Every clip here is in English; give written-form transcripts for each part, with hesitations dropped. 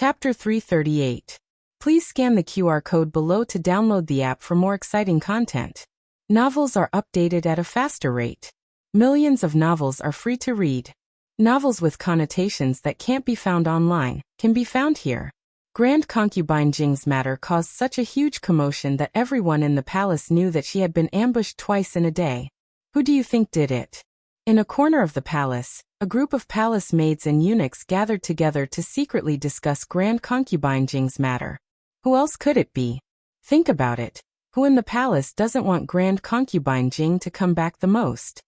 Chapter 338. Please scan the QR code below to download the app for more exciting content. Novels are updated at a faster rate. Millions of novels are free to read. Novels with connotations that can't be found online can be found here. Grand concubine Jing's matter caused such a huge commotion that everyone in the palace knew that she had been ambushed twice in a day. Who do you think did it? In a corner of the palace, a group of palace maids and eunuchs gathered together to secretly discuss Grand concubine Jing's matter. Who else could it be? Think about it. Who in the palace doesn't want Grand concubine Jing to come back the most?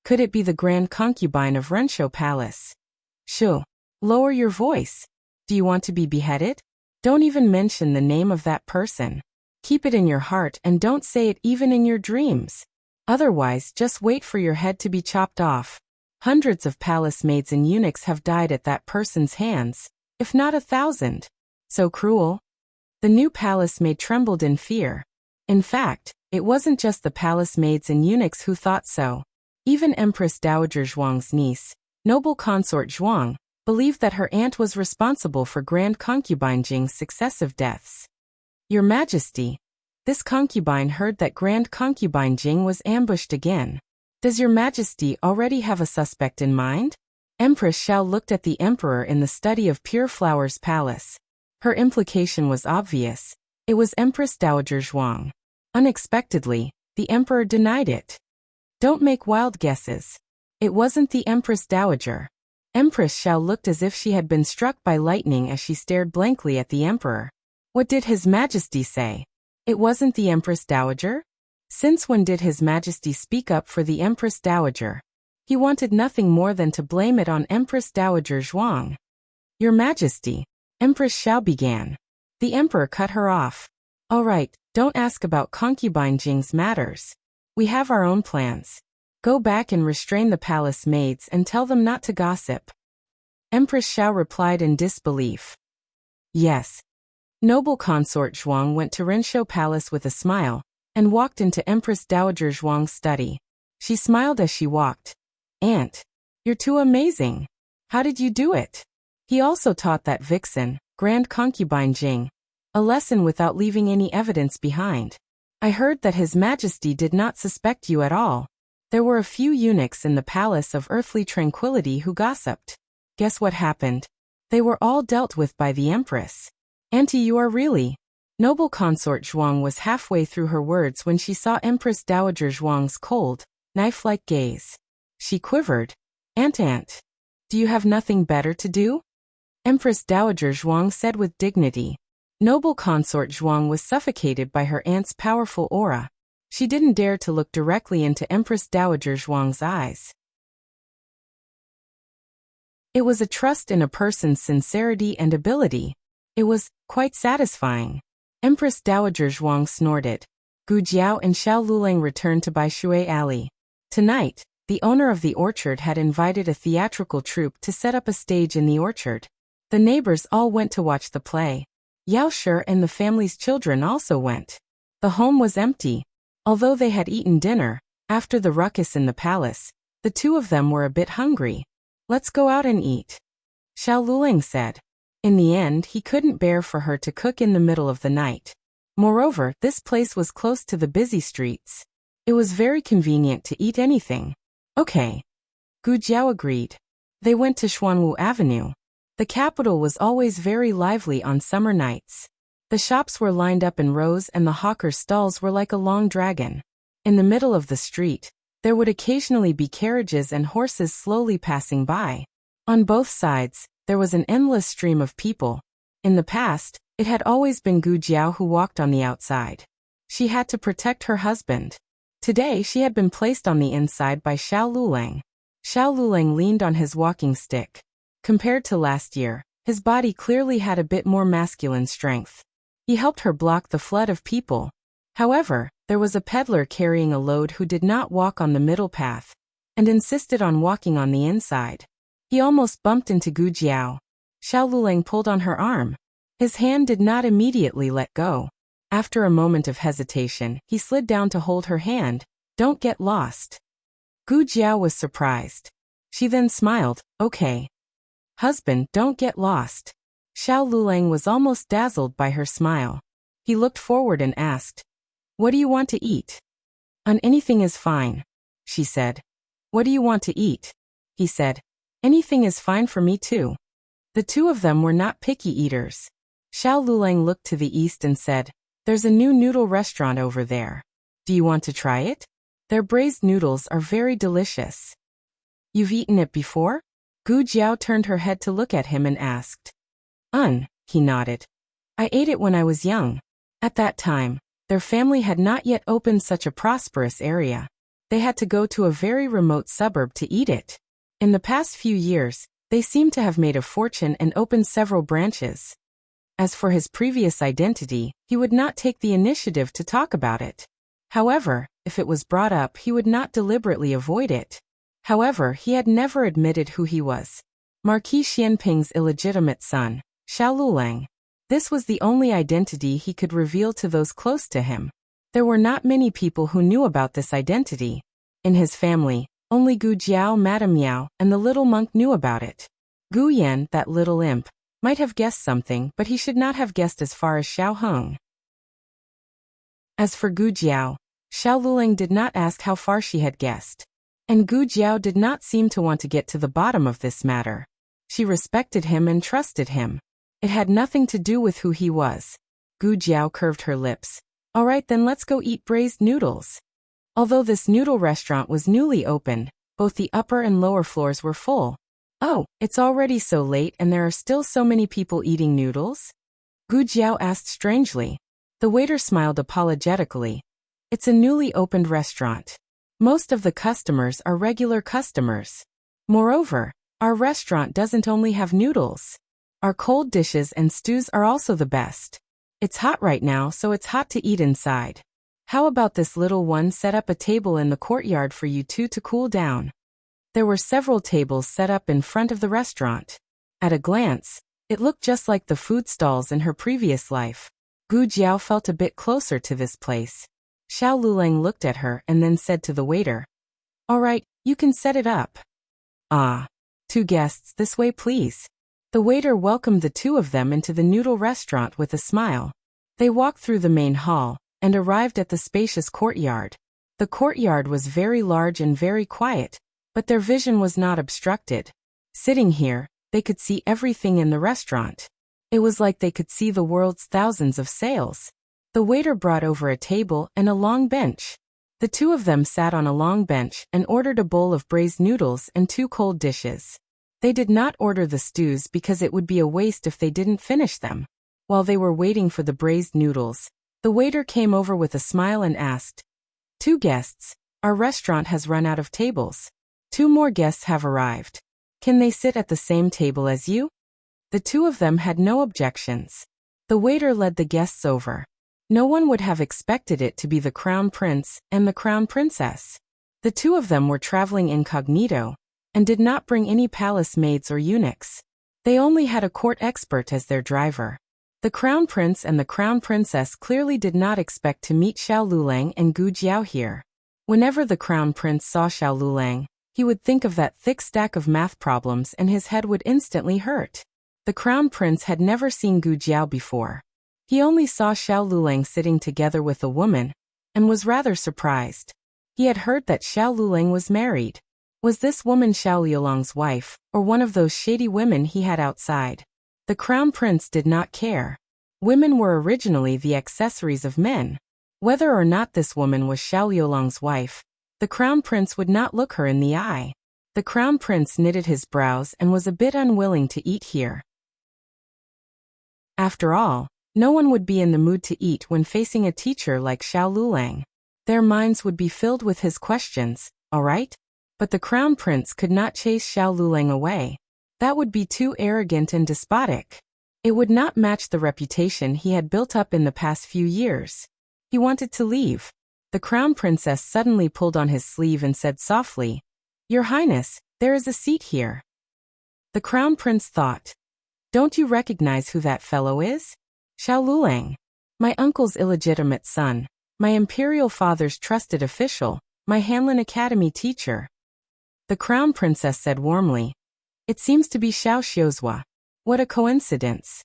Could it be the Grand concubine of Renshou Palace? Shoo! Lower your voice. Do you want to be beheaded? Don't even mention the name of that person. Keep it in your heart and don't say it even in your dreams. Otherwise, just wait for your head to be chopped off. Hundreds of palace maids and eunuchs have died at that person's hands, if not 1,000. So cruel. The new palace maid trembled in fear. In fact, it wasn't just the palace maids and eunuchs who thought so. Even Empress Dowager Zhuang's niece, noble consort Zhuang, believed that her aunt was responsible for Grand concubine Jing's successive deaths. Your Majesty, this concubine heard that Grand concubine Jing was ambushed again. Does your Majesty already have a suspect in mind? Empress Xiao looked at the emperor in the study of Pure Flower's palace. Her implication was obvious. It was Empress Dowager Zhuang. Unexpectedly, the emperor denied it. Don't make wild guesses. It wasn't the Empress Dowager. Empress Xiao looked as if she had been struck by lightning as she stared blankly at the emperor. What did His Majesty say? It wasn't the Empress Dowager? Since when did His Majesty speak up for the Empress Dowager? He wanted nothing more than to blame it on Empress Dowager Zhuang. Your Majesty, Empress Xiao began. The emperor cut her off. All right, don't ask about concubine Jing's matters. We have our own plans. Go back and restrain the palace maids and tell them not to gossip. Empress Xiao replied in disbelief. Yes. Noble consort Zhuang went to Renshou Palace with a smile and walked into Empress Dowager Zhuang's study. She smiled as she walked. Aunt, you're too amazing. How did you do it? He also taught that vixen, Grand concubine Jing, a lesson without leaving any evidence behind. I heard that His Majesty did not suspect you at all. There were a few eunuchs in the Palace of Earthly Tranquility who gossiped. Guess what happened? They were all dealt with by the Empress. Auntie, you are really... Noble consort Zhuang was halfway through her words when she saw Empress Dowager Zhuang's cold, knife-like gaze. She quivered. Aunt, do you have nothing better to do? Empress Dowager Zhuang said with dignity. Noble consort Zhuang was suffocated by her aunt's powerful aura. She didn't dare to look directly into Empress Dowager Zhuang's eyes. It was a trust in a person's sincerity and ability. It was quite satisfying. Empress Dowager Zhuang snorted. Gu Jiao and Xiao Lulang returned to Baishui Alley. Tonight, the owner of the orchard had invited a theatrical troupe to set up a stage in the orchard. The neighbors all went to watch the play. Yao Shi and the family's children also went. The home was empty. Although they had eaten dinner, after the ruckus in the palace, the two of them were a bit hungry. Let's go out and eat. Xiao Lulang said. In the end, he couldn't bear for her to cook in the middle of the night. Moreover, this place was close to the busy streets. It was very convenient to eat anything. Okay. Gu Jiao agreed. They went to Xuanwu Avenue. The capital was always very lively on summer nights. The shops were lined up in rows and the hawkers' stalls were like a long dragon. In the middle of the street, there would occasionally be carriages and horses slowly passing by. On both sides, there was an endless stream of people. In the past, it had always been Gu Jiao who walked on the outside. She had to protect her husband. Today she had been placed on the inside by Xiao Lulang. Xiao Lulang leaned on his walking stick. Compared to last year, his body clearly had a bit more masculine strength. He helped her block the flood of people. However, there was a peddler carrying a load who did not walk on the middle path and insisted on walking on the inside. He almost bumped into Gu Jiao. Xiao Lulang pulled on her arm. His hand did not immediately let go. After a moment of hesitation, he slid down to hold her hand. Don't get lost. Gu Jiao was surprised. She then smiled. Okay. Husband, don't get lost. Xiao Lulang was almost dazzled by her smile. He looked forward and asked, "What do you want to eat?" Anything is fine," she said. "What do you want to eat?" he said. "Anything is fine for me too." The two of them were not picky eaters. Xiao Lulang looked to the east and said, "There's a new noodle restaurant over there. Do you want to try it? Their braised noodles are very delicious." "You've eaten it before?" Gu Jiao turned her head to look at him and asked. He nodded. "I ate it when I was young. At that time, their family had not yet opened such a prosperous area. They had to go to a very remote suburb to eat it. In the past few years, they seem to have made a fortune and opened several branches. As for his previous identity, he would not take the initiative to talk about it. However, if it was brought up, he would not deliberately avoid it. However, he had never admitted who he was. Marquis Xianping's illegitimate son, Xiao Lulang. This was the only identity he could reveal to those close to him. There were not many people who knew about this identity. In his family, only Gu Jiao, Madame Miao, and the little monk knew about it. Gu Yan, that little imp, might have guessed something, but he should not have guessed as far as Xiao Heng. As for Gu Jiao, Xiao Lulang did not ask how far she had guessed. And Gu Jiao did not seem to want to get to the bottom of this matter. She respected him and trusted him. It had nothing to do with who he was. Gu Jiao curved her lips. "All right, then let's go eat braised noodles." Although this noodle restaurant was newly opened, both the upper and lower floors were full. "Oh, it's already so late and there are still so many people eating noodles?" Gu Jiao asked strangely. The waiter smiled apologetically. "It's a newly opened restaurant. Most of the customers are regular customers. Moreover, our restaurant doesn't only have noodles. Our cold dishes and stews are also the best. It's hot right now, so it's hot to eat inside. How about this little one set up a table in the courtyard for you two to cool down?" There were several tables set up in front of the restaurant. At a glance, it looked just like the food stalls in her previous life. Gu Jiao felt a bit closer to this place. Xiao Lulang looked at her and then said to the waiter, "All right, you can set it up." "Two guests this way please." The waiter welcomed the two of them into the noodle restaurant with a smile. They walked through the main hall and arrived at the spacious courtyard. The courtyard was very large and very quiet, but their vision was not obstructed. Sitting here, they could see everything in the restaurant. It was like they could see the world's thousands of sales. The waiter brought over a table and a long bench. The two of them sat on a long bench and ordered a bowl of braised noodles and 2 cold dishes. They did not order the stews because it would be a waste if they didn't finish them. While they were waiting for the braised noodles, the waiter came over with a smile and asked, "2 guests, our restaurant has run out of tables. 2 more guests have arrived. Can they sit at the same table as you?" The two of them had no objections. The waiter led the guests over. No one would have expected it to be the Crown Prince and the Crown Princess. The two of them were traveling incognito and did not bring any palace maids or eunuchs. They only had a court expert as their driver. The Crown Prince and the Crown Princess clearly did not expect to meet Xiao Lulang and Gu Jiao here. Whenever the Crown Prince saw Xiao Lulang, he would think of that thick stack of math problems and his head would instantly hurt. The Crown Prince had never seen Gu Jiao before. He only saw Xiao Lulang sitting together with a woman, and was rather surprised. He had heard that Xiao Lulang was married. Was this woman Xiao Liulang's wife, or one of those shady women he had outside? The Crown Prince did not care. Women were originally the accessories of men. Whether or not this woman was Xiao Liulang's wife, the Crown Prince would not look her in the eye. The Crown Prince knitted his brows and was a bit unwilling to eat here. After all, no one would be in the mood to eat when facing a teacher like Xiao Lulang. Their minds would be filled with his questions, all right? But the Crown Prince could not chase Xiao Lulang away. That would be too arrogant and despotic. It would not match the reputation he had built up in the past few years. He wanted to leave. The Crown Princess suddenly pulled on his sleeve and said softly, "Your Highness, there is a seat here." The Crown Prince thought, "Don't you recognize who that fellow is? Xiao Lulang, my uncle's illegitimate son, my imperial father's trusted official, my Hanlin Academy teacher." The Crown Princess said warmly, "It seems to be Xiao Xiuzhua. What a coincidence."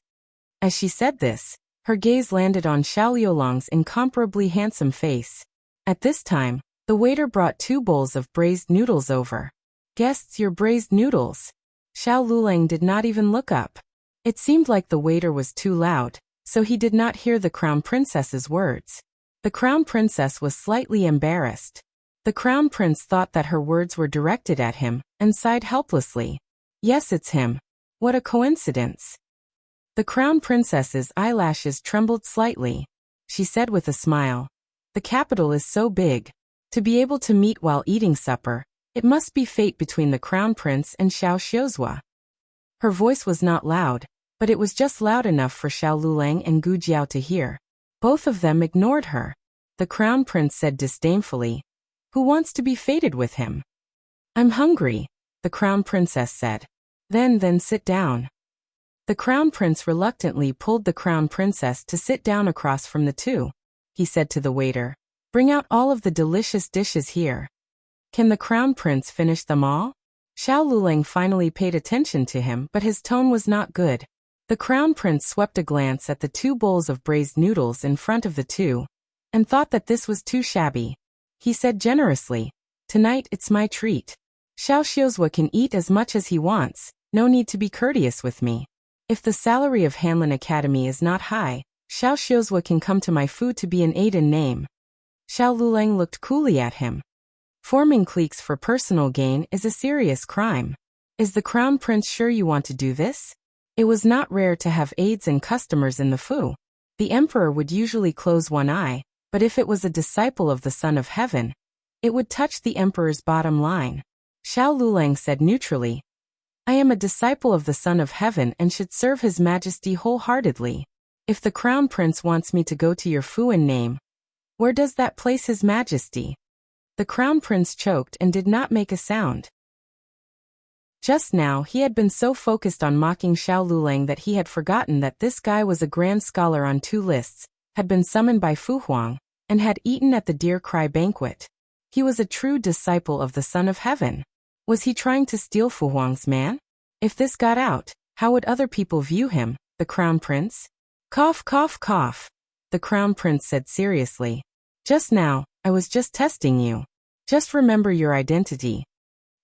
As she said this, her gaze landed on Xiao Liulang's incomparably handsome face. At this time, the waiter brought 2 bowls of braised noodles over. "Guests, your braised noodles." Xiao Liulang did not even look up. It seemed like the waiter was too loud, so he did not hear the crown princess's words. The crown princess was slightly embarrassed. The crown prince thought that her words were directed at him, and sighed helplessly. "Yes, it's him. What a coincidence." The crown princess's eyelashes trembled slightly. She said with a smile, "The capital is so big. To be able to meet while eating supper, it must be fate between the crown prince and Xiao Xiuzhua." Her voice was not loud, but it was just loud enough for Xiao Liulang and Gu Jiao to hear. Both of them ignored her. The crown prince said disdainfully, "Who wants to be fated with him?" "I'm hungry," the crown princess said. Then sit down." The crown prince reluctantly pulled the crown princess to sit down across from the two. He said to the waiter, "Bring out all of the delicious dishes here." "Can the crown prince finish them all?" Xiao Liulang finally paid attention to him, but his tone was not good. The crown prince swept a glance at the 2 bowls of braised noodles in front of the two, and thought that this was too shabby. He said generously, "Tonight it's my treat. Xiao Xiuzhua can eat as much as he wants, no need to be courteous with me. If the salary of Hanlin Academy is not high, Xiao Xiuzhua can come to my food to be an aid in name." Xiao Liulang looked coolly at him. "Forming cliques for personal gain is a serious crime. Is the crown prince sure you want to do this?" It was not rare to have aides and customers in the fu. The emperor would usually close one eye, but if it was a disciple of the Son of Heaven, it would touch the emperor's bottom line. Xiao Liulang said neutrally, "I am a disciple of the Son of Heaven and should serve His Majesty wholeheartedly. If the crown prince wants me to go to your fu in name, where does that place His Majesty?" The crown prince choked and did not make a sound. Just now he had been so focused on mocking Xiao Liulang that he had forgotten that this guy was a grand scholar on 2 lists, had been summoned by Fu Huang, and had eaten at the Deer Cry banquet. He was a true disciple of the Son of Heaven. Was he trying to steal Fu Huang's man? If this got out, how would other people view him, the crown prince? "Cough, cough, cough," the crown prince said seriously. "Just now, I was just testing you. Just remember your identity."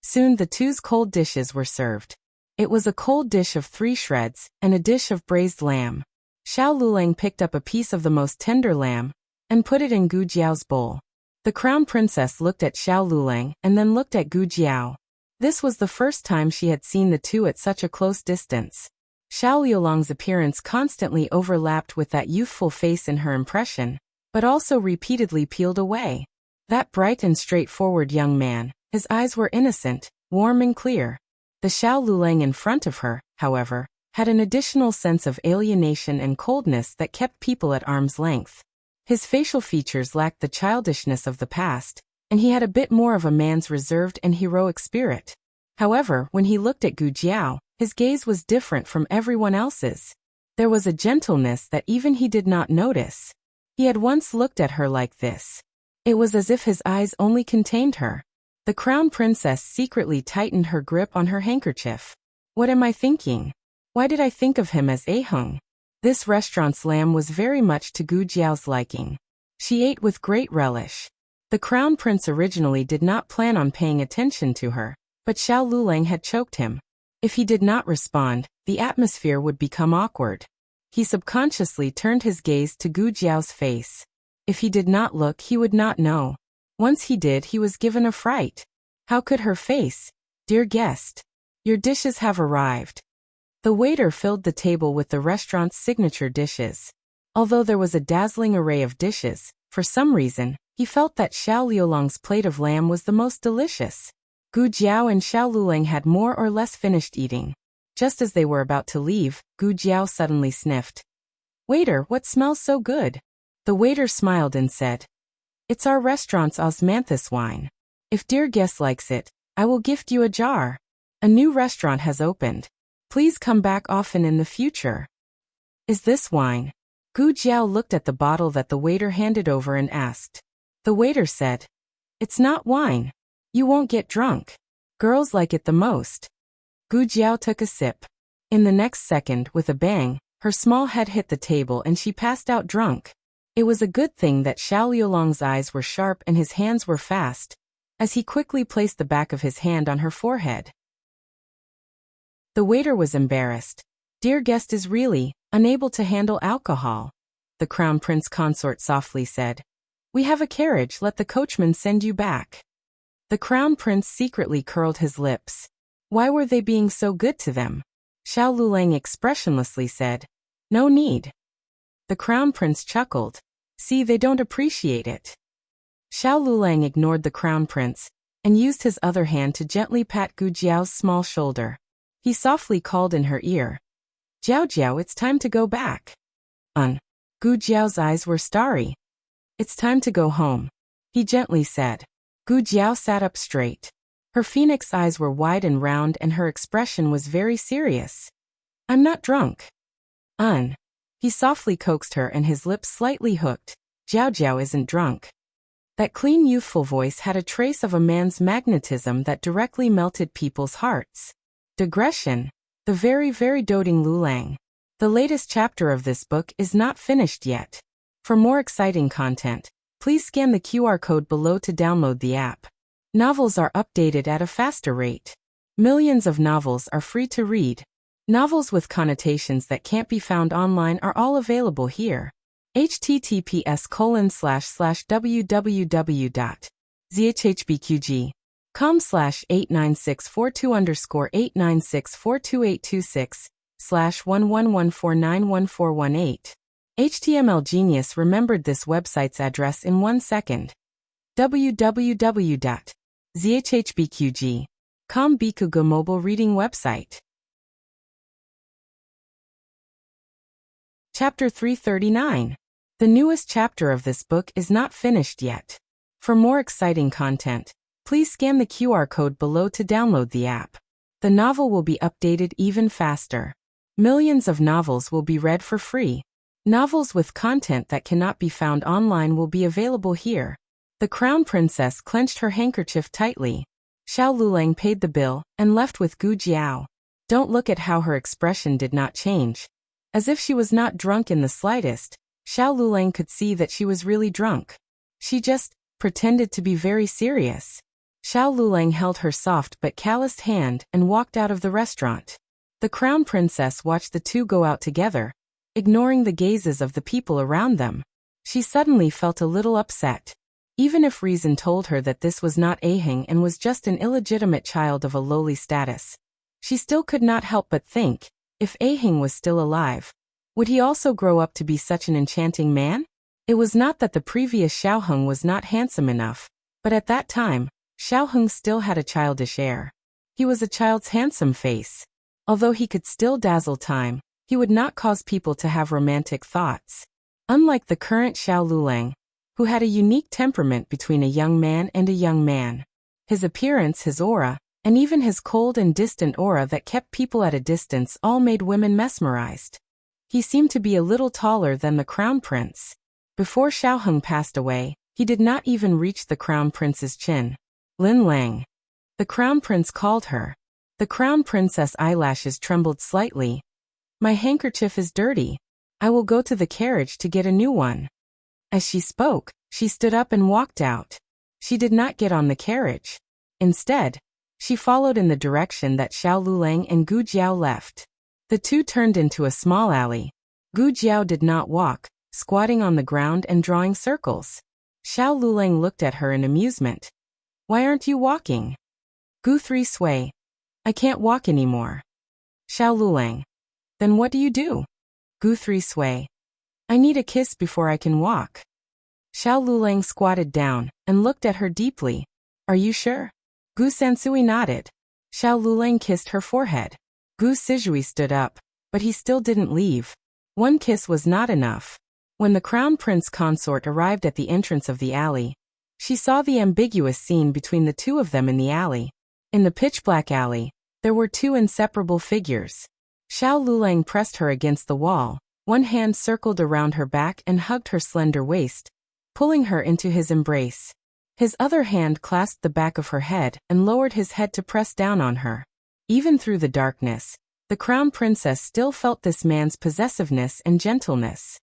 Soon the two's cold dishes were served. It was a cold dish of 3 shreds, and a dish of braised lamb. Xiao Liulang picked up a piece of the most tender lamb, and put it in Gu Jiao's bowl. The crown princess looked at Xiao Liulang and then looked at Gu Jiao. This was the first time she had seen the two at such a close distance. Xiao Liulang's appearance constantly overlapped with that youthful face in her impression, but also repeatedly peeled away. That bright and straightforward young man, his eyes were innocent, warm and clear. The Xiao Liulang in front of her, however, had an additional sense of alienation and coldness that kept people at arm's length. His facial features lacked the childishness of the past, and he had a bit more of a man's reserved and heroic spirit. However, when he looked at Gu Jiao, his gaze was different from everyone else's. There was a gentleness that even he did not notice. He had once looked at her like this. It was as if his eyes only contained her. The crown princess secretly tightened her grip on her handkerchief. What am I thinking? Why did I think of him as Ahung? This restaurant's lamb was very much to Gu Jiao's liking. She ate with great relish. The crown prince originally did not plan on paying attention to her, but Xiao Liulang had choked him. If he did not respond, the atmosphere would become awkward. He subconsciously turned his gaze to Gu Jiao's face. If he did not look, he would not know. Once he did, he was given a fright. How could her face? "Dear guest, your dishes have arrived." The waiter filled the table with the restaurant's signature dishes. Although there was a dazzling array of dishes, for some reason, he felt that Xiao Liulang's plate of lamb was the most delicious. Gu Jiao and Xiao Liulang had more or less finished eating. Just as they were about to leave, Gu Jiao suddenly sniffed. "Waiter, what smells so good?" The waiter smiled and said, "It's our restaurant's osmanthus wine. If dear guest likes it, I will gift you a jar. A new restaurant has opened. Please come back often in the future." "Is this wine?" Gu Jiao looked at the bottle that the waiter handed over and asked. The waiter said, "It's not wine. You won't get drunk. Girls like it the most." Gu Jiao took a sip. In the next second, with a bang, Her small head hit the table and she passed out drunk. It was a good thing that Xiao Liulong's eyes were sharp and his hands were fast, as he quickly placed the back of his hand on her forehead. The waiter was embarrassed. "Dear guest is really unable to handle alcohol," the Crown Prince consort softly said. "We have a carriage, let the coachman send you back." The Crown Prince secretly curled his lips. Why were they being so good to them? Xiao Lulang expressionlessly said, "No need." The Crown Prince chuckled. "See, they don't appreciate it." Xiao Lulang ignored the Crown Prince and used his other hand to gently pat Gu Jiao's small shoulder. He softly called in her ear, "Jiao Jiao, it's time to go back." Gu Jiao's eyes were starry. "It's time to go home," he gently said. Gu Jiao sat up straight. Her phoenix eyes were wide and round and her expression was very serious. "I'm not drunk." He softly coaxed her and his lips slightly hooked. "Jiao Jiao isn't drunk." That clean youthful voice had a trace of a man's magnetism that directly melted people's hearts. Digression. The very, very doting Lulang. The latest chapter of this book is not finished yet. For more exciting content, please scan the QR code below to download the app. Novels are updated at a faster rate. Millions of novels are free to read. Novels with connotations that can't be found online are all available here. https://www.zhbqg.com/89642_8964226/111491418. HTML Genius remembered this website's address in 1 second. www.zhbqg.com Bikuga mobile reading website. Chapter 339. The newest chapter of this book is not finished yet. For more exciting content, please scan the QR code below to download the app. The novel will be updated even faster. Millions of novels will be read for free. Novels with content that cannot be found online will be available here. The Crown Princess clenched her handkerchief tightly. Xiao Lulang paid the bill and left with Gu Jiao. Don't look at how her expression did not change. As if she was not drunk in the slightest, Xiao Lulang could see that she was really drunk. She just pretended to be very serious. Xiao Lulang held her soft but calloused hand and walked out of the restaurant. The Crown Princess watched the two go out together, ignoring the gazes of the people around them. She suddenly felt a little upset. Even if reason told her that this was not Aheng and was just an illegitimate child of a lowly status, she still could not help but think, if Aheng was still alive, would he also grow up to be such an enchanting man? It was not that the previous Xiaoheng was not handsome enough, but at that time, Xiaoheng still had a childish air. He was a child's handsome face. Although he could still dazzle time, he would not cause people to have romantic thoughts. Unlike the current Xiao Lulang, who had a unique temperament between a young man and a young man. His appearance, his aura, and even his cold and distant aura that kept people at a distance all made women mesmerized. He seemed to be a little taller than the Crown Prince. Before Xiaoheng passed away, he did not even reach the Crown Prince's chin. "Lin Lang." The Crown Prince called her. The Crown Princess' eyelashes trembled slightly. "My handkerchief is dirty. I will go to the carriage to get a new one." As she spoke, she stood up and walked out. She did not get on the carriage. Instead, she followed in the direction that Xiao Lulang and Gu Jiao left. The two turned into a small alley. Gu Jiao did not walk, squatting on the ground and drawing circles. Xiao Lulang looked at her in amusement. "Why aren't you walking?" Gu Three Sui. "I can't walk anymore." Xiao Lulang. "Then what do you do?" Gu Three Sui. "I need a kiss before I can walk." Xiao Lulang squatted down and looked at her deeply. "Are you sure?" Gu Sansui nodded. Xiao Lulang kissed her forehead. Gu Sizhui stood up, but he still didn't leave. One kiss was not enough. When the Crown Prince consort arrived at the entrance of the alley, she saw the ambiguous scene between the two of them in the alley. In the pitch-black alley, there were two inseparable figures. Xiao Lulang pressed her against the wall. One hand circled around her back and hugged her slender waist, pulling her into his embrace. His other hand clasped the back of her head and lowered his head to press down on her. Even through the darkness, The crown princess still felt this man's possessiveness and gentleness.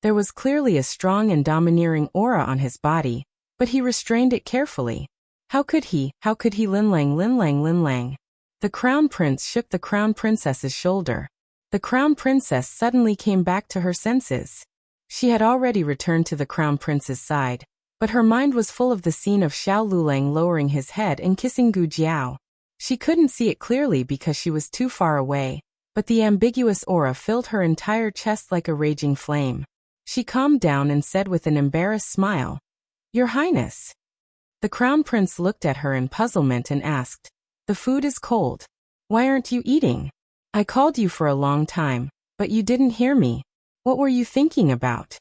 There was clearly a strong and domineering aura on his body, but he restrained it carefully. How could he, Linlang? The crown prince shook the crown princess's shoulder. The crown princess suddenly came back to her senses. She had already returned to the crown prince's side, but her mind was full of the scene of Xiao Lulang lowering his head and kissing Gu Jiao. She couldn't see it clearly because she was too far away, but the ambiguous aura filled her entire chest like a raging flame. She calmed down and said with an embarrassed smile, "Your Highness." The crown prince looked at her in puzzlement and asked, "The food is cold. Why aren't you eating? I called you for a long time, but you didn't hear me. What were you thinking about?"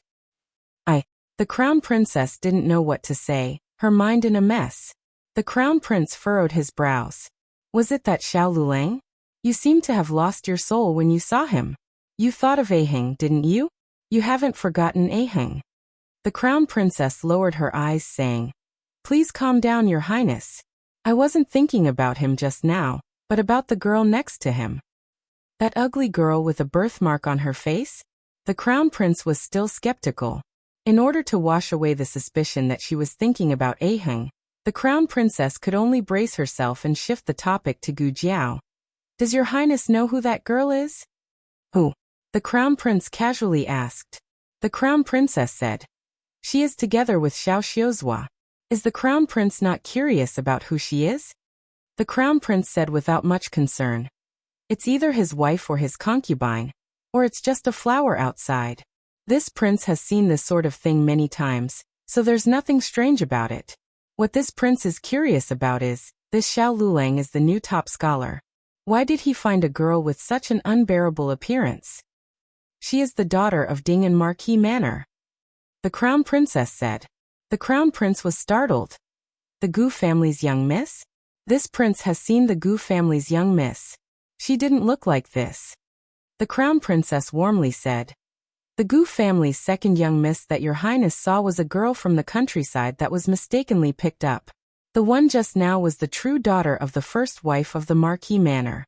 The crown princess didn't know what to say, her mind in a mess. The crown prince furrowed his brows. "Was it that Xiao Lulang? You seemed to have lost your soul when you saw him. You thought of Aheng, didn't you? You haven't forgotten Aheng." The crown princess lowered her eyes, saying, "Please calm down, Your Highness. I wasn't thinking about him just now, but about the girl next to him." That ugly girl with a birthmark on her face? The crown prince was still skeptical. In order to wash away the suspicion that she was thinking about Aheng, the crown princess could only brace herself and shift the topic to Gu Jiao. "Does Your Highness know who that girl is?" "Who?" the crown prince casually asked. The crown princess said, "She is together with Xiao Xiuzhua." Is the crown prince not curious about who she is? The crown prince said without much concern, "It's either his wife or his concubine, or it's just a flower outside. This prince has seen this sort of thing many times, so there's nothing strange about it. What this prince is curious about is, this Xiao Lulang is the new top scholar. Why did he find a girl with such an unbearable appearance? She is the daughter of Ding and Marquis Manor," the crown princess said. The crown prince was startled. "The Gu family's young miss? This prince has seen the Gu family's young miss. She didn't look like this." The crown princess warmly said, "The Gu family's second young miss that Your Highness saw was a girl from the countryside that was mistakenly picked up. The one just now was the true daughter of the first wife of the Marquis Manor."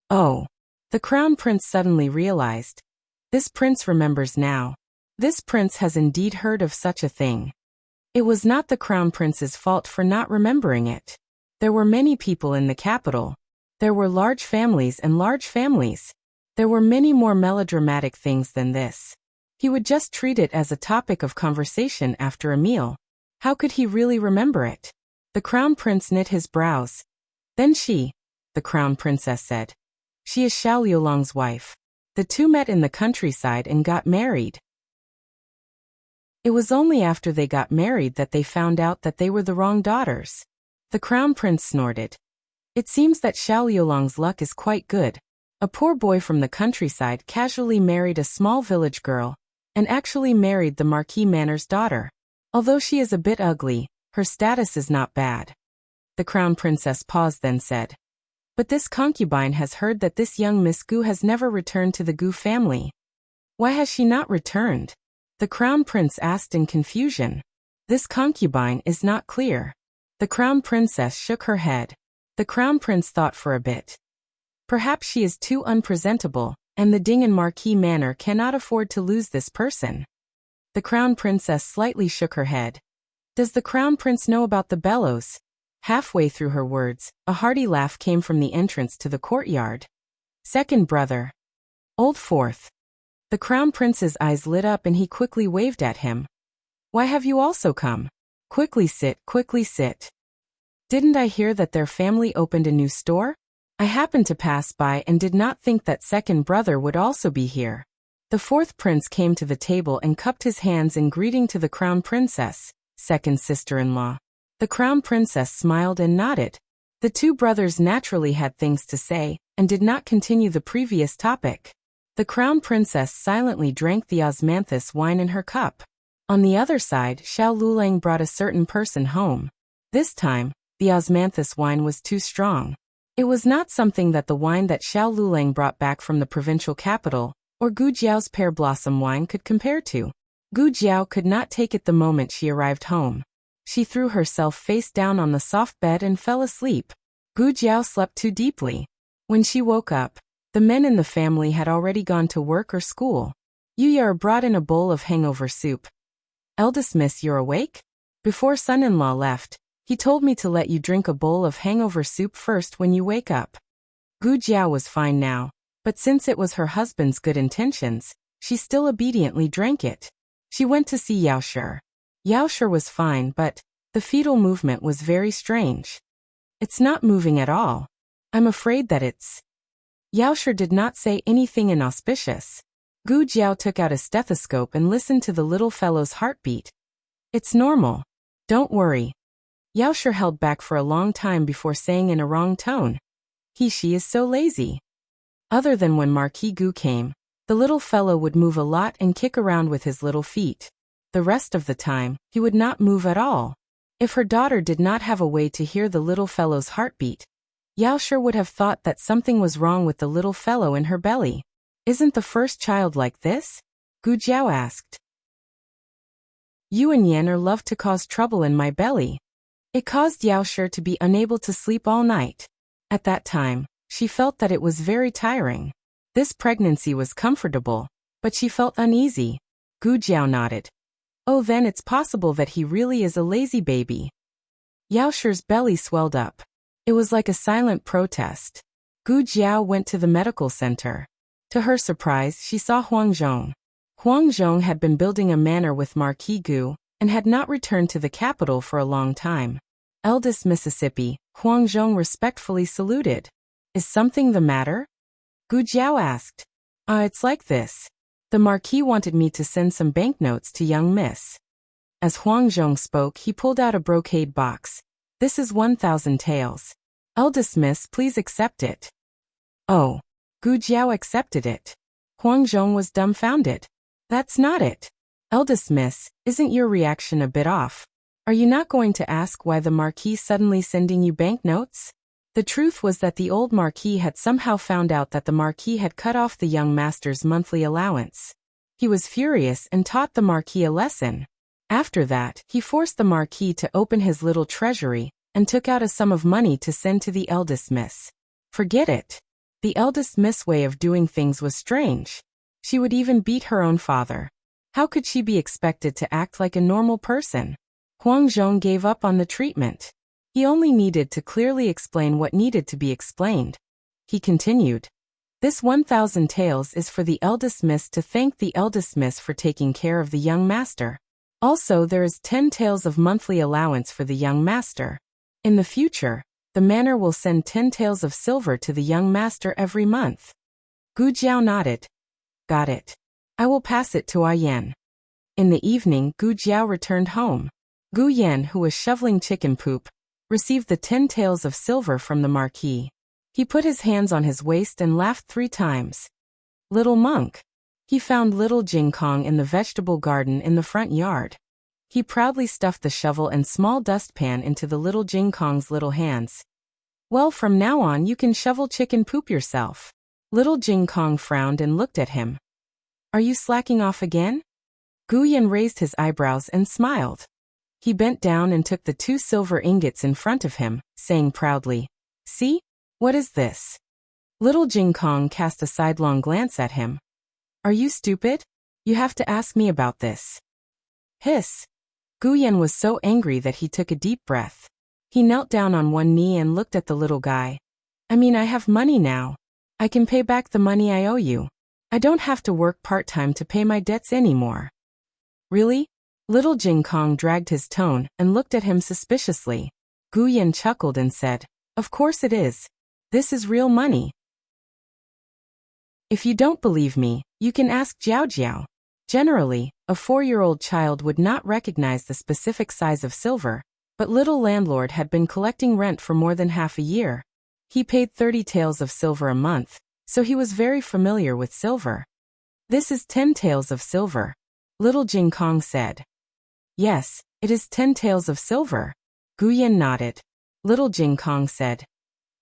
Oh, the crown prince suddenly realized. This prince remembers now. This prince has indeed heard of such a thing. It was not the crown prince's fault for not remembering it. There were many people in the capital. There were large families and large families. There were many more melodramatic things than this. He would just treat it as a topic of conversation after a meal. How could he really remember it? The crown prince knit his brows. "Then the crown princess said. "She is Xiao Liulang's wife. The two met in the countryside and got married. It was only after they got married that they found out that they were the wrong daughters." The crown prince snorted. "It seems that Xiao Liulang's luck is quite good. A poor boy from the countryside casually married a small village girl, and actually married the Marquis Manor's daughter. Although she is a bit ugly, her status is not bad." The crown princess paused, then said, "But this concubine has heard that this young Miss Gu has never returned to the Gu family. Why has she not returned?" the crown prince asked in confusion. "This concubine is not clear." The crown princess shook her head. The crown prince thought for a bit. "Perhaps she is too unpresentable, and the Ding and Marquis Manor cannot afford to lose this person." The crown princess slightly shook her head. "Does the crown prince know about the bellows?" Halfway through her words, a hearty laugh came from the entrance to the courtyard. "Second brother. Old fourth." The crown prince's eyes lit up and he quickly waved at him. "Why have you also come? Quickly sit, quickly sit. Didn't I hear that their family opened a new store? I happened to pass by and did not think that second brother would also be here." The fourth prince came to the table and cupped his hands in greeting to the crown princess, second sister-in-law. The crown princess smiled and nodded. The two brothers naturally had things to say, and did not continue the previous topic. The crown princess silently drank the osmanthus wine in her cup. On the other side, Xiao Lulang brought a certain person home. This time, the osmanthus wine was too strong. It was not something that the wine that Xiao Lulang brought back from the provincial capital, or Gu Jiao's pear blossom wine could compare to. Gu Jiao could not take it the moment she arrived home. She threw herself face down on the soft bed and fell asleep. Gu Jiao slept too deeply. When she woke up, the men in the family had already gone to work or school. Yuyar brought in a bowl of hangover soup. Eldest miss, you're awake? Before son-in-law left, he told me to let you drink a bowl of hangover soup first when you wake up. Gu Jiao was fine now, but since it was her husband's good intentions, she still obediently drank it. She went to see Yao Shi. Yao Shi was fine, but the fetal movement was very strange. It's not moving at all. I'm afraid that it's... Yao Shi did not say anything inauspicious. Gu Jiao took out a stethoscope and listened to the little fellow's heartbeat. It's normal. Don't worry. Yao Shi held back for a long time before saying in a wrong tone. She is so lazy. Other than when Marquis Gu came, the little fellow would move a lot and kick around with his little feet. The rest of the time, he would not move at all. If her daughter did not have a way to hear the little fellow's heartbeat, Yao Shi would have thought that something was wrong with the little fellow in her belly. Isn't the first child like this? Gu Jiao asked. You and Yan love to cause trouble in my belly. It caused Yao Shi to be unable to sleep all night. At that time, she felt that it was very tiring. This pregnancy was comfortable, but she felt uneasy. Gu Jiao nodded. Oh, then it's possible that he really is a lazy baby. Yao Shi's belly swelled up. It was like a silent protest. Gu Jiao went to the medical center. To her surprise, she saw Huang Zhong. Huang Zhong had been building a manor with Marquis Gu, and had not returned to the capital for a long time. Eldest Mississippi, Huang Zhong respectfully saluted. Is something the matter? Gu Jiao asked. It's like this. The Marquis wanted me to send some banknotes to young Miss. As Huang Zhong spoke, he pulled out a brocade box. This is 1,000 taels. Eldest Miss, please accept it. Oh. Gu Jiao accepted it. Huang Zhong was dumbfounded. That's not it. Eldest Miss, isn't your reaction a bit off? Are you not going to ask why the Marquis suddenly sending you banknotes? The truth was that the old Marquis had somehow found out that the Marquis had cut off the young master's monthly allowance. He was furious and taught the Marquis a lesson. After that, he forced the Marquis to open his little treasury and took out a sum of money to send to the eldest Miss. Forget it. The eldest Miss' way of doing things was strange. She would even beat her own father. How could she be expected to act like a normal person? Huang Zhong gave up on the treatment. He only needed to clearly explain what needed to be explained. He continued. This 1,000 taels is for the eldest Miss to thank the eldest Miss for taking care of the young master. Also, there is 10 taels of monthly allowance for the young master. In the future, the manor will send 10 taels of silver to the young master every month. Gu Jiao nodded. Got it. I will pass it to Yan. In the evening, Gu Jiao returned home. Gu Yan, who was shoveling chicken poop, received the 10 taels of silver from the Marquis. He put his hands on his waist and laughed 3 times. Little monk. He found little Jing Kong in the vegetable garden in the front yard. He proudly stuffed the shovel and small dustpan into the little Jing Kong's little hands. Well, from now on you can shovel chicken poop yourself. Little Jing Kong frowned and looked at him. Are you slacking off again? Gu Yan raised his eyebrows and smiled. He bent down and took the 2 silver ingots in front of him, saying proudly, See? What is this? Little Jing Kong cast a sidelong glance at him. Are you stupid? You have to ask me about this. Hiss. Gu Yan was so angry that he took a deep breath. He knelt down on one knee and looked at the little guy. I have money now. I can pay back the money I owe you. I don't have to work part-time to pay my debts anymore. Really? Little Jing Kong dragged his tone and looked at him suspiciously. Gu Yan chuckled and said, Of course it is. This is real money. If you don't believe me, you can ask Jiao Jiao. Generally, a 4-year-old child would not recognize the specific size of silver, but little landlord had been collecting rent for more than half a year. He paid 30 taels of silver a month, so he was very familiar with silver. This is 10 taels of silver. Little Jing Kong said. Yes, it is 10 taels of silver. Gu Yan nodded. Little Jing Kong said.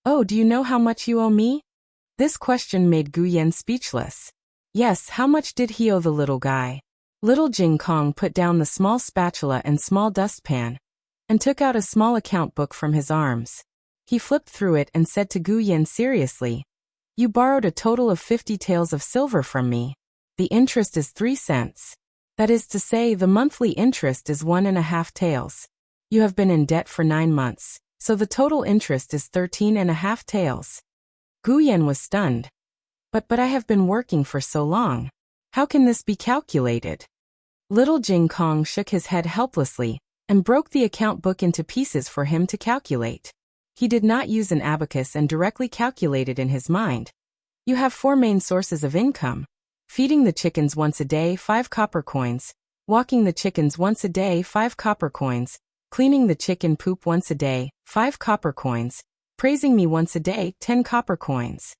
Oh, do you know how much you owe me? This question made Gu Yan speechless. Yes, how much did he owe the little guy? Little Jing Kong put down the small spatula and small dustpan, and took out a small account book from his arms. He flipped through it and said to Gu Yan seriously, You borrowed a total of 50 taels of silver from me. The interest is 3 cents. That is to say, the monthly interest is 1.5 taels. You have been in debt for 9 months, so the total interest is 13.5 taels. Guyen was stunned. But I have been working for so long. How can this be calculated? Little Jing Kong shook his head helplessly and broke the account book into pieces for him to calculate. He did not use an abacus and directly calculated in his mind. You have 4 main sources of income. Feeding the chickens once a day, 5 copper coins. Walking the chickens once a day, 5 copper coins. Cleaning the chicken poop once a day, 5 copper coins. Praising me once a day, 10 copper coins.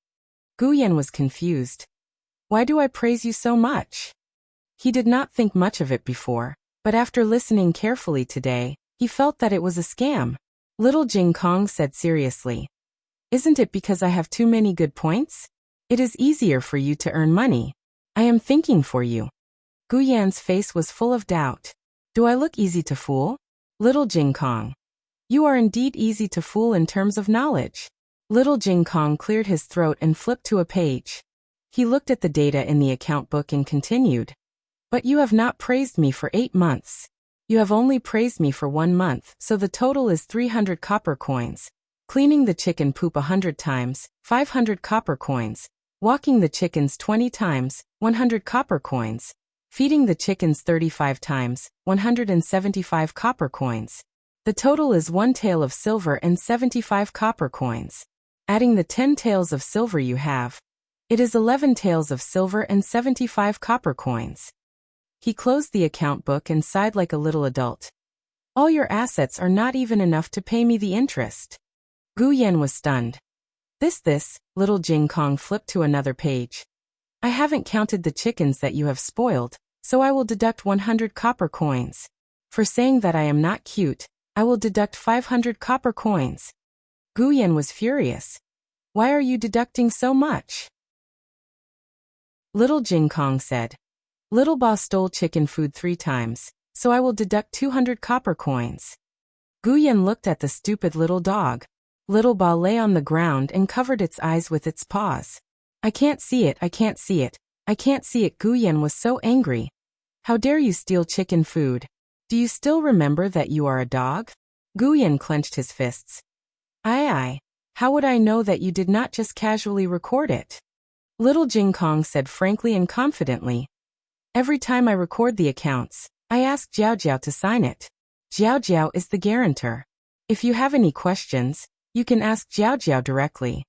Guyen was confused. Why do I praise you so much? He did not think much of it before, but after listening carefully today, he felt that it was a scam. Little Jing Kong said seriously. Isn't it because I have too many good points? It is easier for you to earn money. I am thinking for you. Guyan's face was full of doubt. Do I look easy to fool? Little Jing Kong. You are indeed easy to fool in terms of knowledge. Little Jing Kong cleared his throat and flipped to a page. He looked at the data in the account book and continued. But you have not praised me for 8 months. You have only praised me for 1 month, so the total is 300 copper coins. Cleaning the chicken poop 100 times, 500 copper coins. Walking the chickens 20 times, 100 copper coins. Feeding the chickens 35 times, 175 copper coins. The total is 1 tael of silver and 75 copper coins. Adding the 10 taels of silver you have, it is 11 taels of silver and 75 copper coins. He closed the account book and sighed like a little adult. All your assets are not even enough to pay me the interest. Guyen was stunned. This, Little Jing Kong flipped to another page. I haven't counted the chickens that you have spoiled, so I will deduct 100 copper coins. For saying that I am not cute, I will deduct 500 copper coins. Guyen was furious. Why are you deducting so much? Little Jing Kong said. Little Ba stole chicken food 3 times, so I will deduct 200 copper coins. Guyen looked at the stupid little dog. Little Ba lay on the ground and covered its eyes with its paws. I can't see it, I can't see it, I can't see it. Guyen was so angry. How dare you steal chicken food? Do you still remember that you are a dog? Guyen clenched his fists. Aye. How would I know that you did not just casually record it? Little Jing Kong said frankly and confidently. Every time I record the accounts, I ask Jiao Jiao to sign it. Jiao Jiao is the guarantor. If you have any questions, you can ask Jiao Jiao directly.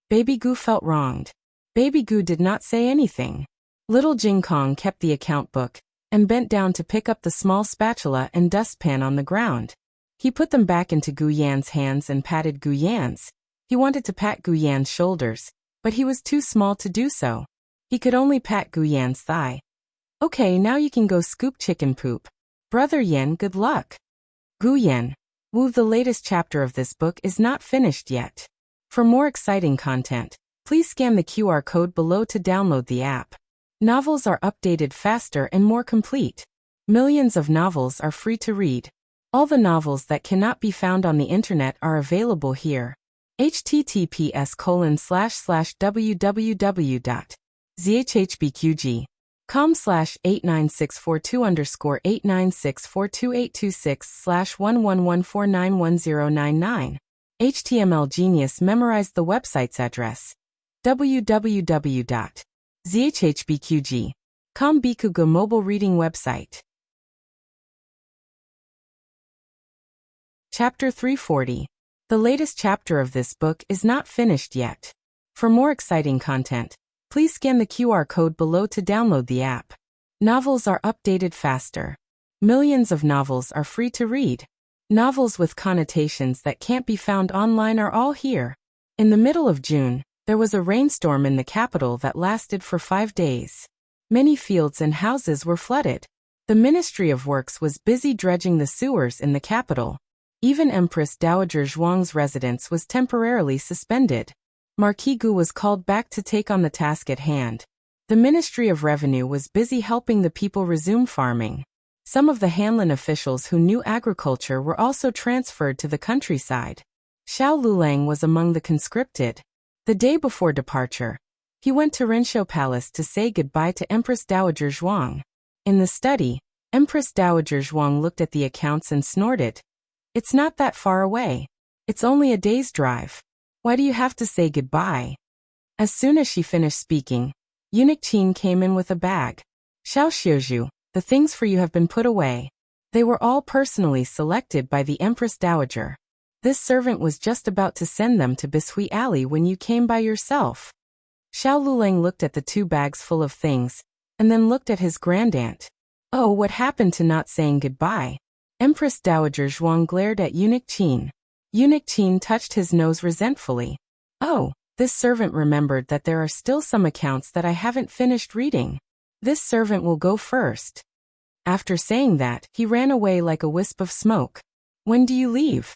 Baby Gu felt wronged. Baby Gu did not say anything. Little Jing Kong kept the account book and bent down to pick up the small spatula and dustpan on the ground. He put them back into Guyan's hands and patted Guyan's. He wanted to pat Guyan's shoulders, but he was too small to do so. He could only pat Guyan's thigh. Okay, now you can go scoop chicken poop. Brother Yen, good luck. Guyen. Wu, the latest chapter of this book is not finished yet. For more exciting content, please scan the QR code below to download the app. Novels are updated faster and more complete. Millions of novels are free to read. All the novels that cannot be found on the internet are available here. https://www.zhbqg.com/89642_896428226/1114911099. HTML Genius memorized the website's address. www.zhbqg.com Bikugo mobile reading website. Chapter 340. The latest chapter of this book is not finished yet. For more exciting content, please scan the QR code below to download the app. Novels are updated faster. Millions of novels are free to read. Novels with connotations that can't be found online are all here. In the middle of June, there was a rainstorm in the capital that lasted for 5 days. Many fields and houses were flooded. The Ministry of Works was busy dredging the sewers in the capital. Even Empress Dowager Zhuang's residence was temporarily suspended. Marquis Gu was called back to take on the task at hand. The Ministry of Revenue was busy helping the people resume farming. Some of the Hanlin officials who knew agriculture were also transferred to the countryside. Xiao Lulang was among the conscripted. The day before departure, he went to Rinshou Palace to say goodbye to Empress Dowager Zhuang. In the study, Empress Dowager Zhuang looked at the accounts and snorted. It's not that far away. It's only a day's drive. Why do you have to say goodbye? As soon as she finished speaking, Eunuch Qin came in with a bag. Xiao Xiuzhu, the things for you have been put away. They were all personally selected by the Empress Dowager. This servant was just about to send them to Bishui Alley when you came by yourself. Xiao Luleng looked at the 2 bags full of things, and then looked at his grandaunt. Oh, what happened to not saying goodbye? Empress Dowager Zhuang glared at Eunuch Qin. Eunuch Qin touched his nose resentfully. Oh, this servant remembered that there are still some accounts that I haven't finished reading. This servant will go first. After saying that, he ran away like a wisp of smoke. When do you leave?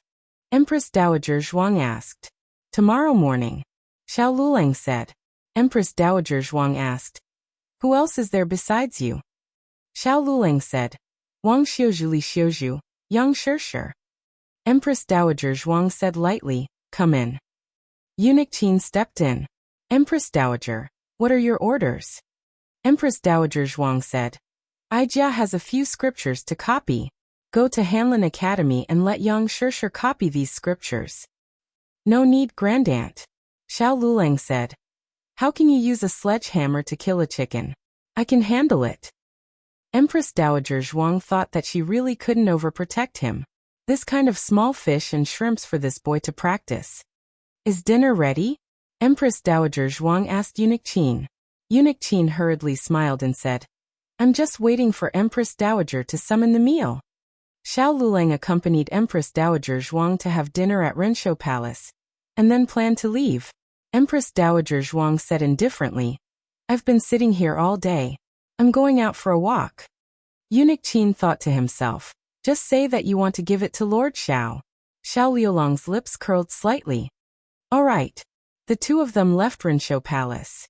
Empress Dowager Zhuang asked. Tomorrow morning. Xiao Luleng said. Empress Dowager Zhuang asked. Who else is there besides you? Xiao Luleng said. Wang Xiuzhu Li Xiuzhu, Yang Shishir. Empress Dowager Zhuang said lightly, come in. Eunuch Qin stepped in. Empress Dowager, what are your orders? Empress Dowager Zhuang said. Ijia has a few scriptures to copy. Go to Hanlin Academy and let Yang Shishir copy these scriptures. No need, grandaunt. Xiao Luleng said. How can you use a sledgehammer to kill a chicken? I can handle it. Empress Dowager Zhuang thought that she really couldn't overprotect him. This kind of small fish and shrimps for this boy to practice. Is dinner ready? Empress Dowager Zhuang asked Eunuch Qin. Eunuch Qin hurriedly smiled and said, I'm just waiting for Empress Dowager to summon the meal. Xiao Luleng accompanied Empress Dowager Zhuang to have dinner at Rinshou Palace, and then planned to leave. Empress Dowager Zhuang said indifferently, I've been sitting here all day. I'm going out for a walk. Eunuch Qin thought to himself, just say that you want to give it to Lord Xiao. Xiao Liulong's lips curled slightly. All right. The 2 of them left Rinshou Palace.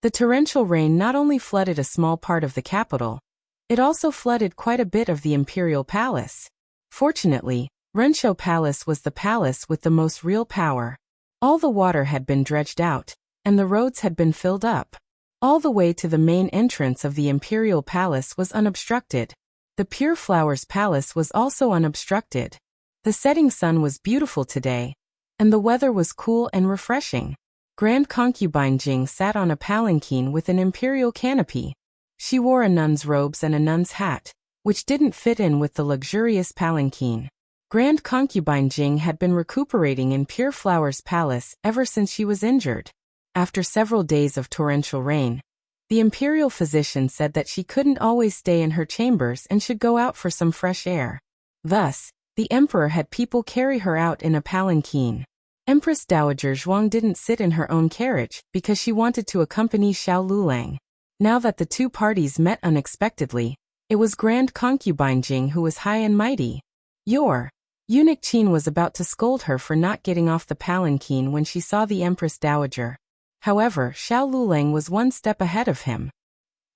The torrential rain not only flooded a small part of the capital, it also flooded quite a bit of the imperial palace. Fortunately, Rinshou Palace was the palace with the most real power. All the water had been dredged out, and the roads had been filled up. All the way to the main entrance of the imperial palace was unobstructed. The Pure Flowers Palace was also unobstructed. The setting sun was beautiful today, and the weather was cool and refreshing. Grand concubine Jing sat on a palanquin with an imperial canopy. She wore a nun's robes and a nun's hat, which didn't fit in with the luxurious palanquin. Grand concubine Jing had been recuperating in Pure Flowers Palace ever since she was injured. After several days of torrential rain, the imperial physician said that she couldn't always stay in her chambers and should go out for some fresh air. Thus, the emperor had people carry her out in a palanquin. Empress Dowager Zhuang didn't sit in her own carriage because she wanted to accompany Xiao Luleng. Now that the 2 parties met unexpectedly, it was Grand Concubine Jing who was high and mighty. Eunuch Qin was about to scold her for not getting off the palanquin when she saw the Empress Dowager. However, Xiao Luleng was 1 step ahead of him.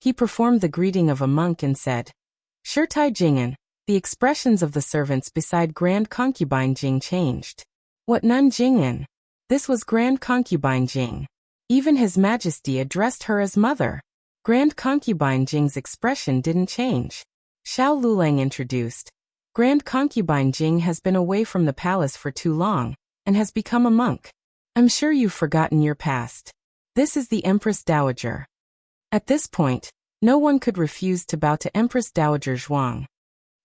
He performed the greeting of a monk and said, Shirtai Jing'an. The expressions of the servants beside Grand Concubine Jing changed. What nun Jing'an? This was Grand Concubine Jing. Even His Majesty addressed her as mother. Grand Concubine Jing's expression didn't change. Xiao Luleng introduced. Grand Concubine Jing has been away from the palace for too long, and has become a monk. I'm sure you've forgotten your past. This is the Empress Dowager. At this point, no one could refuse to bow to Empress Dowager Zhuang.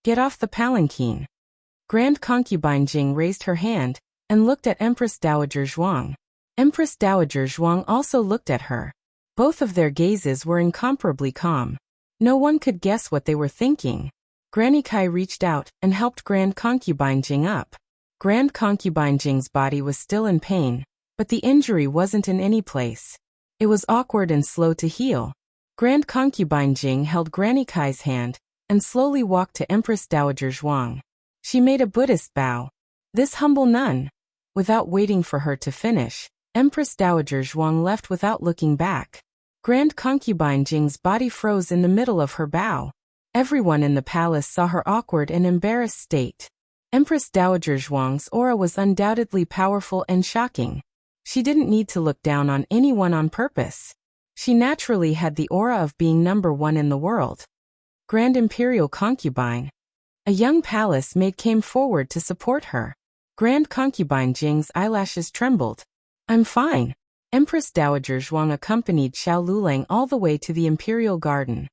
Get off the palanquin. Grand Concubine Jing raised her hand, and looked at Empress Dowager Zhuang. Empress Dowager Zhuang also looked at her. Both of their gazes were incomparably calm. No one could guess what they were thinking. Granny Kai reached out and helped Grand Concubine Jing up. Grand Concubine Jing's body was still in pain, but the injury wasn't in any place. It was awkward and slow to heal. Grand Concubine Jing held Granny Kai's hand and slowly walked to Empress Dowager Zhuang. She made a Buddhist bow. This humble nun. Without waiting for her to finish, Empress Dowager Zhuang left without looking back. Grand Concubine Jing's body froze in the middle of her bow. Everyone in the palace saw her awkward and embarrassed state. Empress Dowager Zhuang's aura was undoubtedly powerful and shocking. She didn't need to look down on anyone on purpose. She naturally had the aura of being number one in the world. Grand Imperial Concubine. A young palace maid came forward to support her. Grand Concubine Jing's eyelashes trembled. I'm fine. Empress Dowager Zhuang accompanied Xiao Lulang all the way to the imperial garden.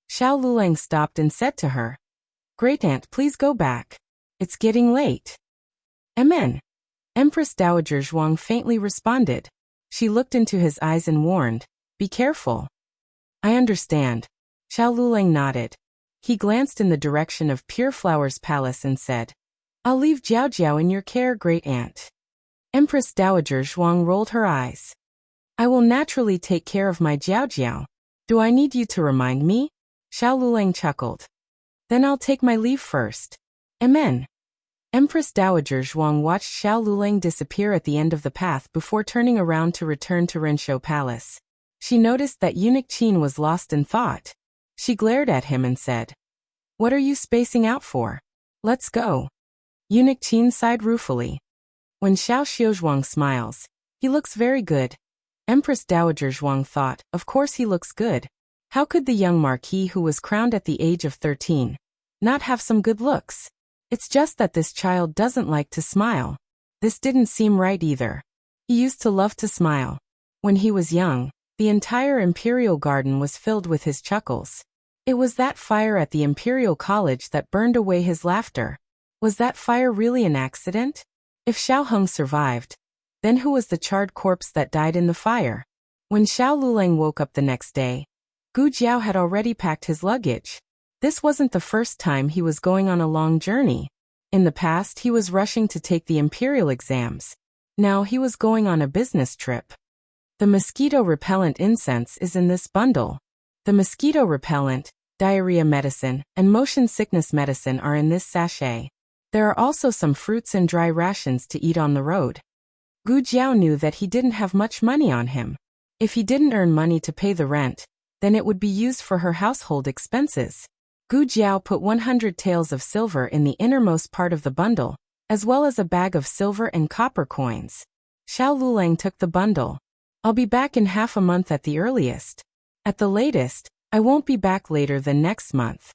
Xiao Lulang stopped and said to her, Great-aunt, please go back. It's getting late. Amen. Empress Dowager Zhuang faintly responded. She looked into his eyes and warned, Be careful. I understand. Xiao Lulang nodded. He glanced in the direction of Pure Flower's palace and said, I'll leave Jiao Jiao in your care, Great-aunt. Empress Dowager Zhuang rolled her eyes. I will naturally take care of my Jiao Jiao. Do I need you to remind me? Xiao Lulang chuckled. Then I'll take my leave first. Amen. Empress Dowager Zhuang watched Xiao Lulang disappear at the end of the path before turning around to return to Renshou Palace. She noticed that eunuch Qin was lost in thought. She glared at him and said, What are you spacing out for? Let's go. Eunuch Qin sighed ruefully. When Xiao Xiuzhuang smiles, he looks very good. Empress Dowager Zhuang thought, Of course he looks good. How could the young marquis who was crowned at the age of 13 not have some good looks? It's just that this child doesn't like to smile. This didn't seem right either. He used to love to smile. When he was young, the entire imperial garden was filled with his chuckles. It was that fire at the imperial college that burned away his laughter. Was that fire really an accident? If Xiao Heng survived, then who was the charred corpse that died in the fire? When Xiao Lulang woke up the next day, Gu Jiao had already packed his luggage. This wasn't the first time he was going on a long journey. In the past, he was rushing to take the imperial exams. Now he was going on a business trip. The mosquito repellent incense is in this bundle. The mosquito repellent, diarrhea medicine, and motion sickness medicine are in this sachet. There are also some fruits and dry rations to eat on the road. Gu Jiao knew that he didn't have much money on him. If he didn't earn money to pay the rent, then it would be used for her household expenses. Gu Jiao put 100 taels of silver in the innermost part of the bundle, as well as a bag of silver and copper coins. Xiao Lulang took the bundle. I'll be back in half a month at the earliest. At the latest, I won't be back later than next month.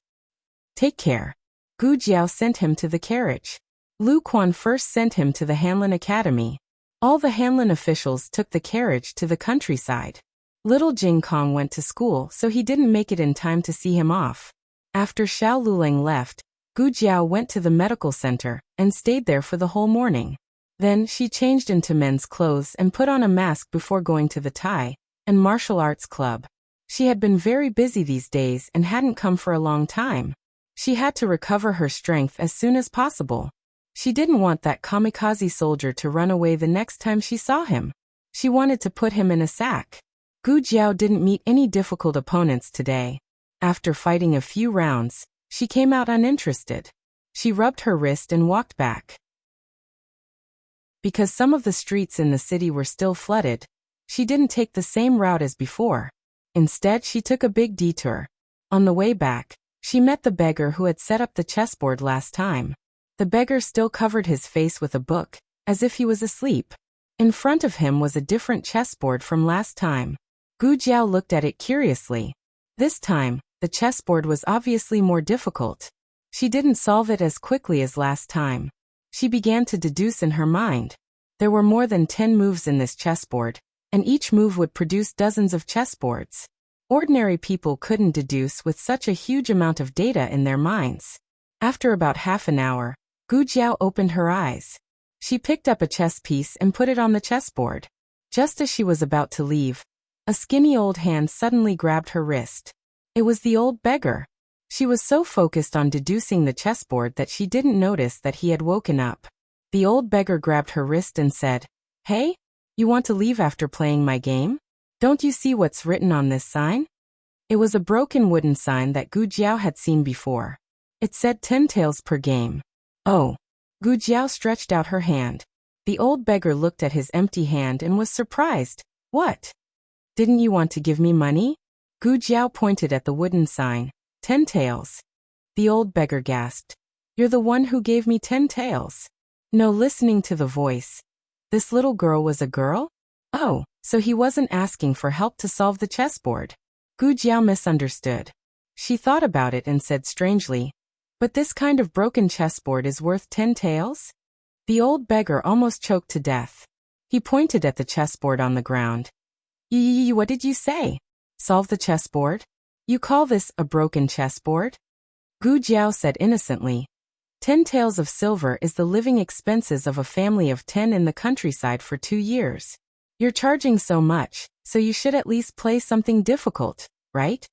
Take care. Gu Jiao sent him to the carriage. Lu Quan first sent him to the Hanlin Academy. All the Hanlin officials took the carriage to the countryside. Little Jing Kong went to school, so he didn't make it in time to see him off. After Xiao Lulang left, Gu Jiao went to the medical center and stayed there for the whole morning. Then she changed into men's clothes and put on a mask before going to the Thai and martial arts club. She had been very busy these days and hadn't come for a long time. She had to recover her strength as soon as possible. She didn't want that kamikaze soldier to run away the next time she saw him. She wanted to put him in a sack. Gu Jiao didn't meet any difficult opponents today. After fighting a few rounds, she came out uninterested. She rubbed her wrist and walked back. Because some of the streets in the city were still flooded, she didn't take the same route as before. Instead, she took a big detour. On the way back, she met the beggar who had set up the chessboard last time. The beggar still covered his face with a book, as if he was asleep. In front of him was a different chessboard from last time. Gu Jiao looked at it curiously. This time, the chessboard was obviously more difficult. She didn't solve it as quickly as last time. She began to deduce in her mind. There were more than 10 moves in this chessboard, and each move would produce dozens of chessboards. Ordinary people couldn't deduce with such a huge amount of data in their minds. After about half an hour, Gu Jiao opened her eyes. She picked up a chess piece and put it on the chessboard. Just as she was about to leave, a skinny old hand suddenly grabbed her wrist. It was the old beggar. She was so focused on deducing the chessboard that she didn't notice that he had woken up. The old beggar grabbed her wrist and said, "Hey, you want to leave after playing my game? Don't you see what's written on this sign?" It was a broken wooden sign that Gu Jiao had seen before. It said 10 taels per game. Oh. Gu Jiao stretched out her hand. The old beggar looked at his empty hand and was surprised. "What? Didn't you want to give me money?" Gu Jiao pointed at the wooden sign. 10 taels. The old beggar gasped. "You're the one who gave me 10 taels." No, listening to the voice, This little girl was a girl? Oh, so he wasn't asking for help to solve the chessboard. Gu Jiao misunderstood. She thought about it and said strangely, "But this kind of broken chessboard is worth 10 taels?" The old beggar almost choked to death. He pointed at the chessboard on the ground. What did you say? Solve the chessboard? You call this a broken chessboard? Gu Jiao said innocently. 10 taels of silver is the living expenses of a family of 10 in the countryside for 2 years. You're charging so much, so you should at least play something difficult, right?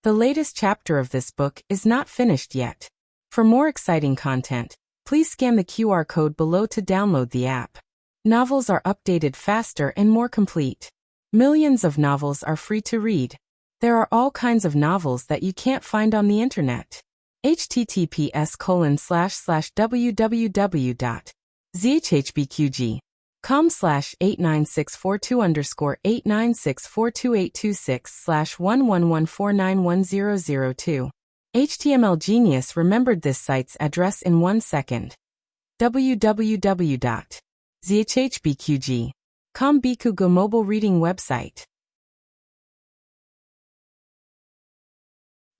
The latest chapter of this book is not finished yet. For more exciting content, please scan the QR code below to download the app. Novels are updated faster and more complete. Millions of novels are free to read. There are all kinds of novels that you can't find on the internet. https://www.zhbqg.com/89642_8964226/111491002. HTML Genius remembered this site's address in 1 second. www.zhbqg.com Bikugo mobile reading website.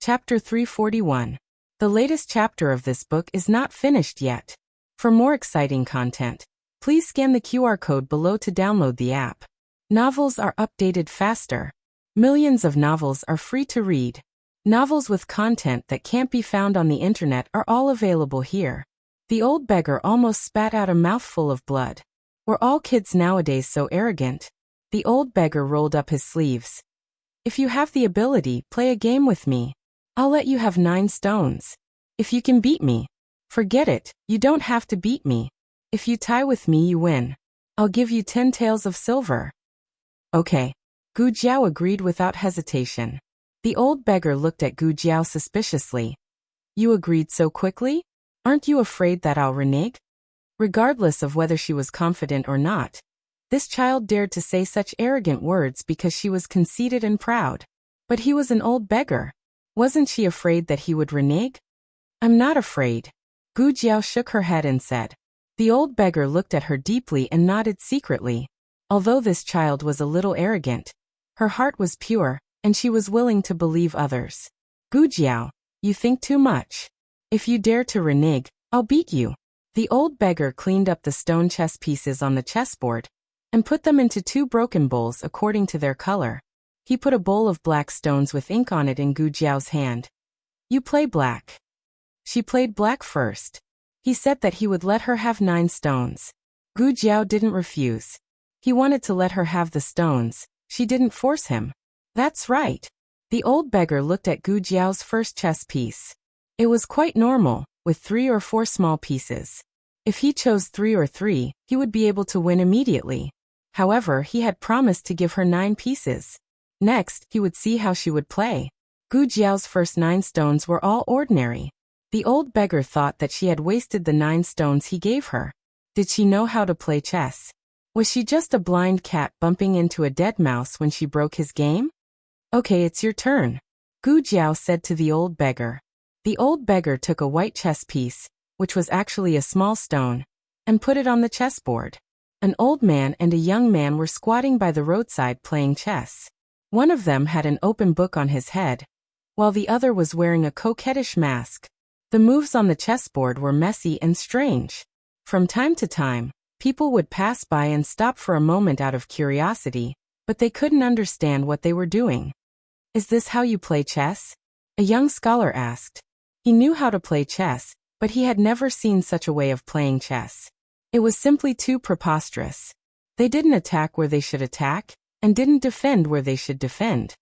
Chapter 341. The latest chapter of this book is not finished yet. For more exciting content, please scan the QR code below to download the app. Novels are updated faster. Millions of novels are free to read. Novels with content that can't be found on the internet are all available here. The old beggar almost spat out a mouthful of blood. Were all kids nowadays so arrogant? The old beggar rolled up his sleeves. If you have the ability, play a game with me. I'll let you have 9 stones. If you can beat me. Forget it, you don't have to beat me. If you tie with me, you win. I'll give you 10 taels of silver. Okay. Gu Jiao agreed without hesitation. The old beggar looked at Gu Jiao suspiciously. You agreed so quickly? Aren't you afraid that I'll renege? Regardless of whether she was confident or not, this child dared to say such arrogant words because she was conceited and proud. But he was an old beggar. Wasn't she afraid that he would renege? I'm not afraid. Gu Jiao shook her head and said. The old beggar looked at her deeply and nodded secretly. Although this child was a little arrogant, her heart was pure, and she was willing to believe others. Gu Jiao, you think too much. If you dare to renege, I'll beat you. The old beggar cleaned up the stone chess pieces on the chessboard and put them into 2 broken bowls according to their color. He put a bowl of black stones with ink on it in Gu Jiao's hand. You play black. She played black first. He said that he would let her have 9 stones. Gu Jiao didn't refuse. He wanted to let her have the stones. She didn't force him. That's right. The old beggar looked at Gu Jiao's first chess piece. It was quite normal, with 3 or 4 small pieces. If he chose 3 or 3, he would be able to win immediately. However, he had promised to give her 9 pieces. Next, he would see how she would play. Gu Jiao's first 9 stones were all ordinary. The old beggar thought that she had wasted the 9 stones he gave her. Did she know how to play chess? Was she just a blind cat bumping into a dead mouse when she broke his game? Okay, it's your turn, Gu Jiao said to the old beggar. The old beggar took a white chess piece, which was actually a small stone, and put it on the chessboard. An old man and a young man were squatting by the roadside playing chess. One of them had an open book on his head, while the other was wearing a coquettish mask. The moves on the chessboard were messy and strange. From time to time, people would pass by and stop for a moment out of curiosity, but they couldn't understand what they were doing. Is this how you play chess? A young scholar asked. He knew how to play chess, but he had never seen such a way of playing chess. It was simply too preposterous. They didn't attack where they should attack, and didn't defend where they should defend.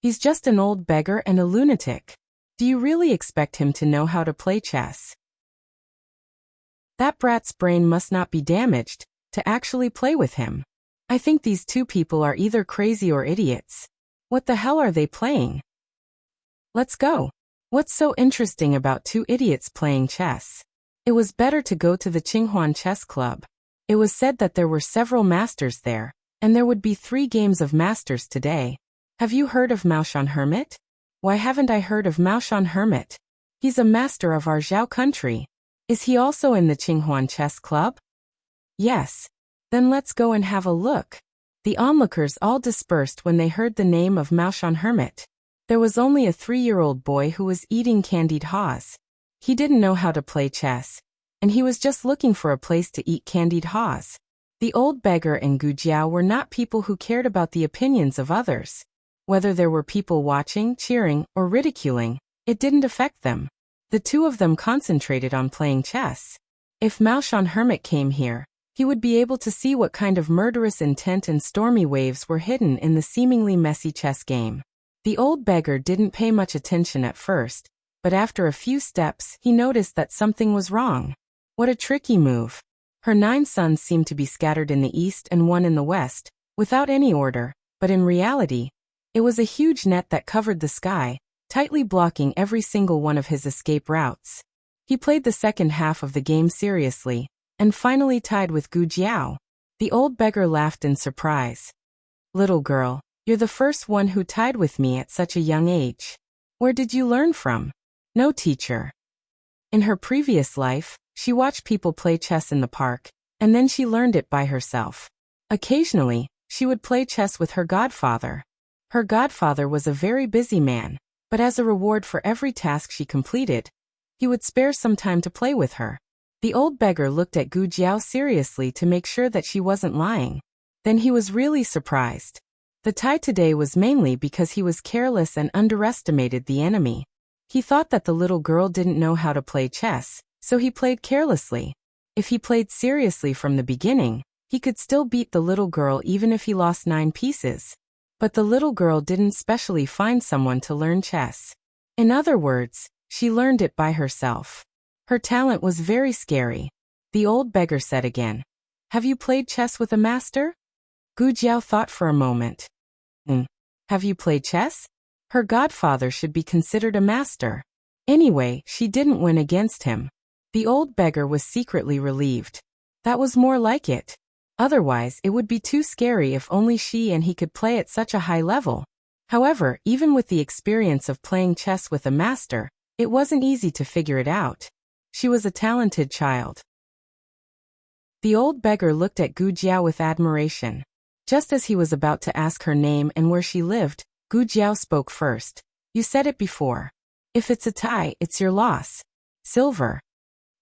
He's just an old beggar and a lunatic. Do you really expect him to know how to play chess? That brat's brain must not be damaged to actually play with him. I think these 2 people are either crazy or idiots. What the hell are they playing? Let's go. What's so interesting about 2 idiots playing chess? It was better to go to the Qinghuan Chess Club. It was said that there were several masters there, and there would be 3 games of masters today. Have you heard of Mao Shan Hermit? Why haven't I heard of Mao Shan Hermit? He's a master of our Zhao country. Is he also in the Qinghuan Chess Club? Yes. Then let's go and have a look. The onlookers all dispersed when they heard the name of Mauchon Hermit. There was only a 3-year-old boy who was eating candied haws. He didn't know how to play chess, and he was just looking for a place to eat candied haws. The old beggar and Gu Jiao were not people who cared about the opinions of others. Whether there were people watching, cheering, or ridiculing, it didn't affect them. The two of them concentrated on playing chess. If Mauchon Hermit came here, he would be able to see what kind of murderous intent and stormy waves were hidden in the seemingly messy chess game. The old beggar didn't pay much attention at first, but after a few steps he noticed that something was wrong. What a tricky move. Her 9 sons seemed to be scattered in the east and 1 in the west, without any order, but in reality, it was a huge net that covered the sky, tightly blocking every single one of his escape routes. He played the second half of the game seriously, and finally tied with Gu Jiao. The old beggar laughed in surprise. Little girl, you're the first one who tied with me at such a young age. Where did you learn from? No teacher. In her previous life, she watched people play chess in the park, and then she learned it by herself. Occasionally, she would play chess with her godfather. Her godfather was a very busy man, but as a reward for every task she completed, he would spare some time to play with her. The old beggar looked at Gu Jiao seriously to make sure that she wasn't lying. Then he was really surprised. The tie today was mainly because he was careless and underestimated the enemy. He thought that the little girl didn't know how to play chess, so he played carelessly. If he played seriously from the beginning, he could still beat the little girl even if he lost 9 pieces. But the little girl didn't specially find someone to learn chess. In other words, she learned it by herself. Her talent was very scary. The old beggar said again, "Have you played chess with a master?" Gu Jiao thought for a moment. Have you played chess? Her godfather should be considered a master. Anyway, she didn't win against him. The old beggar was secretly relieved. That was more like it. Otherwise, it would be too scary if only she and he could play at such a high level. However, even with the experience of playing chess with a master, it wasn't easy to figure it out. She was a talented child. The old beggar looked at Gu Jiao with admiration. Just as he was about to ask her name and where she lived, Gu Jiao spoke first. You said it before. If it's a tie, it's your loss. Silver.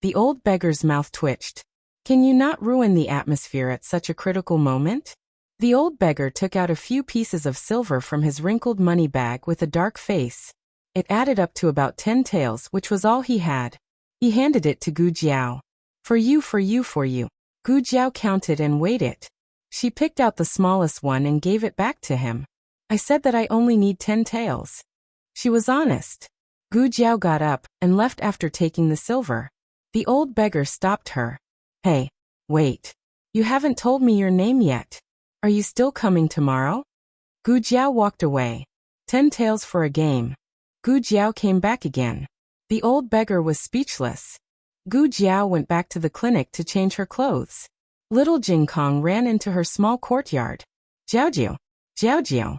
The old beggar's mouth twitched. Can you not ruin the atmosphere at such a critical moment? The old beggar took out a few pieces of silver from his wrinkled money bag with a dark face. It added up to about 10 taels, which was all he had. He handed it to Gu Jiao. For you, for you, for you. Gu Jiao counted and weighed it. She picked out the smallest one and gave it back to him. I said that I only need 10 taels. She was honest. Gu Jiao got up and left after taking the silver. The old beggar stopped her. Hey, wait. You haven't told me your name yet. Are you still coming tomorrow? Gu Jiao walked away. 10 taels for a game. Gu Jiao came back again. The old beggar was speechless. Gu Jiao went back to the clinic to change her clothes. Little Jing Kong ran into her small courtyard. Jiao Jiao.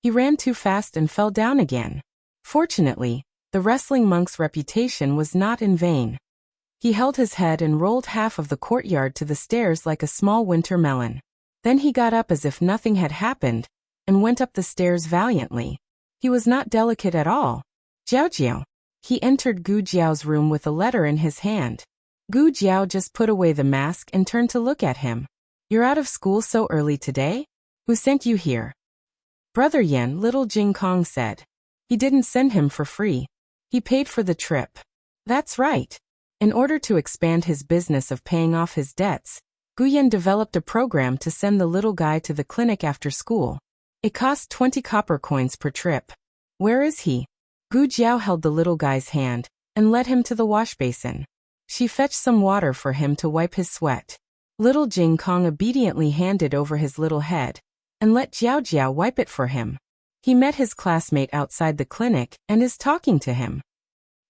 He ran too fast and fell down again. Fortunately, the wrestling monk's reputation was not in vain. He held his head and rolled half of the courtyard to the stairs like a small winter melon. Then he got up as if nothing had happened, and went up the stairs valiantly. He was not delicate at all. Jiao. He entered Gu Jiao's room with a letter in his hand. Gu Jiao just put away the mask and turned to look at him. You're out of school so early today? Who sent you here? Brother Yen, little Jing Kong said. He didn't send him for free. He paid for the trip. That's right. In order to expand his business of paying off his debts, Gu Yen developed a program to send the little guy to the clinic after school. It cost 20 copper coins per trip. Where is he? Gu Jiao held the little guy's hand and led him to the wash basin. She fetched some water for him to wipe his sweat. Little Jing Kong obediently handed over his little head and let Jiao wipe it for him. He met his classmate outside the clinic and is talking to him.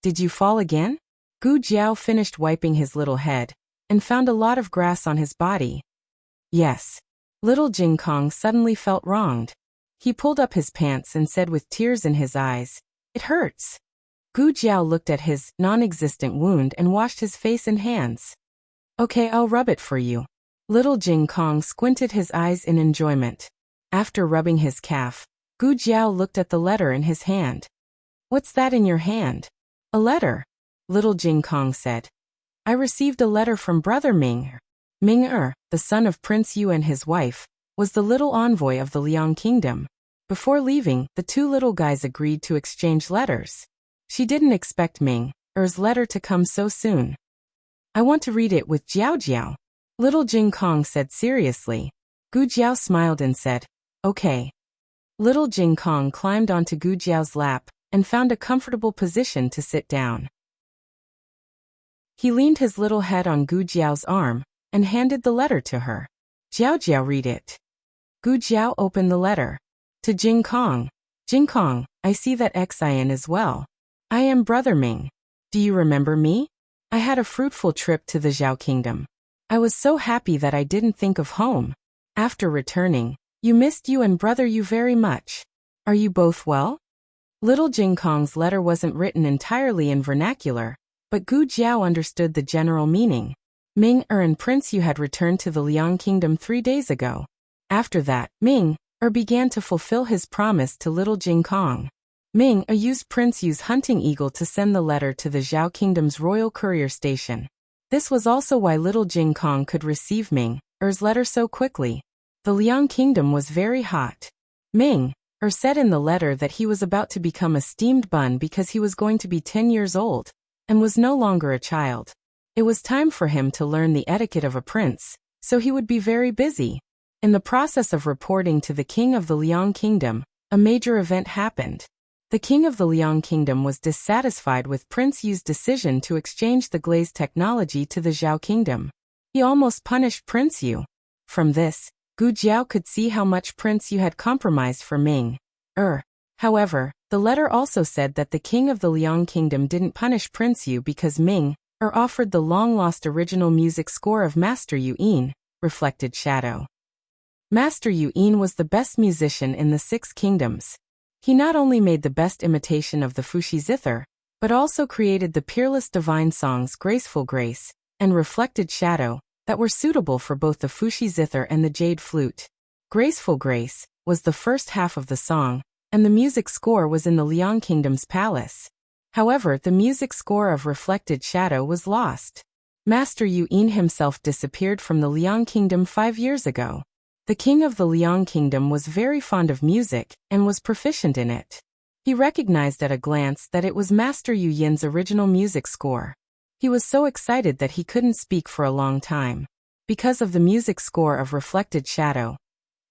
Did you fall again? Gu Jiao finished wiping his little head and found a lot of grass on his body. Yes. Little Jing Kong suddenly felt wronged. He pulled up his pants and said with tears in his eyes, It hurts. Gu Jiao looked at his non-existent wound and washed his face and hands. Okay, I'll rub it for you. Little Jing Kong squinted his eyes in enjoyment. After rubbing his calf, Gu Jiao looked at the letter in his hand. What's that in your hand? A letter. Little Jing Kong said. I received a letter from Brother Ming. Ming the son of Prince Yu and his wife, was the little envoy of the Liang Kingdom. Before leaving, the two little guys agreed to exchange letters. She didn't expect Ming-er's letter to come so soon. I want to read it with Jiao Jiao, Little Jing Kong said seriously. Gu Jiao smiled and said, okay. Little Jing Kong climbed onto Gu Jiao's lap and found a comfortable position to sit down. He leaned his little head on Gu Jiao's arm and handed the letter to her. Jiao Jiao, read it. Gu Jiao opened the letter. To Jing Kong. Jing Kong, I see that Xin as well. I am Brother Ming. Do you remember me? I had a fruitful trip to the Zhao Kingdom. I was so happy that I didn't think of home. After returning, you missed you and Brother Yu very much. Are you both well? Little Jing Kong's letter wasn't written entirely in vernacular, but Gu Jiao understood the general meaning. Ming-er and Prince Yu had returned to the Liang Kingdom 3 days ago. After that, Ming-er began to fulfill his promise to Little Jing Kong. Ming-er used Prince Yu's hunting eagle to send the letter to the Zhao Kingdom's royal courier station. This was also why Little Jing Kong could receive Ming-er's letter so quickly. The Liang Kingdom was very hot. Ming-er said in the letter that he was about to become a steamed bun because he was going to be 10 years old and was no longer a child. It was time for him to learn the etiquette of a prince, so he would be very busy. In the process of reporting to the king of the Liang Kingdom, a major event happened. The king of the Liang Kingdom was dissatisfied with Prince Yu's decision to exchange the glaze technology to the Zhao Kingdom. He almost punished Prince Yu. From this, Gu Jiao could see how much Prince Yu had compromised for Ming-er. However, the letter also said that the king of the Liang Kingdom didn't punish Prince Yu because Ming-er offered the long-lost original music score of Master Yu-in, Reflected Shadow. Master Yu-in was the best musician in the 6 kingdoms. He not only made the best imitation of the Fuxi zither, but also created the peerless divine songs Graceful Grace and Reflected Shadow that were suitable for both the Fuxi zither and the jade flute. Graceful Grace was the first half of the song, and the music score was in the Liang Kingdom's palace. However, the music score of Reflected Shadow was lost. Master Yu-in himself disappeared from the Liang Kingdom 5 years ago. The king of the Liang Kingdom was very fond of music and was proficient in it. He recognized at a glance that it was Master Yu Yin's original music score. He was so excited that he couldn't speak for a long time. Because of the music score of Reflected Shadow,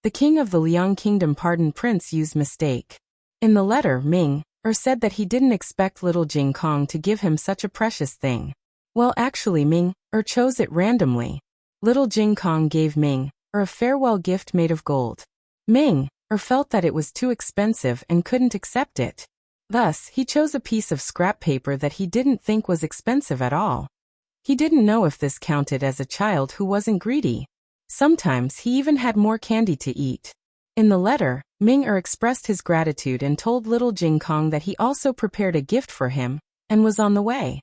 the king of the Liang Kingdom pardoned Prince Yu's mistake. In the letter, Ming-er said that he didn't expect Little Jing Kong to give him such a precious thing. Well, actually Ming-er chose it randomly. Little Jing Kong gave Ming-er a farewell gift made of gold. Ming-er felt that it was too expensive and couldn't accept it. Thus, he chose a piece of scrap paper that he didn't think was expensive at all. He didn't know if this counted as a child who wasn't greedy. Sometimes he even had more candy to eat. In the letter, Ming-er expressed his gratitude and told Little Jing Kong that he also prepared a gift for him and was on the way.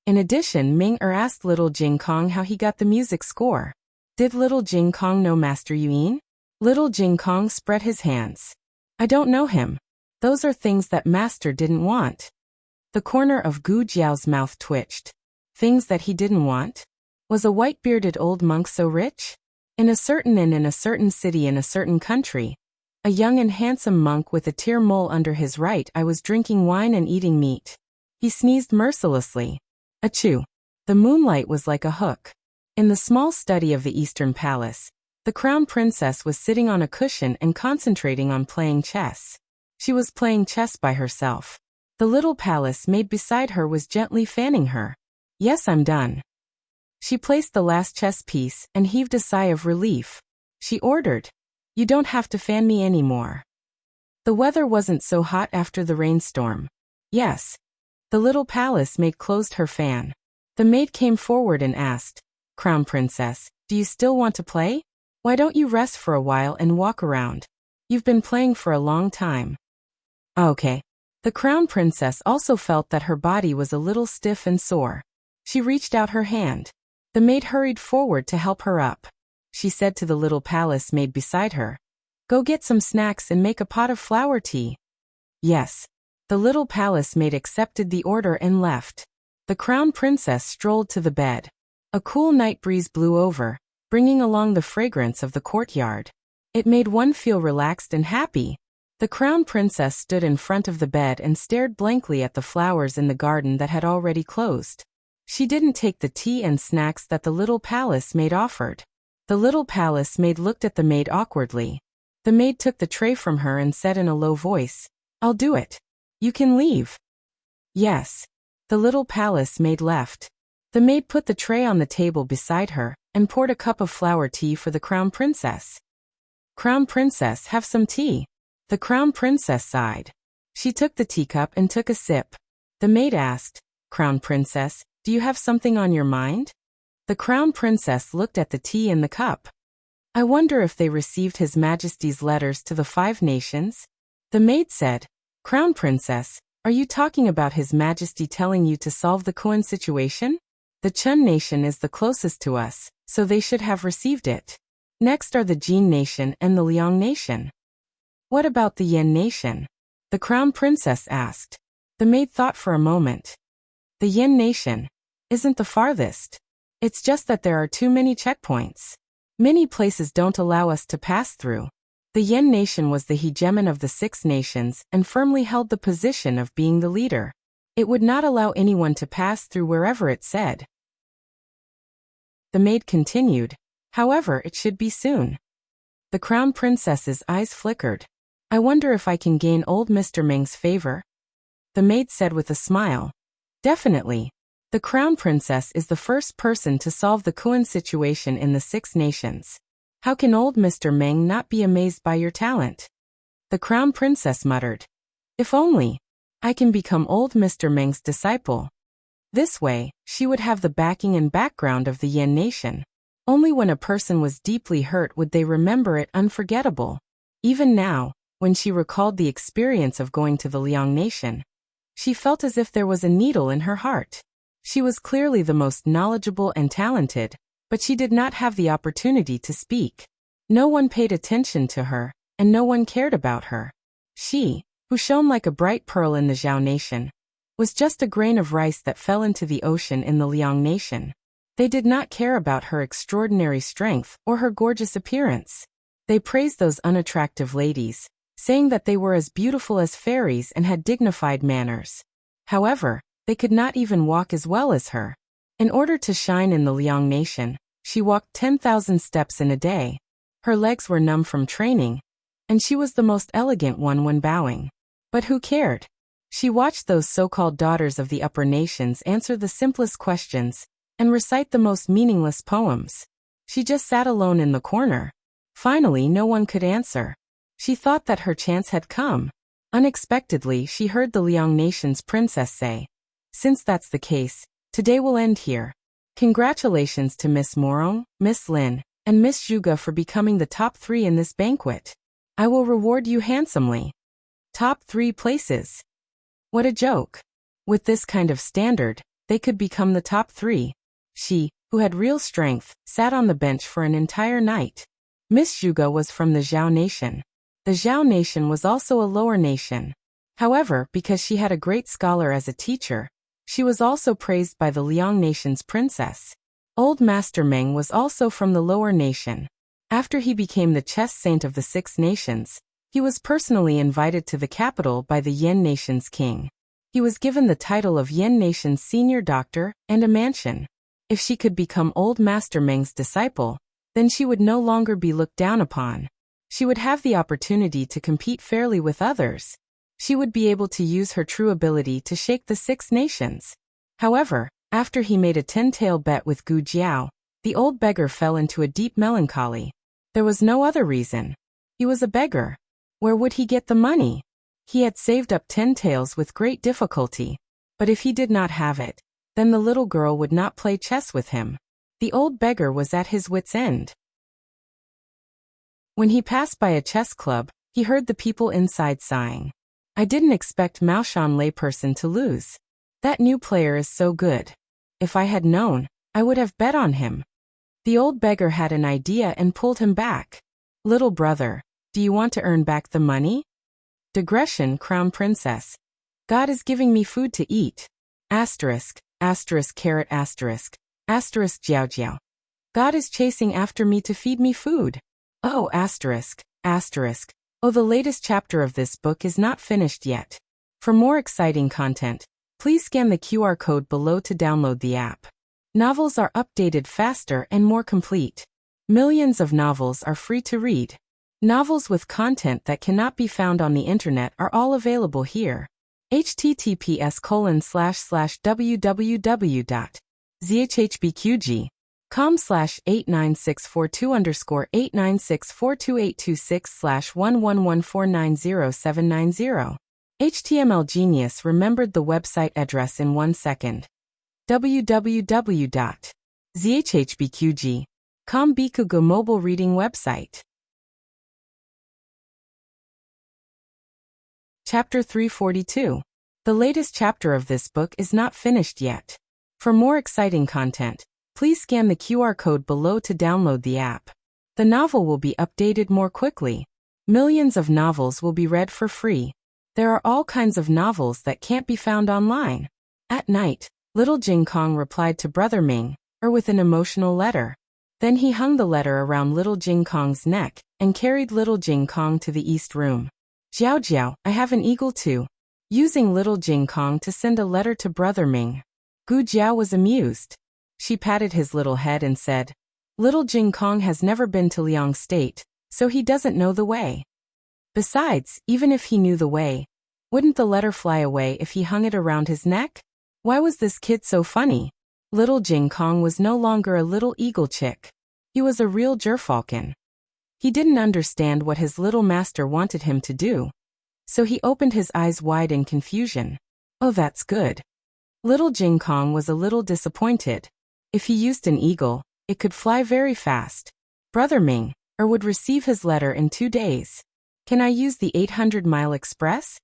In addition, Ming-er asked Little Jing Kong how he got the music score. Did Little Jing Kong know Master Yu-in? Little Jing Kong spread his hands. I don't know him. Those are things that Master didn't want. The corner of Gu Jiao's mouth twitched. Things that he didn't want? Was a white-bearded old monk so rich? In a certain inn in a certain city in a certain country, a young and handsome monk with a tear mole under his right eye was drinking wine and eating meat. He sneezed mercilessly. Achoo! The moonlight was like a hook. In the small study of the Eastern Palace, the crown princess was sitting on a cushion and concentrating on playing chess. She was playing chess by herself. The little palace maid beside her was gently fanning her. Yes, I'm done. She placed the last chess piece and heaved a sigh of relief. She ordered, You don't have to fan me anymore. The weather wasn't so hot after the rainstorm. Yes. The little palace maid closed her fan. The maid came forward and asked, Crown Princess, do you still want to play? Why don't you rest for a while and walk around? You've been playing for a long time. Okay. The Crown Princess also felt that her body was a little stiff and sore. She reached out her hand. The maid hurried forward to help her up. She said to the little palace maid beside her, "Go get some snacks and make a pot of flower tea." Yes. The little palace maid accepted the order and left. The crown princess strolled to the bed. A cool night breeze blew over, bringing along the fragrance of the courtyard. It made one feel relaxed and happy. The crown princess stood in front of the bed and stared blankly at the flowers in the garden that had already closed. She didn't take the tea and snacks that the little palace maid offered. The little palace maid looked at the maid awkwardly. The maid took the tray from her and said in a low voice, "I'll do it. You can leave." Yes. The little palace maid left. The maid put the tray on the table beside her and poured a cup of flower tea for the crown princess. "Crown princess, have some tea." The crown princess sighed. She took the teacup and took a sip. The maid asked, "Crown princess, do you have something on your mind?" The crown princess looked at the tea in the cup. "I wonder if they received His Majesty's letters to the 5 nations?" The maid said, "Crown princess, are you talking about His Majesty telling you to solve the Kuan situation? The Chun nation is the closest to us, so they should have received it. Next are the Jin nation and the Liang nation." "What about the Yen nation?" the crown princess asked. The maid thought for a moment. "The Yen nation isn't the farthest. It's just that there are too many checkpoints. Many places don't allow us to pass through." The Yen nation was the hegemon of the 6 nations and firmly held the position of being the leader. It would not allow anyone to pass through wherever it said. The maid continued, "However, it should be soon." The crown princess's eyes flickered. "I wonder if I can gain old Mr. Meng's favor?" The maid said with a smile, "Definitely. The crown princess is the first person to solve the Kuan situation in the 6 nations. How can old Mr. Meng not be amazed by your talent?" The crown princess muttered, "If only I can become old Mr. Meng's disciple." This way, she would have the backing and background of the Yen nation. Only when a person was deeply hurt would they remember it unforgettable. Even now, when she recalled the experience of going to the Liang nation, she felt as if there was a needle in her heart. She was clearly the most knowledgeable and talented, but she did not have the opportunity to speak. No one paid attention to her, and no one cared about her. She, who shone like a bright pearl in the Zhao nation, was just a grain of rice that fell into the ocean in the Liang nation. They did not care about her extraordinary strength or her gorgeous appearance. They praised those unattractive ladies, saying that they were as beautiful as fairies and had dignified manners. However, they could not even walk as well as her. In order to shine in the Liang nation, she walked 10,000 steps in a day. Her legs were numb from training, and she was the most elegant one when bowing. But who cared? She watched those so-called daughters of the upper nations answer the simplest questions and recite the most meaningless poems. She just sat alone in the corner. Finally, no one could answer. She thought that her chance had come. Unexpectedly, she heard the Liang nation's princess say, "Since that's the case, today will end here. Congratulations to Miss Morong, Miss Lin, and Miss Zhuge for becoming the top 3 in this banquet. I will reward you handsomely." Top 3 places. What a joke. With this kind of standard, they could become the top 3. She, who had real strength, sat on the bench for an entire night. Miss Zhuge was from the Zhao nation. The Zhao nation was also a lower nation. However, because she had a great scholar as a teacher, she was also praised by the Liang nation's princess. Old Master Meng was also from the lower nation. After he became the chess saint of the 6 nations, he was personally invited to the capital by the Yen nation's king. He was given the title of Yen nation's senior doctor and a mansion. If she could become old Master Meng's disciple, then she would no longer be looked down upon. She would have the opportunity to compete fairly with others. She would be able to use her true ability to shake the 6 nations. However, after he made a 10-tail bet with Gu Jiao, the old beggar fell into a deep melancholy. There was no other reason. He was a beggar. Where would he get the money? He had saved up 10 taels with great difficulty. But if he did not have it, then the little girl would not play chess with him. The old beggar was at his wits' end. When he passed by a chess club, he heard the people inside sighing. "I didn't expect Maoshan layperson to lose. That new player is so good. If I had known, I would have bet on him. The old beggar had an idea and pulled him back. Little brother, do you want to earn back the money? Digression, Crown Princess. God is giving me food to eat. Asterisk, asterisk, carrot, asterisk, asterisk, jiao jiao. God is chasing after me to feed me food. Oh, asterisk, asterisk. Oh, the latest chapter of this book is not finished yet. For more exciting content, please scan the QR code below to download the app. Novels are updated faster and more complete. Millions of novels are free to read. Novels with content that cannot be found on the internet are all available here. https://www.zhbqg.com/89642_896428226/111490790. HTML Genius remembered the website address in 1 second. www.zhbqg.com Bikugo mobile reading website. Chapter 342. The latest chapter of this book is not finished yet. For more exciting content, please scan the QR code below to download the app. The novel will be updated more quickly. Millions of novels will be read for free. There are all kinds of novels that can't be found online. At night, little Jing Kong replied to Brother Ming, with an emotional letter. Then he hung the letter around little Jing Kong's neck and carried little Jing Kong to the east room. Jiao Jiao, I have an eagle too. Using little Jing Kong to send a letter to Brother Ming. Gu Jiao was amused. She patted his little head and said, Little Jing Kong has never been to Liang State, so he doesn't know the way. Besides, even if he knew the way, wouldn't the letter fly away if he hung it around his neck? Why was this kid so funny? Little Jing Kong was no longer a little eagle chick. He was a real gerfalcon. He didn't understand what his little master wanted him to do. So he opened his eyes wide in confusion. Oh, that's good. Little Jing Kong was a little disappointed. If he used an eagle, it could fly very fast. Brother Ming, would receive his letter in 2 days. Can I use the 800-mile express?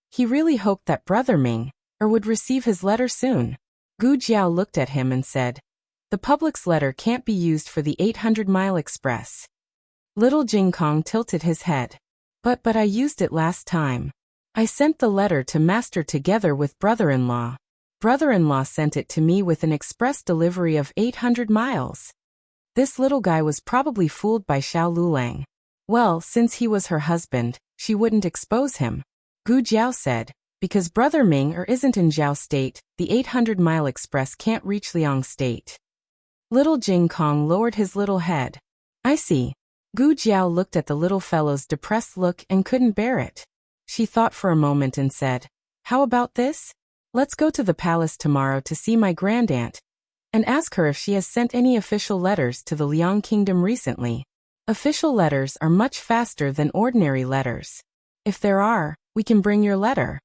He really hoped that Brother Ming, would receive his letter soon. Gu Jiao looked at him and said, The public's letter can't be used for the 800-mile express. Little Jing Kong tilted his head. But I used it last time. I sent the letter to Master together with brother-in-law. Brother-in-law sent it to me with an express delivery of 800 miles. This little guy was probably fooled by Xiao Lulang. Well, since he was her husband, she wouldn't expose him. Gu Jiao said, Because Brother Ming isn't in Zhao State, the 800-mile express can't reach Liang State. Little Jing Kong lowered his little head. I see. Gu Jiao looked at the little fellow's depressed look and couldn't bear it. She thought for a moment and said, How about this? Let's go to the palace tomorrow to see my grandaunt and ask her if she has sent any official letters to the Liang Kingdom recently. Official letters are much faster than ordinary letters. If there are, we can bring your letter.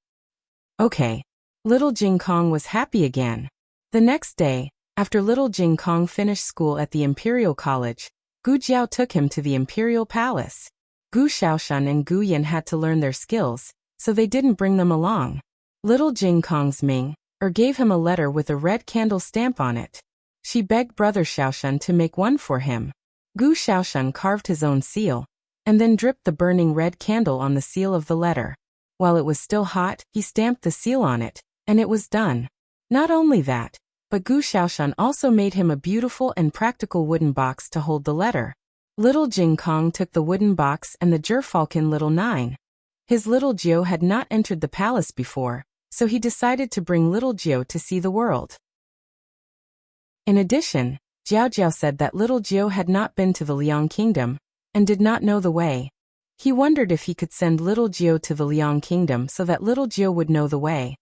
Okay. Little Jing Kong was happy again. The next day, after little Jing Kong finished school at the Imperial College, Gu Jiao took him to the Imperial Palace. Gu Shaoshan and Gu Yin had to learn their skills, so they didn't bring them along. Little Jing Kong's Ming, gave him a letter with a red candle stamp on it. She begged Brother Shaoshan to make one for him. Gu Shaoshan carved his own seal, and then dripped the burning red candle on the seal of the letter. While it was still hot, he stamped the seal on it, and it was done. Not only that, but Gu Shaoshan also made him a beautiful and practical wooden box to hold the letter. Little Jing Kong took the wooden box and the gerfalcon little Nine. His little Jiao had not entered the palace before, so he decided to bring little Jiao to see the world. In addition, Jiao Jiao said that little Jiao had not been to the Liang Kingdom, and did not know the way. He wondered if he could send little Jiao to the Liang Kingdom so that little Jiao would know the way.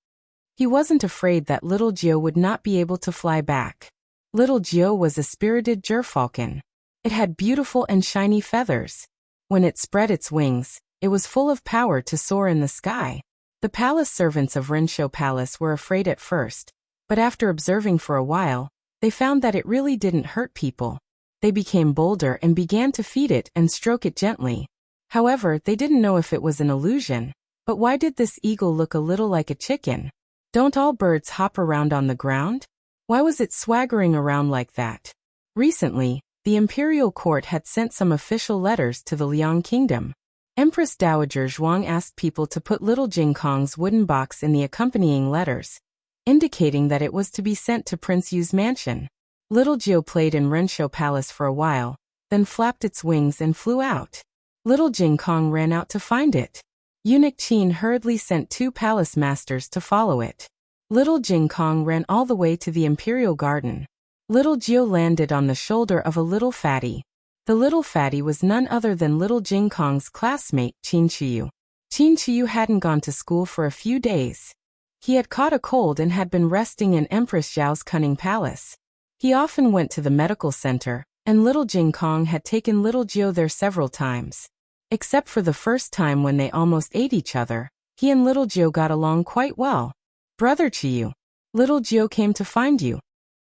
He wasn't afraid that little Jiao would not be able to fly back. Little Jiao was a spirited gerfalcon. It had beautiful and shiny feathers. When it spread its wings, it was full of power to soar in the sky. The palace servants of Renshou Palace were afraid at first, but after observing for a while, they found that it really didn't hurt people. They became bolder and began to feed it and stroke it gently. However, they didn't know if it was an illusion. But why did this eagle look a little like a chicken? Don't all birds hop around on the ground? Why was it swaggering around like that? Recently, the imperial court had sent some official letters to the Liang kingdom. Empress Dowager Zhuang asked people to put little Jing Kong's wooden box in the accompanying letters, indicating that it was to be sent to Prince Yu's mansion. Little Jiu played in Renshou Palace for a while, then flapped its wings and flew out. Little Jing Kong ran out to find it. Eunuch Qin hurriedly sent 2 palace masters to follow it. Little Jing Kong ran all the way to the imperial garden. Little Jiu landed on the shoulder of a little fatty. The little fatty was none other than little Jing Kong's classmate, Qin Qiyu. Qin Qiyu hadn't gone to school for a few days. He had caught a cold and had been resting in Empress Zhao's cunning palace. He often went to the medical center, and little Jing Kong had taken little Jiu there several times. Except for the first time when they almost ate each other, he and little Jiu got along quite well. Brother Qiyu, little Jiu came to find you.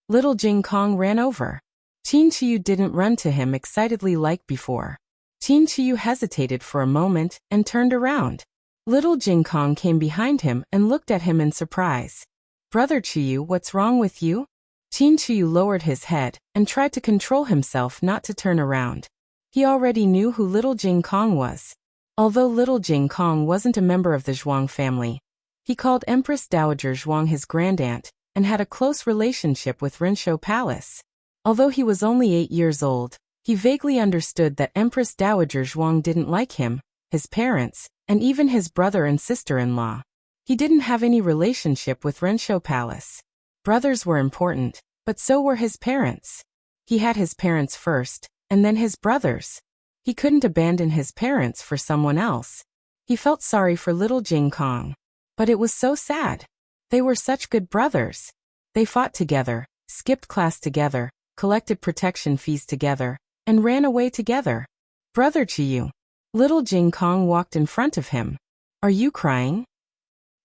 Little Jing Kong ran over. Qin Qiyu didn't run to him excitedly like before. Qin Qiyu hesitated for a moment and turned around. Little Jing Kong came behind him and looked at him in surprise. Brother Qiyu, what's wrong with you? Qin Qiyu lowered his head and tried to control himself not to turn around. He already knew who little Jing Kong was. Although little Jing Kong wasn't a member of the Zhuang family, he called Empress Dowager Zhuang his grandaunt and had a close relationship with Renshou Palace. Although he was only 8 years old, he vaguely understood that Empress Dowager Zhuang didn't like him, his parents, and even his brother and sister-in-law. He didn't have any relationship with Renshou Palace. Brothers were important, but so were his parents. He had his parents first, and then his brothers. He couldn't abandon his parents for someone else. He felt sorry for little Jing Kong. But it was so sad. They were such good brothers. They fought together, skipped class together, collected protection fees together, and ran away together. Brother Qiyu. Little Jing Kong walked in front of him. Are you crying?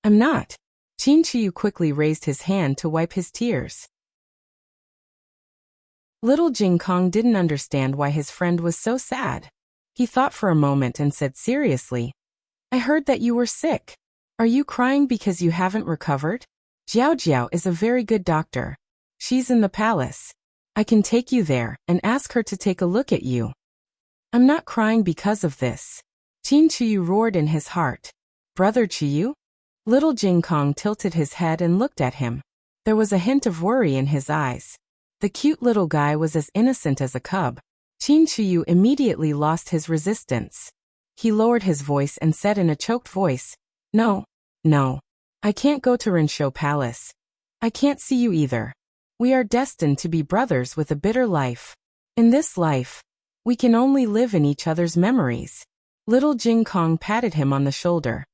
I'm not. Qin Qiyu quickly raised his hand to wipe his tears. Little Jing Kong didn't understand why his friend was so sad. He thought for a moment and said seriously, I heard that you were sick. Are you crying because you haven't recovered? Jiao Jiao is a very good doctor. She's in the palace. I can take you there and ask her to take a look at you. I'm not crying because of this. Qin Qiyu roared in his heart. Brother Qiyu? Little Jing Kong tilted his head and looked at him. There was a hint of worry in his eyes. The cute little guy was as innocent as a cub. Qin Qiyu immediately lost his resistance. He lowered his voice and said in a choked voice, No. I can't go to Renshou Palace. I can't see you either. We are destined to be brothers with a bitter life. In this life, we can only live in each other's memories. Little Jing Kong patted him on the shoulder.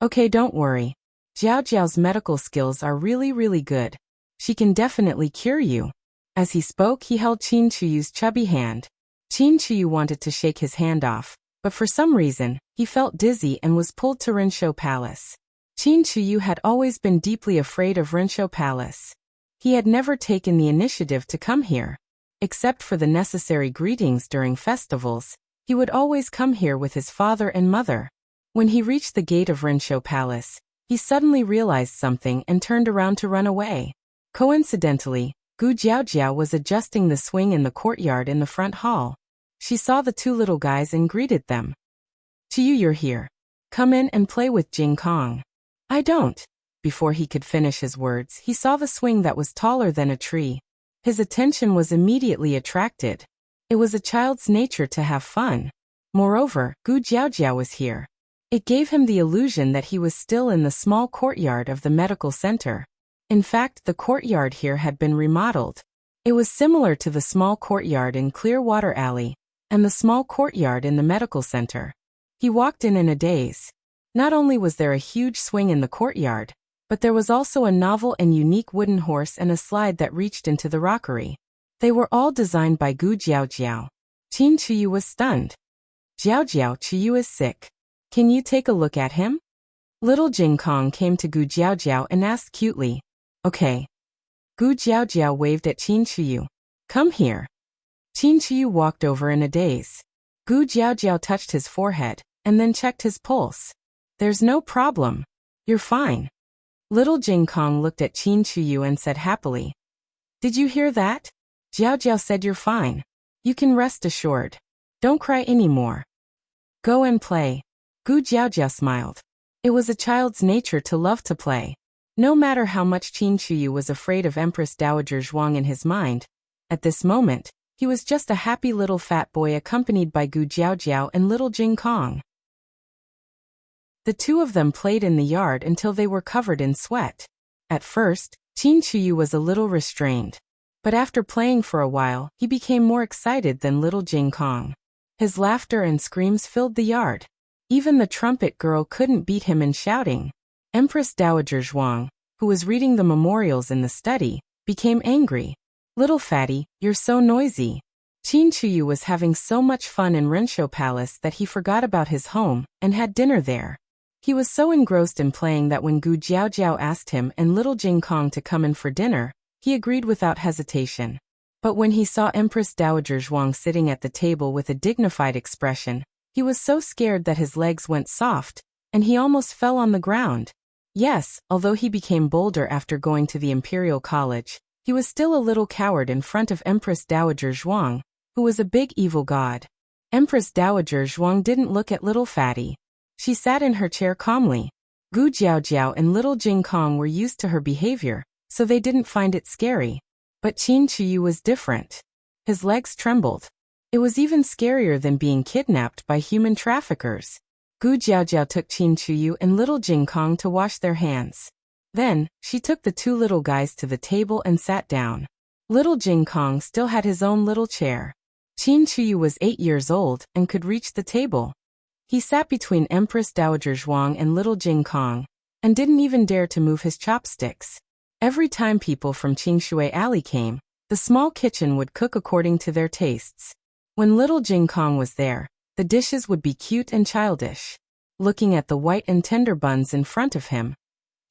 Okay, don't worry. Jiao Jiao's medical skills are really good. She can definitely cure you. As he spoke, he held Qin Qiyu's chubby hand. Qin Qiyu wanted to shake his hand off, but for some reason, he felt dizzy and was pulled to Renshou Palace. Qin Qiyu had always been deeply afraid of Renshou Palace. He had never taken the initiative to come here. Except for the necessary greetings during festivals, he would always come here with his father and mother. When he reached the gate of Renshou Palace, he suddenly realized something and turned around to run away. Coincidentally, Gu Jiaojiao was adjusting the swing in the courtyard in the front hall. She saw the 2 little guys and greeted them. Qiyu, you're here. Come in and play with Jing Kong. I don't. Before he could finish his words, he saw the swing that was taller than a tree. His attention was immediately attracted. It was a child's nature to have fun. Moreover, Gu Jiaojiao was here. It gave him the illusion that he was still in the small courtyard of the medical center. In fact, the courtyard here had been remodeled. It was similar to the small courtyard in Clearwater Alley and the small courtyard in the medical center. He walked in a daze. Not only was there a huge swing in the courtyard, but there was also a novel and unique wooden horse and a slide that reached into the rockery. They were all designed by Gu Jiaojiao. Qin Qiyu was stunned. Jiaojiao, Qiyu is sick. Can you take a look at him? Little Jing Kong came to Gu Jiaojiao and asked cutely. Okay. Gu Jiaojiao waved at Qin Qiyu. Come here. Qin Qiyu walked over in a daze. Gu Jiaojiao touched his forehead and then checked his pulse. There's no problem. You're fine. Little Jing Kong looked at Qin Qiyu and said happily. Did you hear that? Jiao Jiao said you're fine. You can rest assured. Don't cry anymore. Go and play. Gu Jiaojiao smiled. It was a child's nature to love to play. No matter how much Qin Chuyu was afraid of Empress Dowager Zhuang in his mind, at this moment, he was just a happy little fat boy accompanied by Gu Jiaojiao and little Jing Kong. The two of them played in the yard until they were covered in sweat. At first, Qin Chuyu was a little restrained. But after playing for a while, he became more excited than little Jing Kong. His laughter and screams filled the yard. Even the trumpet girl couldn't beat him in shouting. Empress Dowager Zhuang, who was reading the memorials in the study, became angry. Little fatty, you're so noisy. Qin Chuyu was having so much fun in Renshou Palace that he forgot about his home and had dinner there. He was so engrossed in playing that when Gu Jiaojiao asked him and little Jing Kong to come in for dinner, he agreed without hesitation. But when he saw Empress Dowager Zhuang sitting at the table with a dignified expression, he was so scared that his legs went soft, and he almost fell on the ground. Yes, although he became bolder after going to the Imperial College, he was still a little coward in front of Empress Dowager Zhuang, who was a big evil god. Empress Dowager Zhuang didn't look at little fatty. She sat in her chair calmly. Gu Jiaojiao and little Jing Kong were used to her behavior, so they didn't find it scary. But Qin Chuyu was different. His legs trembled. It was even scarier than being kidnapped by human traffickers. Gu Jiaojiao took Qin Chuyu and little Jing Kong to wash their hands. Then, she took the two little guys to the table and sat down. Little Jing Kong still had his own little chair. Qin Chuyu was 8 years old and could reach the table. He sat between Empress Dowager Zhuang and little Jing Kong, and didn't even dare to move his chopsticks. Every time people from Qingshui Alley came, the small kitchen would cook according to their tastes. When little Jing Kong was there, the dishes would be cute and childish. Looking at the white and tender buns in front of him,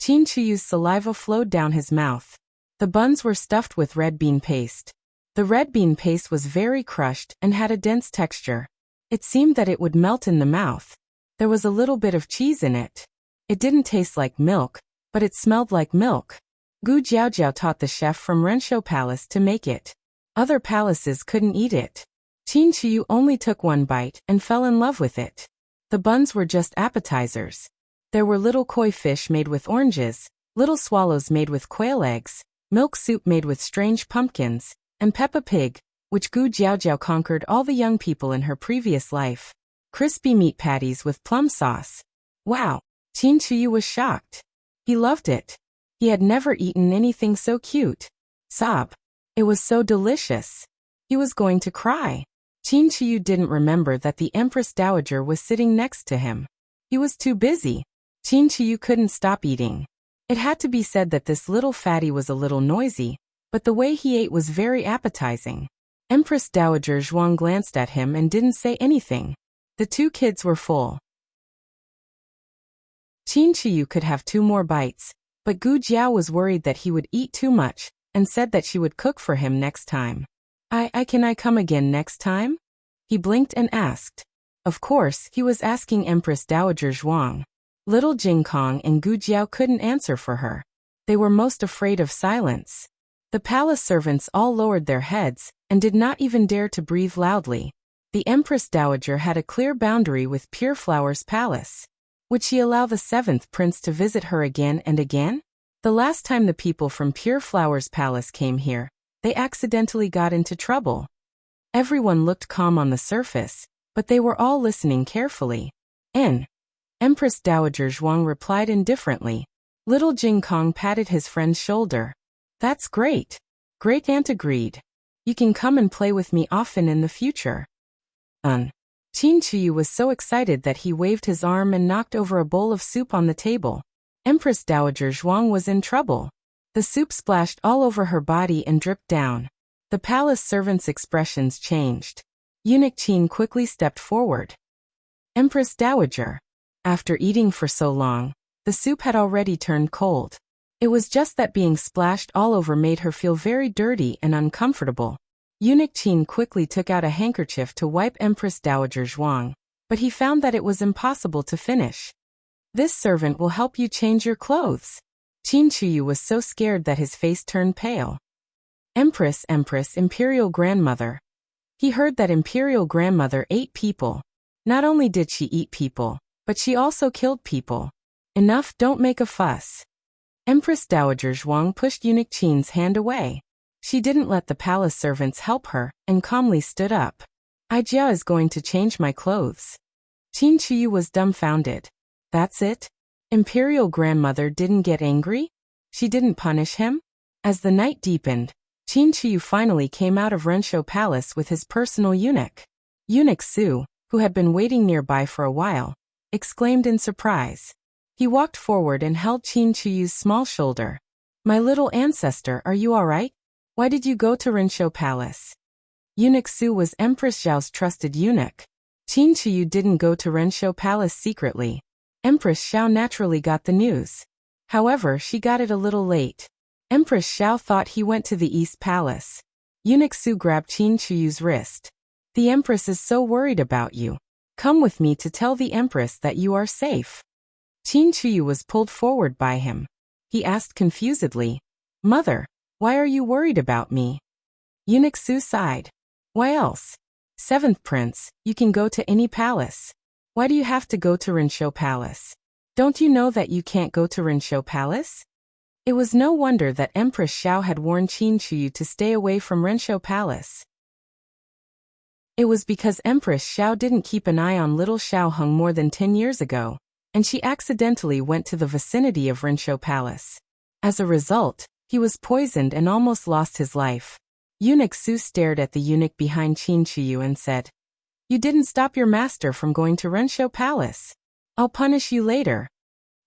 Qin Chuyu's saliva flowed down his mouth. The buns were stuffed with red bean paste. The red bean paste was very crushed and had a dense texture. It seemed that it would melt in the mouth. There was a little bit of cheese in it. It didn't taste like milk, but it smelled like milk. Gu Jiaojiao taught the chef from Renshou Palace to make it. Other palaces couldn't eat it. Qin Chuyu only took one bite and fell in love with it. The buns were just appetizers. There were little koi fish made with oranges, little swallows made with quail eggs, milk soup made with strange pumpkins, and Peppa Pig, which Gu Jiaojiao conquered all the young people in her previous life. Crispy meat patties with plum sauce. Wow! Qin Chuyu was shocked. He loved it. He had never eaten anything so cute. Sob. It was so delicious. He was going to cry. Qin Chuyu didn't remember that the Empress Dowager was sitting next to him. He was too busy. Qin Chuyu couldn't stop eating. It had to be said that this little fatty was a little noisy, but the way he ate was very appetizing. Empress Dowager Zhuang glanced at him and didn't say anything. The two kids were full. Qin Chuyu could have 2 more bites, but Gu Jiao was worried that he would eat too much, and said that she would cook for him next time. Can I come again next time? He blinked and asked. Of course, he was asking Empress Dowager Zhuang. Little Jing Kong and Gu Jiao couldn't answer for her. They were most afraid of silence. The palace servants all lowered their heads, and did not even dare to breathe loudly. The Empress Dowager had a clear boundary with Pure Flower's palace. Would she allow the 7th prince to visit her again and again? The last time the people from Pure Flower's palace came here, they accidentally got into trouble. Everyone looked calm on the surface, but they were all listening carefully. Empress Dowager Zhuang replied indifferently. Little Jing Kong patted his friend's shoulder. That's great. Great Aunt agreed. You can come and play with me often in the future. Qin Chuyu was so excited that he waved his arm and knocked over a bowl of soup on the table. Empress Dowager Zhuang was in trouble. The soup splashed all over her body and dripped down. The palace servants' expressions changed. Eunuch Qin quickly stepped forward. Empress Dowager. After eating for so long, the soup had already turned cold. It was just that being splashed all over made her feel very dirty and uncomfortable. Eunuch Qin quickly took out a handkerchief to wipe Empress Dowager Zhuang, but he found that it was impossible to finish. This servant will help you change your clothes. Qin Chuyu was so scared that his face turned pale. Empress, Imperial Grandmother. He heard that Imperial Grandmother ate people. Not only did she eat people, but she also killed people. Enough, don't make a fuss. Empress Dowager Zhuang pushed Eunuch Qin's hand away. She didn't let the palace servants help her, and calmly stood up. Jia is going to change my clothes. Qin Chuyu was dumbfounded. That's it? Imperial Grandmother didn't get angry? She didn't punish him? As the night deepened, Qin Chuyu finally came out of Renshou Palace with his personal eunuch. Eunuch Su, who had been waiting nearby for a while, exclaimed in surprise. He walked forward and held Qin Chuyu's small shoulder. My little ancestor, are you all right? Why did you go to Renshou Palace? Eunuch Su was Empress Zhao's trusted eunuch. Qin Chuyu didn't go to Renshou Palace secretly. Empress Zhao naturally got the news. However, she got it a little late. Empress Zhao thought he went to the East Palace. Eunuch Su grabbed Qin Chuyu's wrist. The Empress is so worried about you. Come with me to tell the Empress that you are safe. Qin Chuyu was pulled forward by him. He asked confusedly, Mother, why are you worried about me? Eunuch Su sighed. Why else? Seventh Prince, you can go to any palace. Why do you have to go to Renshou Palace? Don't you know that you can't go to Renshou Palace? It was no wonder that Empress Zhao had warned Qin Chuyu to stay away from Renshou Palace. It was because Empress Zhao didn't keep an eye on little Xiao Heng more than 10 years ago, and she accidentally went to the vicinity of Renshou Palace. As a result, he was poisoned and almost lost his life. Eunuch Su stared at the eunuch behind Qin Chuyu and said, You didn't stop your master from going to Renshou Palace. I'll punish you later.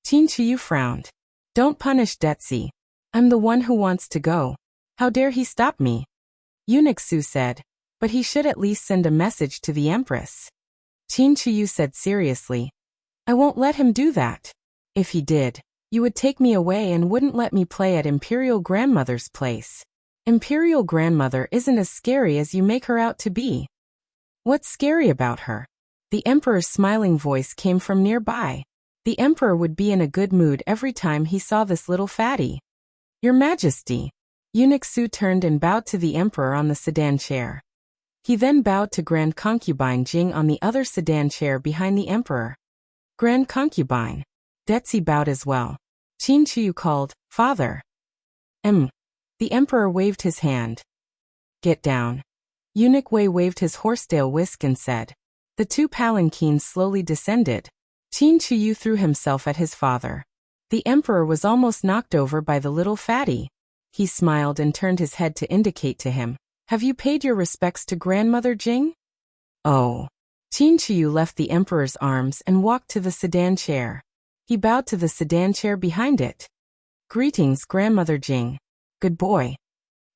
Qin Chuyu frowned. Don't punish Detzi. I'm the one who wants to go. How dare he stop me? Eunuch Su said, but he should at least send a message to the Empress. Qin Chuyu said seriously, I won't let him do that. If he did, you would take me away and wouldn't let me play at Imperial Grandmother's place. Imperial Grandmother isn't as scary as you make her out to be. What's scary about her? The Emperor's smiling voice came from nearby. The Emperor would be in a good mood every time he saw this little fatty. Your Majesty. Eunuch Su turned and bowed to the Emperor on the sedan chair. He then bowed to Grand Concubine Jing on the other sedan chair behind the Emperor. Grand Concubine. Detzi bowed as well. Qin Chuyu called, Father. The Emperor waved his hand. Get down. Eunuch Wei waved his horsetail whisk and said. The two palanquins slowly descended. Qin Chuyu threw himself at his father. The Emperor was almost knocked over by the little fatty. He smiled and turned his head to indicate to him, Have you paid your respects to Grandmother Jing? Oh. Qin Chuyu left the Emperor's arms and walked to the sedan chair. He bowed to the sedan chair behind it. Greetings, Grandmother Jing. Good boy.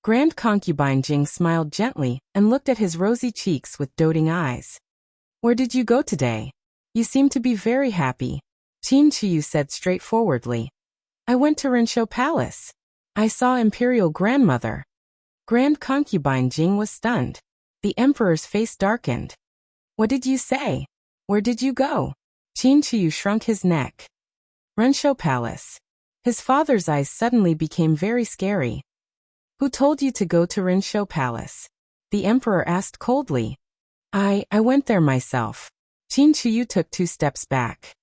Grand Concubine Jing smiled gently and looked at his rosy cheeks with doting eyes. Where did you go today? You seem to be very happy. Qin Chuyu said straightforwardly. I went to Renshou Palace. I saw Imperial Grandmother. Grand Concubine Jing was stunned. The Emperor's face darkened. What did you say? Where did you go? Qin Chuyu shrunk his neck. Renshou Palace. His father's eyes suddenly became very scary. Who told you to go to Renshou Palace? The Emperor asked coldly. I went there myself. Qin Chuyu took 2 steps back.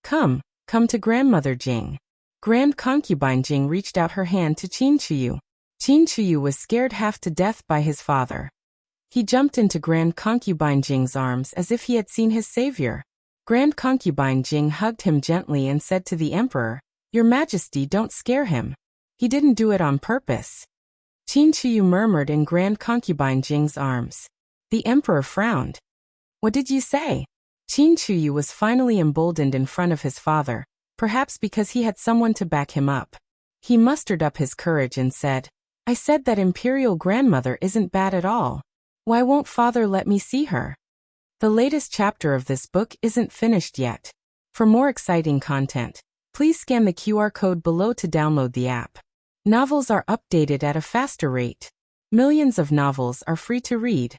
Come to Grandmother Jing. Grand Concubine Jing reached out her hand to Qin Chuyu. Qin Chuyu was scared half to death by his father. He jumped into Grand Concubine Jing's arms as if he had seen his savior. Grand Concubine Jing hugged him gently and said to the Emperor, Your Majesty, don't scare him. He didn't do it on purpose. Qin Chuyu murmured in Grand Concubine Jing's arms. The Emperor frowned. What did you say? Qin Chuyu was finally emboldened in front of his father, perhaps because he had someone to back him up. He mustered up his courage and said, I said that Imperial Grandmother isn't bad at all. Why won't Father let me see her? The latest chapter of this book isn't finished yet. For more exciting content, please scan the QR code below to download the app. Novels are updated at a faster rate. Millions of novels are free to read.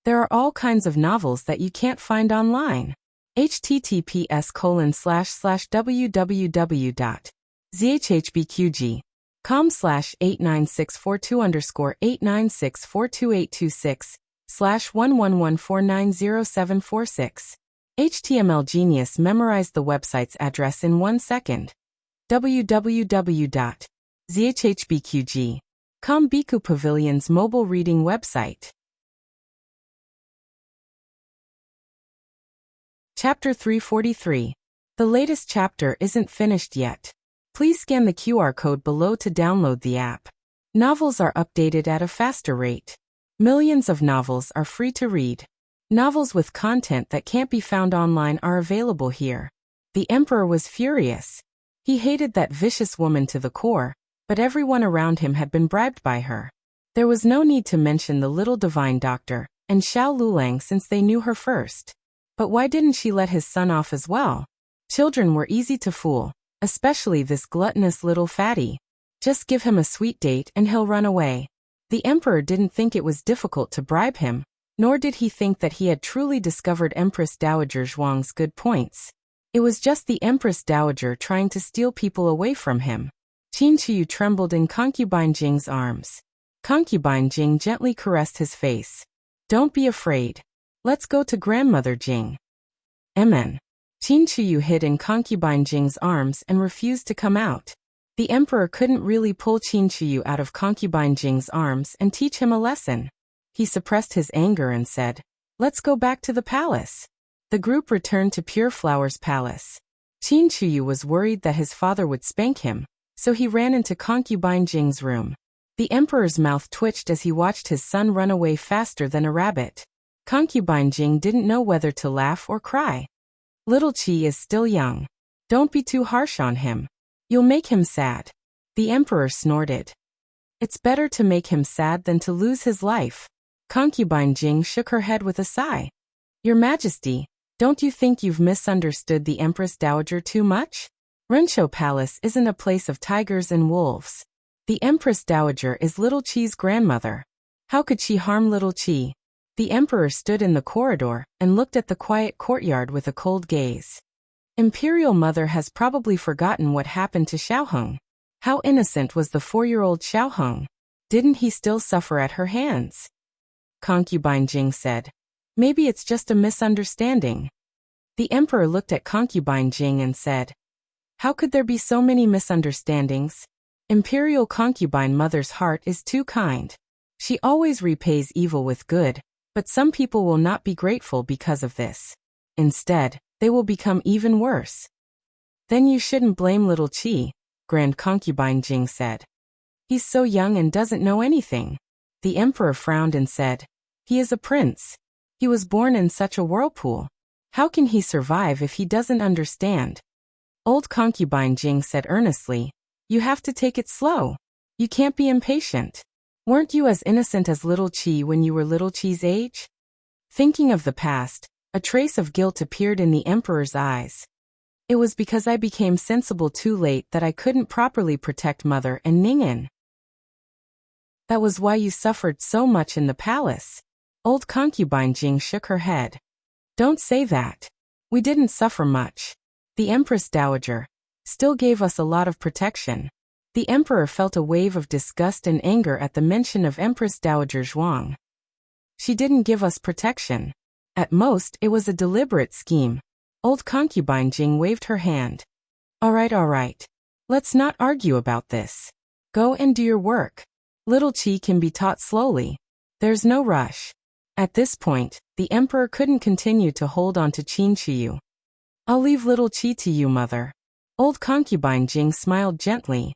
There are all kinds of novels that you can't find online. https://www.zhhbqg com/89642_896422826/111490746. HTML Genius memorized the website's address in 1 second. www.zhhbqg.com Biku Pavilion's mobile reading website. Chapter 343. The latest chapter isn't finished yet. Please scan the QR code below to download the app. Novels are updated at a faster rate. Millions of novels are free to read. Novels with content that can't be found online are available here. The emperor was furious. He hated that vicious woman to the core, but everyone around him had been bribed by her. There was no need to mention the little divine doctor and Xiao Lulang since they knew her first. But why didn't she let his son off as well? Children were easy to fool, especially this gluttonous little fatty. Just give him a sweet date and he'll run away. The emperor didn't think it was difficult to bribe him, nor did he think that he had truly discovered Empress Dowager Zhuang's good points. It was just the Empress Dowager trying to steal people away from him. Qin Chiyu trembled in Concubine Jing's arms. Concubine Jing gently caressed his face. Don't be afraid. Let's go to Grandmother Jing. Amen. Qin Chiyu hid in Concubine Jing's arms and refused to come out. The emperor couldn't really pull Qin Chiyu out of Concubine Jing's arms and teach him a lesson. He suppressed his anger and said, "Let's go back to the palace." The group returned to Pure Flower's palace. Qin Chiyu was worried that his father would spank him, so he ran into Concubine Jing's room. The emperor's mouth twitched as he watched his son run away faster than a rabbit. Concubine Jing didn't know whether to laugh or cry. Little Qi is still young. Don't be too harsh on him. You'll make him sad. The emperor snorted. It's better to make him sad than to lose his life. Concubine Jing shook her head with a sigh. Your Majesty, don't you think you've misunderstood the Empress Dowager too much? Renshou Palace isn't a place of tigers and wolves. The Empress Dowager is Little Qi's grandmother. How could she harm Little Qi? The emperor stood in the corridor and looked at the quiet courtyard with a cold gaze. Imperial Mother has probably forgotten what happened to Xiaoheng. How innocent was the 4-year-old Xiaoheng? Didn't he still suffer at her hands? Concubine Jing said. Maybe it's just a misunderstanding. The emperor looked at Concubine Jing and said, how could there be so many misunderstandings? Imperial Concubine Mother's heart is too kind. She always repays evil with good, but some people will not be grateful because of this. Instead, they will become even worse. Then you shouldn't blame Little Qi, Grand Concubine Jing said. He's so young and doesn't know anything. The emperor frowned and said, he is a prince. He was born in such a whirlpool. How can he survive if he doesn't understand? Old Concubine Jing said earnestly, you have to take it slow. You can't be impatient. Weren't you as innocent as Little Qi when you were Little Qi's age? Thinking of the past, a trace of guilt appeared in the emperor's eyes. It was because I became sensible too late that I couldn't properly protect Mother and Ning'an. That was why you suffered so much in the palace. Old Concubine Jing shook her head. Don't say that. We didn't suffer much. The Empress Dowager still gave us a lot of protection. The emperor felt a wave of disgust and anger at the mention of Empress Dowager Zhuang. She didn't give us protection. At most, it was a deliberate scheme. Old Concubine Jing waved her hand. All right. Let's not argue about this. Go and do your work. Little Qi can be taught slowly. There's no rush. At this point, the emperor couldn't continue to hold on to Qin Chiyu. I'll leave Little Qi to you, Mother. Old Concubine Jing smiled gently.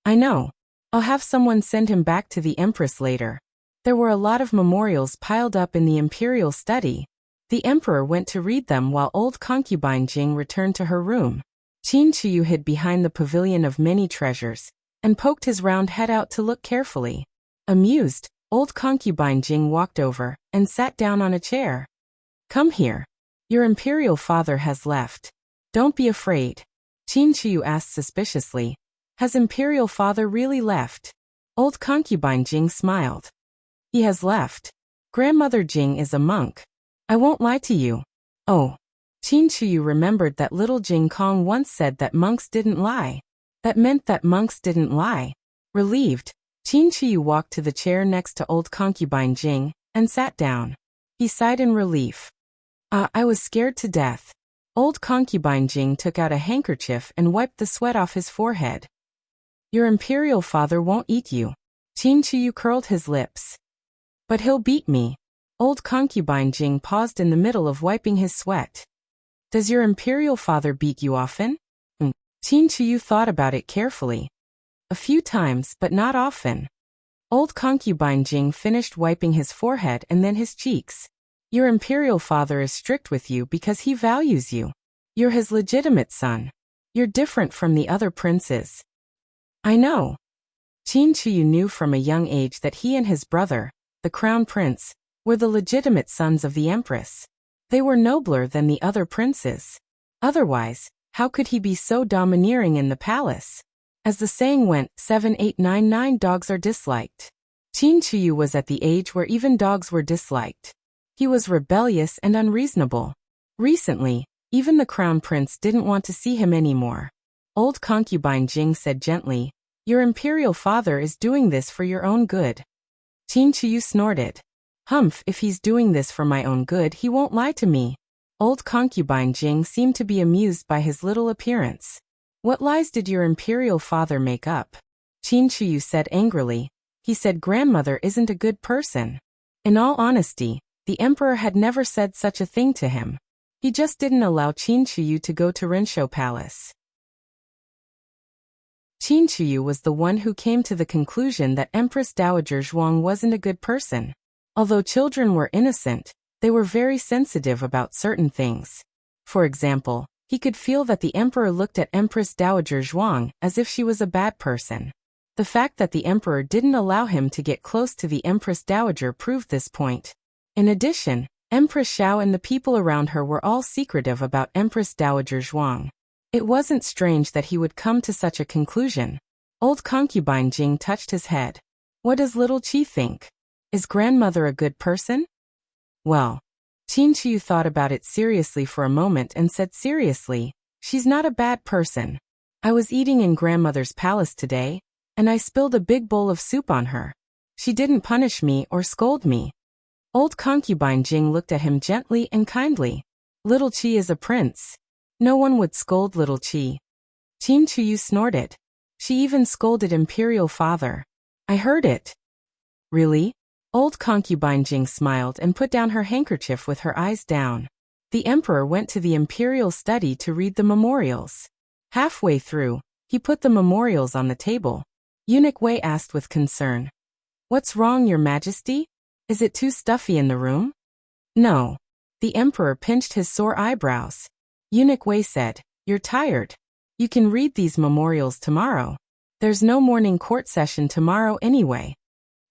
I know. I'll have someone send him back to the Empress later. There were a lot of memorials piled up in the imperial study. The emperor went to read them while Old Concubine Jing returned to her room. Qin Chiyu hid behind the pavilion of many treasures and poked his round head out to look carefully. Amused, Old Concubine Jing walked over and sat down on a chair. Come here. Your imperial father has left. Don't be afraid. Qin Chiyu asked suspiciously. Has imperial father really left? Old Concubine Jing smiled. He has left. Grandmother Jing is a monk. I won't lie to you. Oh. Qin Chiyu remembered that little Jing Kong once said that monks didn't lie. That meant that monks didn't lie. Relieved, Qin Chiyu walked to the chair next to old concubine Jing and sat down. He sighed in relief. I was scared to death. Old concubine Jing took out a handkerchief and wiped the sweat off his forehead. Your imperial father won't eat you. Qin Chiyu curled his lips. But he'll beat me. Old concubine Jing paused in the middle of wiping his sweat. Does your imperial father beat you often? Qin Chiyu thought about it carefully. A few times, but not often. Old concubine Jing finished wiping his forehead and then his cheeks. Your imperial father is strict with you because he values you. You're his legitimate son. You're different from the other princes. I know. Qin Chiyu knew from a young age that he and his brother, the crown prince, were the legitimate sons of the empress. They were nobler than the other princes. Otherwise, how could he be so domineering in the palace? As the saying went, 7, 8, 9, 9 dogs are disliked. Qin Chiyu was at the age where even dogs were disliked. He was rebellious and unreasonable. Recently, even the crown prince didn't want to see him anymore. Old concubine Jing said gently, Your imperial father is doing this for your own good. Qin Chiyu snorted. Humph, if he's doing this for my own good, he won't lie to me. Old concubine Jing seemed to be amused by his little appearance. What lies did your imperial father make up? Qin Chiyu said angrily. He said grandmother isn't a good person. In all honesty, the emperor had never said such a thing to him. He just didn't allow Qin Chiyu to go to Rinshou Palace. Qin Chiyu was the one who came to the conclusion that Empress Dowager Zhuang wasn't a good person. Although children were innocent, they were very sensitive about certain things. For example, he could feel that the emperor looked at Empress Dowager Zhuang as if she was a bad person. The fact that the emperor didn't allow him to get close to the Empress Dowager proved this point. In addition, Empress Xiao and the people around her were all secretive about Empress Dowager Zhuang. It wasn't strange that he would come to such a conclusion. Old concubine Jing touched his head. What does little Qi think? Is grandmother a good person? Well, Qin Chiyu thought about it seriously for a moment and said seriously, she's not a bad person. I was eating in grandmother's palace today, and I spilled a big bowl of soup on her. She didn't punish me or scold me. Old concubine Jing looked at him gently and kindly. Little Qi is a prince. No one would scold little Qi. Qin Chiyu snorted. She even scolded imperial father. I heard it. Really? Old concubine Jing smiled and put down her handkerchief with her eyes down. The emperor went to the imperial study to read the memorials. Halfway through, he put the memorials on the table. Eunuch Wei asked with concern. What's wrong, your majesty? Is it too stuffy in the room? No. The emperor pinched his sore eyebrows. Eunuch Wei said, You're tired. You can read these memorials tomorrow. There's no morning court session tomorrow anyway.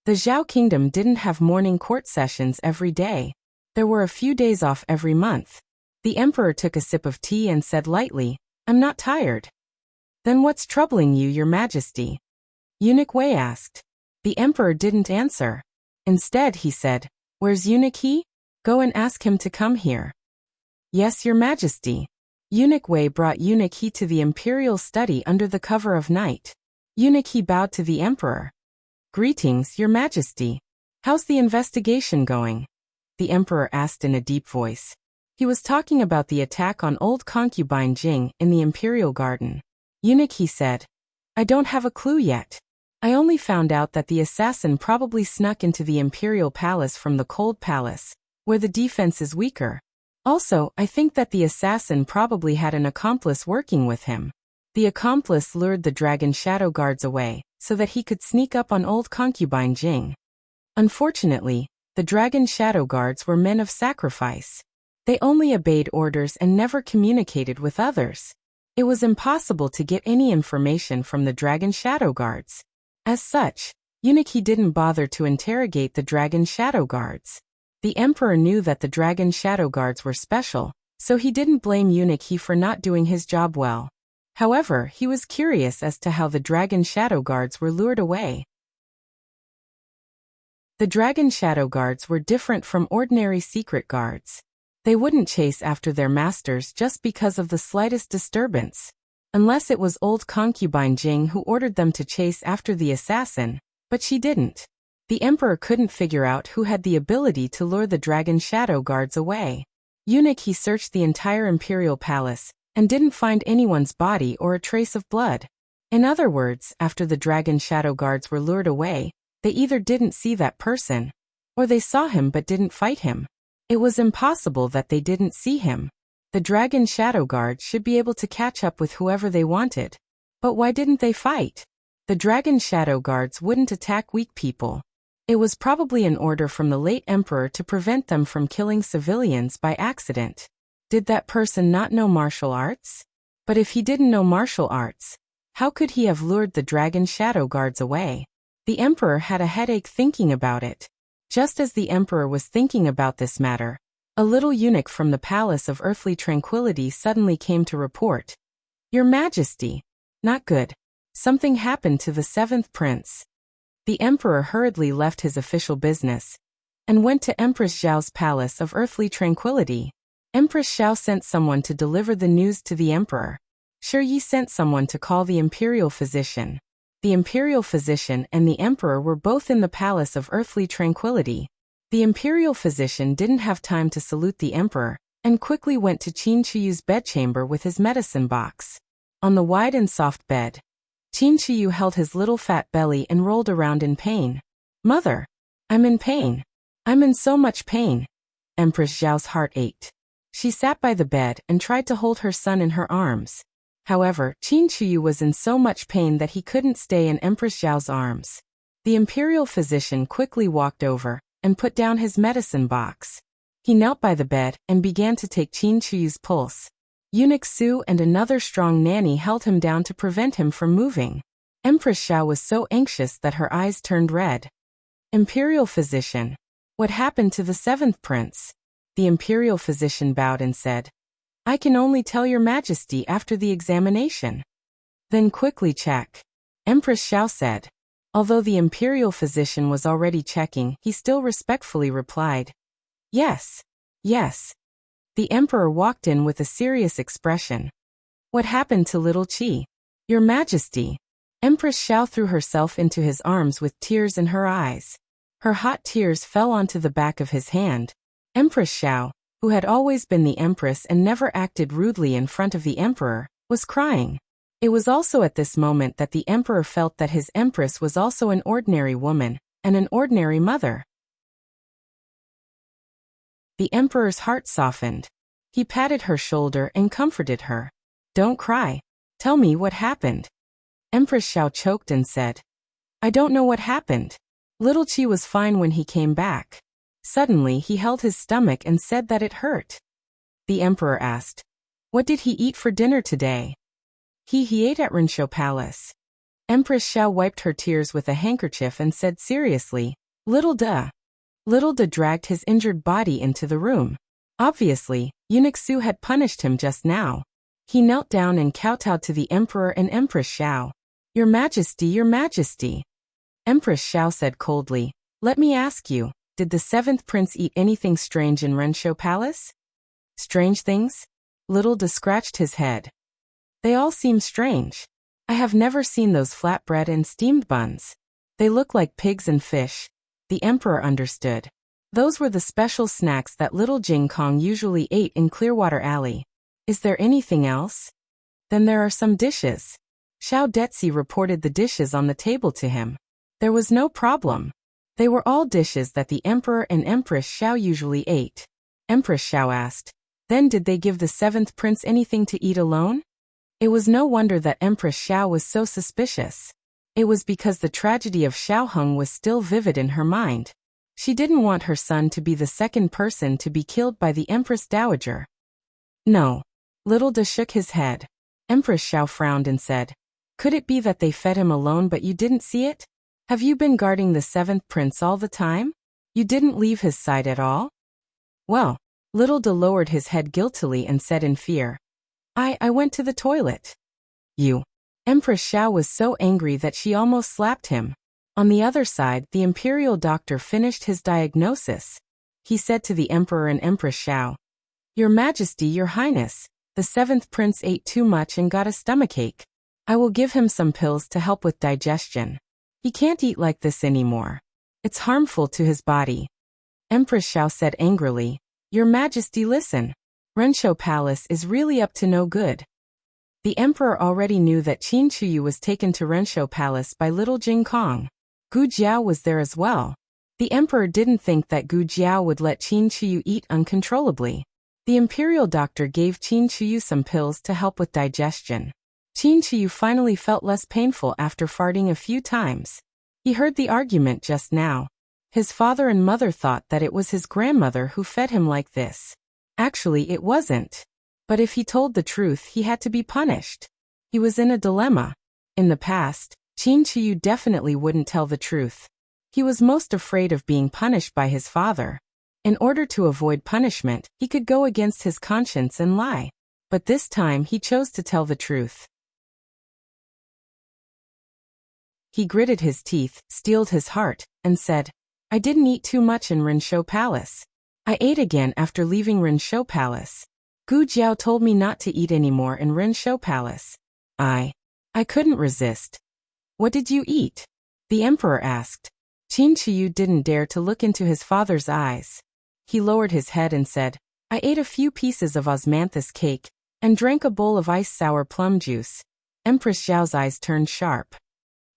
The Zhao kingdom didn't have morning court sessions every day. There were a few days off every month. The emperor took a sip of tea and said lightly, I'm not tired. Then what's troubling you, your majesty? Eunuch Wei asked. The emperor didn't answer. Instead, he said, Where's Eunuch He? Go and ask him to come here. Yes, your majesty. Eunuch Wei brought Eunuch He to the imperial study under the cover of night. Eunuch He bowed to the emperor. Greetings, your majesty. How's the investigation going? The emperor asked in a deep voice. He was talking about the attack on old concubine Jing in the imperial garden. Eunuch He said, I don't have a clue yet. I only found out that the assassin probably snuck into the imperial palace from the cold palace, where the defense is weaker. Also, I think that the assassin probably had an accomplice working with him. The accomplice lured the dragon shadow guards away, so that he could sneak up on old concubine Jing. Unfortunately, the dragon shadow guards were men of sacrifice. They only obeyed orders and never communicated with others. It was impossible to get any information from the dragon shadow guards. As such, Eunuch He didn't bother to interrogate the dragon shadow guards. The emperor knew that the dragon shadow guards were special, so he didn't blame Eunuch He for not doing his job well. However, he was curious as to how the dragon shadow guards were lured away. The dragon shadow guards were different from ordinary secret guards. They wouldn't chase after their masters just because of the slightest disturbance. Unless it was old concubine Jing who ordered them to chase after the assassin, but she didn't. The emperor couldn't figure out who had the ability to lure the dragon shadow guards away. Eunuch, he searched the entire imperial palace, and didn't find anyone's body or a trace of blood. In other words, after the dragon shadow guards were lured away, they either didn't see that person, or they saw him but didn't fight him. It was impossible that they didn't see him. The dragon shadow guard should be able to catch up with whoever they wanted. But why didn't they fight? The dragon shadow guards wouldn't attack weak people. It was probably an order from the late emperor to prevent them from killing civilians by accident. Did that person not know martial arts? But if he didn't know martial arts, how could he have lured the dragon shadow guards away? The emperor had a headache thinking about it. Just as the emperor was thinking about this matter, a little eunuch from the palace of earthly tranquility suddenly came to report. Your Majesty. Not good. Something happened to the seventh prince. The emperor hurriedly left his official business and went to Empress Xiao's palace of earthly tranquility. Empress Xiao sent someone to deliver the news to the emperor. Shi Yi sent someone to call the imperial physician. The imperial physician and the emperor were both in the palace of earthly tranquility. The imperial physician didn't have time to salute the emperor, and quickly went to Qin Chiyu's bedchamber with his medicine box. On the wide and soft bed, Qin Chiyu held his little fat belly and rolled around in pain. Mother, I'm in pain. I'm in so much pain. Empress Xiao's heart ached. She sat by the bed and tried to hold her son in her arms. However, Qin Chiyu was in so much pain that he couldn't stay in Empress Xiao's arms. The imperial physician quickly walked over and put down his medicine box. He knelt by the bed and began to take Qin Chiyu's pulse. Eunuch Su and another strong nanny held him down to prevent him from moving. Empress Xiao was so anxious that her eyes turned red. Imperial physician. What happened to the seventh prince? The imperial physician bowed and said, I can only tell your Majesty after the examination. Then quickly check. Empress Xiao said. Although the imperial physician was already checking, he still respectfully replied, Yes. Yes. The emperor walked in with a serious expression. What happened to little Qi? Your Majesty. Empress Xiao threw herself into his arms with tears in her eyes. Her hot tears fell onto the back of his hand. Empress Xiao, who had always been the empress and never acted rudely in front of the emperor, was crying. It was also at this moment that the emperor felt that his empress was also an ordinary woman, and an ordinary mother. The emperor's heart softened. He patted her shoulder and comforted her. Don't cry. Tell me what happened. Empress Xiao choked and said, I don't know what happened. Little Qi was fine when he came back. Suddenly he held his stomach and said that it hurt. The emperor asked, What did he eat for dinner today? He ate at Renshou Palace. Empress Xiao wiped her tears with a handkerchief and said seriously, Little Da. Little Da dragged his injured body into the room. Obviously, Eunuch Su had punished him just now. He knelt down and kowtowed to the emperor and Empress Xiao. Your Majesty, Your Majesty. Empress Xiao said coldly, Let me ask you, did the seventh prince eat anything strange in Renshou Palace? Strange things? Little Da scratched his head. They all seem strange. I have never seen those flatbread and steamed buns. They look like pigs and fish. The emperor understood. Those were the special snacks that little Jing Kong usually ate in Clearwater Alley. Is there anything else? Then there are some dishes. Xiao Detzi reported the dishes on the table to him. There was no problem. They were all dishes that the emperor and Empress Xiao usually ate. Empress Xiao asked, Then did they give the seventh prince anything to eat alone? It was no wonder that Empress Xiao was so suspicious. It was because the tragedy of Xiaoheng was still vivid in her mind. She didn't want her son to be the second person to be killed by the Empress Dowager. No. Little Da shook his head. Empress Xiao frowned and said, Could it be that they fed him alone but you didn't see it? Have you been guarding the seventh prince all the time? You didn't leave his side at all? Well, Little Da lowered his head guiltily and said in fear, I went to the toilet. You. Empress Xiao was so angry that she almost slapped him. On the other side, the imperial doctor finished his diagnosis. He said to the emperor and Empress Xiao, Your Majesty, Your Highness, The seventh prince ate too much and got a stomachache. I will give him some pills to help with digestion. He can't eat like this anymore. It's harmful to his body. Empress Xiao said angrily. Your Majesty, listen. Renshou Palace is really up to no good. The emperor already knew that Qin Chuyu was taken to Renshou Palace by little Jing Kong. Gu Jiao was there as well. The emperor didn't think that Gu Jiao would let Qin Chuyu eat uncontrollably. The imperial doctor gave Qin Chuyu some pills to help with digestion. Qin Chuyu finally felt less painful after farting a few times. He heard the argument just now. His father and mother thought that it was his grandmother who fed him like this. Actually, it wasn't. But if he told the truth, he had to be punished. He was in a dilemma. In the past, Qin Chuyu definitely wouldn't tell the truth. He was most afraid of being punished by his father. In order to avoid punishment, he could go against his conscience and lie. But this time he chose to tell the truth. He gritted his teeth, steeled his heart, and said, I didn't eat too much in Renshou Palace. I ate again after leaving Renshou Palace. Gu Jiao told me not to eat anymore in Renshou Palace. I couldn't resist. What did you eat? The emperor asked. Qin Chuyu didn't dare to look into his father's eyes. He lowered his head and said, I ate a few pieces of osmanthus cake and drank a bowl of ice sour plum juice. Empress Xiao's eyes turned sharp.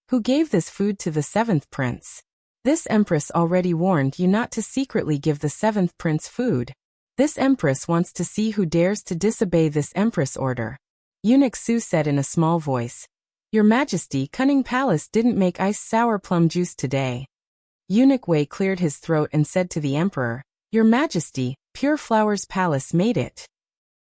Who gave this food to the seventh prince? This empress already warned you not to secretly give the seventh prince food. This empress wants to see who dares to disobey this empress order. Eunuch Su said in a small voice, Your Majesty, Cunning Palace didn't make ice sour plum juice today. Eunuch Wei cleared his throat and said to the emperor, Your Majesty, Pure Flowers Palace made it.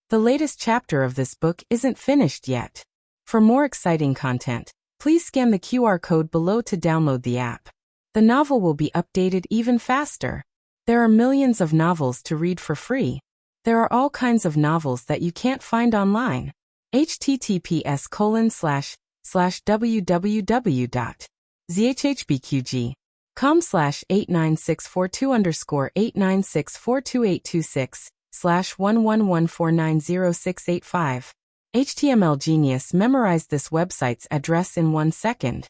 The latest chapter of this book isn't finished yet. For more exciting content, please scan the QR code below to download the app. The novel will be updated even faster. There are millions of novels to read for free. There are all kinds of novels that you can't find online. https://www.zhhbqg.com/89642_8964286/111490685. HTML Genius memorized this website's address in 1 second.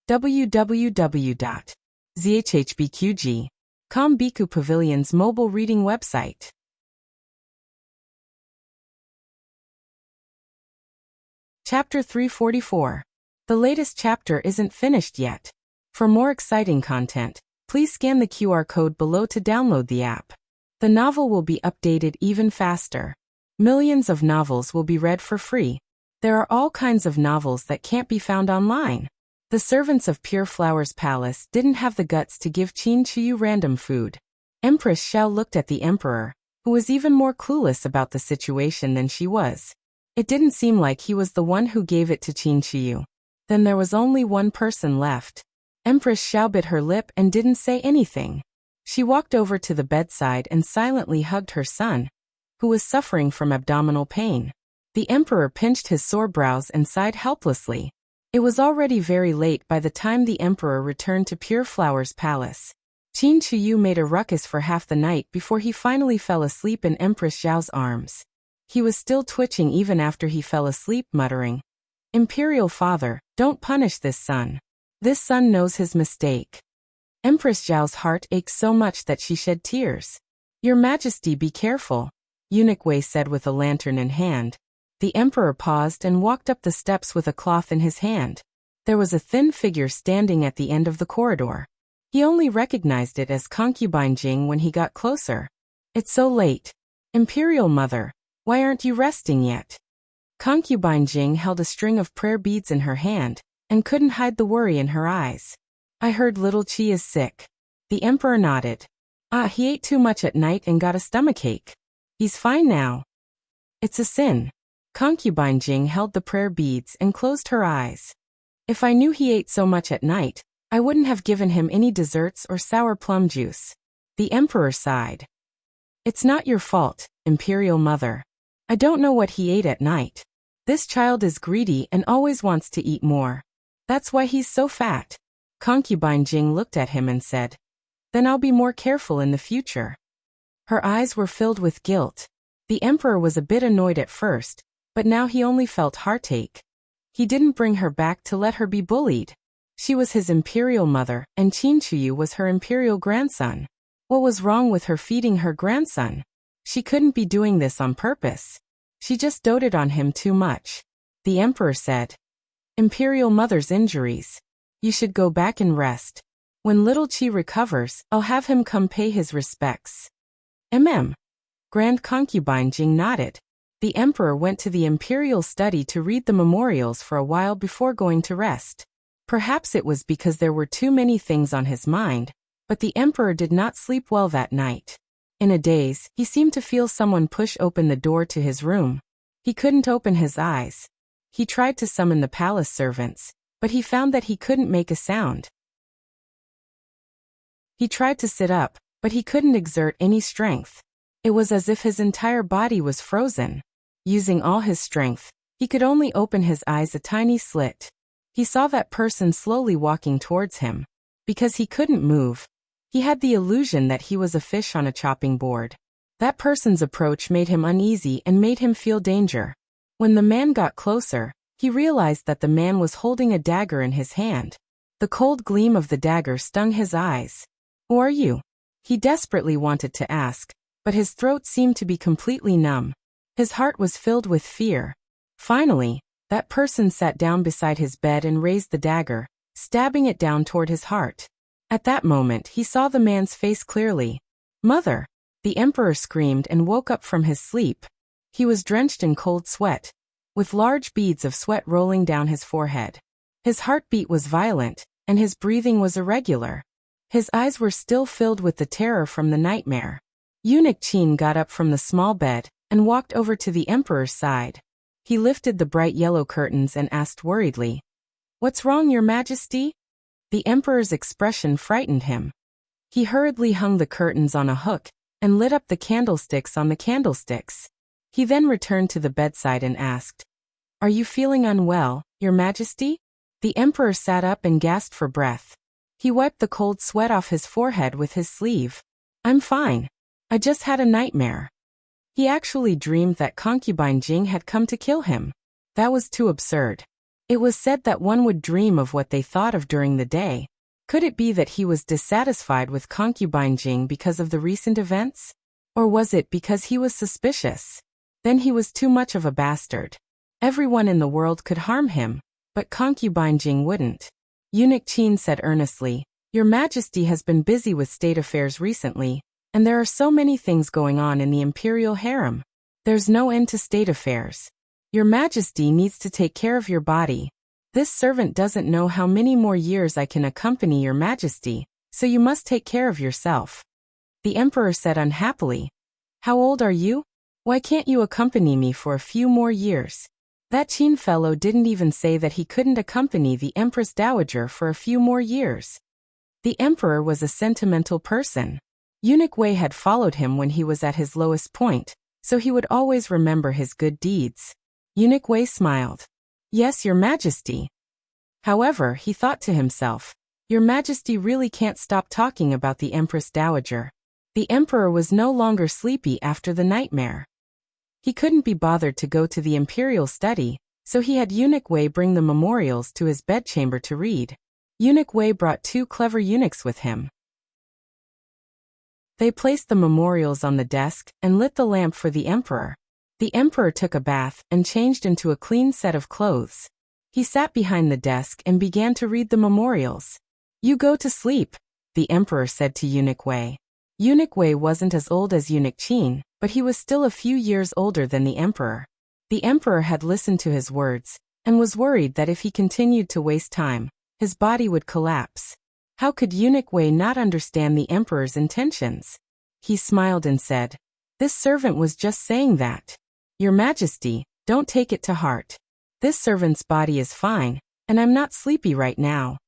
www.zhhbqg.com Biku Pavilion's mobile reading website. Chapter 344. The latest chapter isn't finished yet. For more exciting content, please scan the QR code below to download the app. The novel will be updated even faster. Millions of novels will be read for free. There are all kinds of novels that can't be found online. The servants of Pure Flowers Palace didn't have the guts to give Qin Chuyu random food. Empress Xiao looked at the emperor, who was even more clueless about the situation than she was. It didn't seem like he was the one who gave it to Qin Chuyu. Then there was only one person left. Empress Xiao bit her lip and didn't say anything. She walked over to the bedside and silently hugged her son, who was suffering from abdominal pain. The emperor pinched his sore brows and sighed helplessly. It was already very late by the time the emperor returned to Pure Flowers Palace. Qin Chuyu made a ruckus for half the night before he finally fell asleep in Empress Xiao's arms. He was still twitching even after he fell asleep, muttering, Imperial father, don't punish this son. This son knows his mistake. Empress Xiao's heart ached so much that she shed tears. Your Majesty, be careful, Eunuch Wei said with a lantern in hand. The emperor paused and walked up the steps with a cloth in his hand. There was a thin figure standing at the end of the corridor. He only recognized it as concubine Jing when he got closer. It's so late. Imperial mother, why aren't you resting yet? Concubine Jing held a string of prayer beads in her hand, and couldn't hide the worry in her eyes. I heard little Qi is sick. The emperor nodded. He ate too much at night and got a stomachache. He's fine now. It's a sin. Concubine Jing held the prayer beads and closed her eyes. If I knew he ate so much at night, I wouldn't have given him any desserts or sour plum juice. The emperor sighed. It's not your fault, Imperial Mother. I don't know what he ate at night. This child is greedy and always wants to eat more. That's why he's so fat. Concubine Jing looked at him and said, Then I'll be more careful in the future. Her eyes were filled with guilt. The emperor was a bit annoyed at first, but now he only felt heartache. He didn't bring her back to let her be bullied. She was his imperial mother, and Qinchuyu was her imperial grandson. What was wrong with her feeding her grandson? She couldn't be doing this on purpose. She just doted on him too much. The emperor said, "Imperial mother's injuries. You should go back and rest. When little Qi recovers, I'll have him come pay his respects." Grand concubine Jing nodded. The emperor went to the imperial study to read the memorials for a while before going to rest. Perhaps it was because there were too many things on his mind, but the emperor did not sleep well that night. In a daze, he seemed to feel someone push open the door to his room. He couldn't open his eyes. He tried to summon the palace servants, but he found that he couldn't make a sound. He tried to sit up, but he couldn't exert any strength. It was as if his entire body was frozen. Using all his strength, he could only open his eyes a tiny slit. He saw that person slowly walking towards him. Because he couldn't move, he had the illusion that he was a fish on a chopping board. That person's approach made him uneasy and made him feel danger. When the man got closer, he realized that the man was holding a dagger in his hand. The cold gleam of the dagger stung his eyes. "Who are you?" He desperately wanted to ask, but his throat seemed to be completely numb. His heart was filled with fear. Finally, that person sat down beside his bed and raised the dagger, stabbing it down toward his heart. At that moment he saw the man's face clearly. "Mother!" The emperor screamed and woke up from his sleep. He was drenched in cold sweat, with large beads of sweat rolling down his forehead. His heartbeat was violent, and his breathing was irregular. His eyes were still filled with the terror from the nightmare. Eunuch Qin got up from the small bed and walked over to the emperor's side. He lifted the bright yellow curtains and asked worriedly, "What's wrong, Your Majesty?" The emperor's expression frightened him. He hurriedly hung the curtains on a hook and lit up the candlesticks on the candlesticks. He then returned to the bedside and asked, "Are you feeling unwell, Your Majesty?" The emperor sat up and gasped for breath. He wiped the cold sweat off his forehead with his sleeve. "I'm fine. I just had a nightmare." He actually dreamed that concubine Jing had come to kill him. That was too absurd. It was said that one would dream of what they thought of during the day. Could it be that he was dissatisfied with concubine Jing because of the recent events? Or was it because he was suspicious? Then he was too much of a bastard. Everyone in the world could harm him, but concubine Jing wouldn't. Eunuch Qin said earnestly, "Your Majesty has been busy with state affairs recently, and there are so many things going on in the imperial harem. There's no end to state affairs. Your Majesty needs to take care of your body. This servant doesn't know how many more years I can accompany Your Majesty, so you must take care of yourself." The emperor said unhappily, "How old are you? Why can't you accompany me for a few more years?" That Qin fellow didn't even say that he couldn't accompany the Empress Dowager for a few more years. The emperor was a sentimental person. Eunuch Wei had followed him when he was at his lowest point, so he would always remember his good deeds. Eunuch Wei smiled. "Yes, Your Majesty." However, he thought to himself, Your Majesty really can't stop talking about the Empress Dowager. The emperor was no longer sleepy after the nightmare. He couldn't be bothered to go to the imperial study, so he had Eunuch Wei bring the memorials to his bedchamber to read. Eunuch Wei brought 2 clever eunuchs with him. They placed the memorials on the desk and lit the lamp for the emperor. The emperor took a bath and changed into a clean set of clothes. He sat behind the desk and began to read the memorials. "You go to sleep," the emperor said to Eunuch Wei. Eunuch Wei wasn't as old as Eunuch Qin, but he was still a few years older than the emperor. The emperor had listened to his words, and was worried that if he continued to waste time, his body would collapse. How could Eunuch Wei not understand the emperor's intentions? He smiled and said, "This servant was just saying that. Your Majesty, don't take it to heart. This servant's body is fine, and I'm not sleepy right now."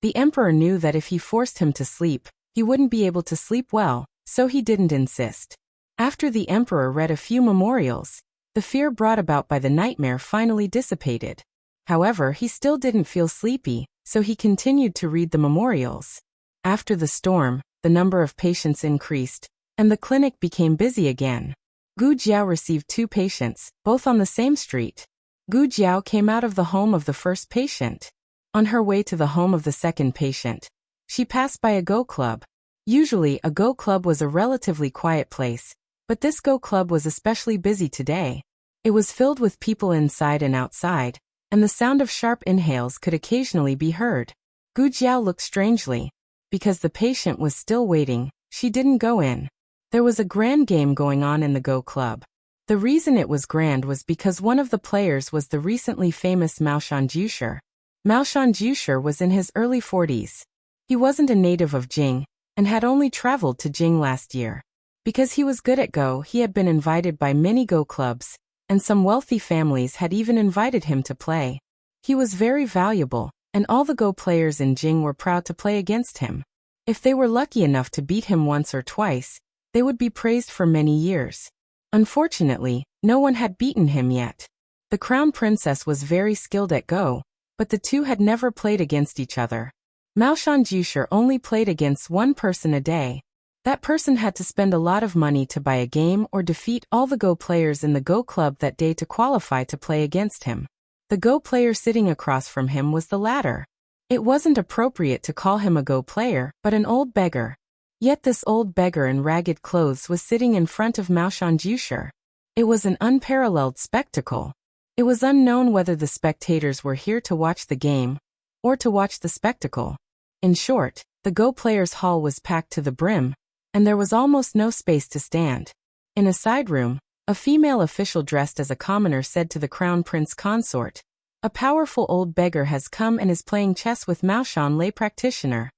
The emperor knew that if he forced him to sleep, he wouldn't be able to sleep well, so he didn't insist. After the emperor read a few memorials, the fear brought about by the nightmare finally dissipated. However, he still didn't feel sleepy, so he continued to read the memorials. After the storm, the number of patients increased, and the clinic became busy again. Gu Jiao received 2 patients, both on the same street. Gu Jiao came out of the home of the first patient. On her way to the home of the second patient, she passed by a Go Club. Usually, a Go Club was a relatively quiet place, but this Go Club was especially busy today. It was filled with people inside and outside, and the sound of sharp inhales could occasionally be heard. Gu Jiao looked strangely. Because the patient was still waiting, she didn't go in. There was a grand game going on in the Go Club. The reason it was grand was because one of the players was the recently famous Mao Shanjusher. Mao Shanjusher was in his early 40s. He wasn't a native of Jing, and had only traveled to Jing last year. Because he was good at Go, he had been invited by many Go clubs, and some wealthy families had even invited him to play. He was very valuable, and all the Go players in Jing were proud to play against him. If they were lucky enough to beat him once or twice, they would be praised for many years. Unfortunately, no one had beaten him yet. The Crown Princess was very skilled at Go, but the two had never played against each other. Mao Shanjusher only played against one person a day. That person had to spend a lot of money to buy a game or defeat all the Go players in the Go Club that day to qualify to play against him. The Go player sitting across from him was the latter. It wasn't appropriate to call him a Go player, but an old beggar. Yet this old beggar in ragged clothes was sitting in front of Mao Shanjusher. It was an unparalleled spectacle. It was unknown whether the spectators were here to watch the game, or to watch the spectacle. In short, the Go players' hall was packed to the brim, and there was almost no space to stand. In a side room, a female official dressed as a commoner said to the Crown Prince consort, "A powerful old beggar has come and is playing chess with Mao Shan lay practitioner.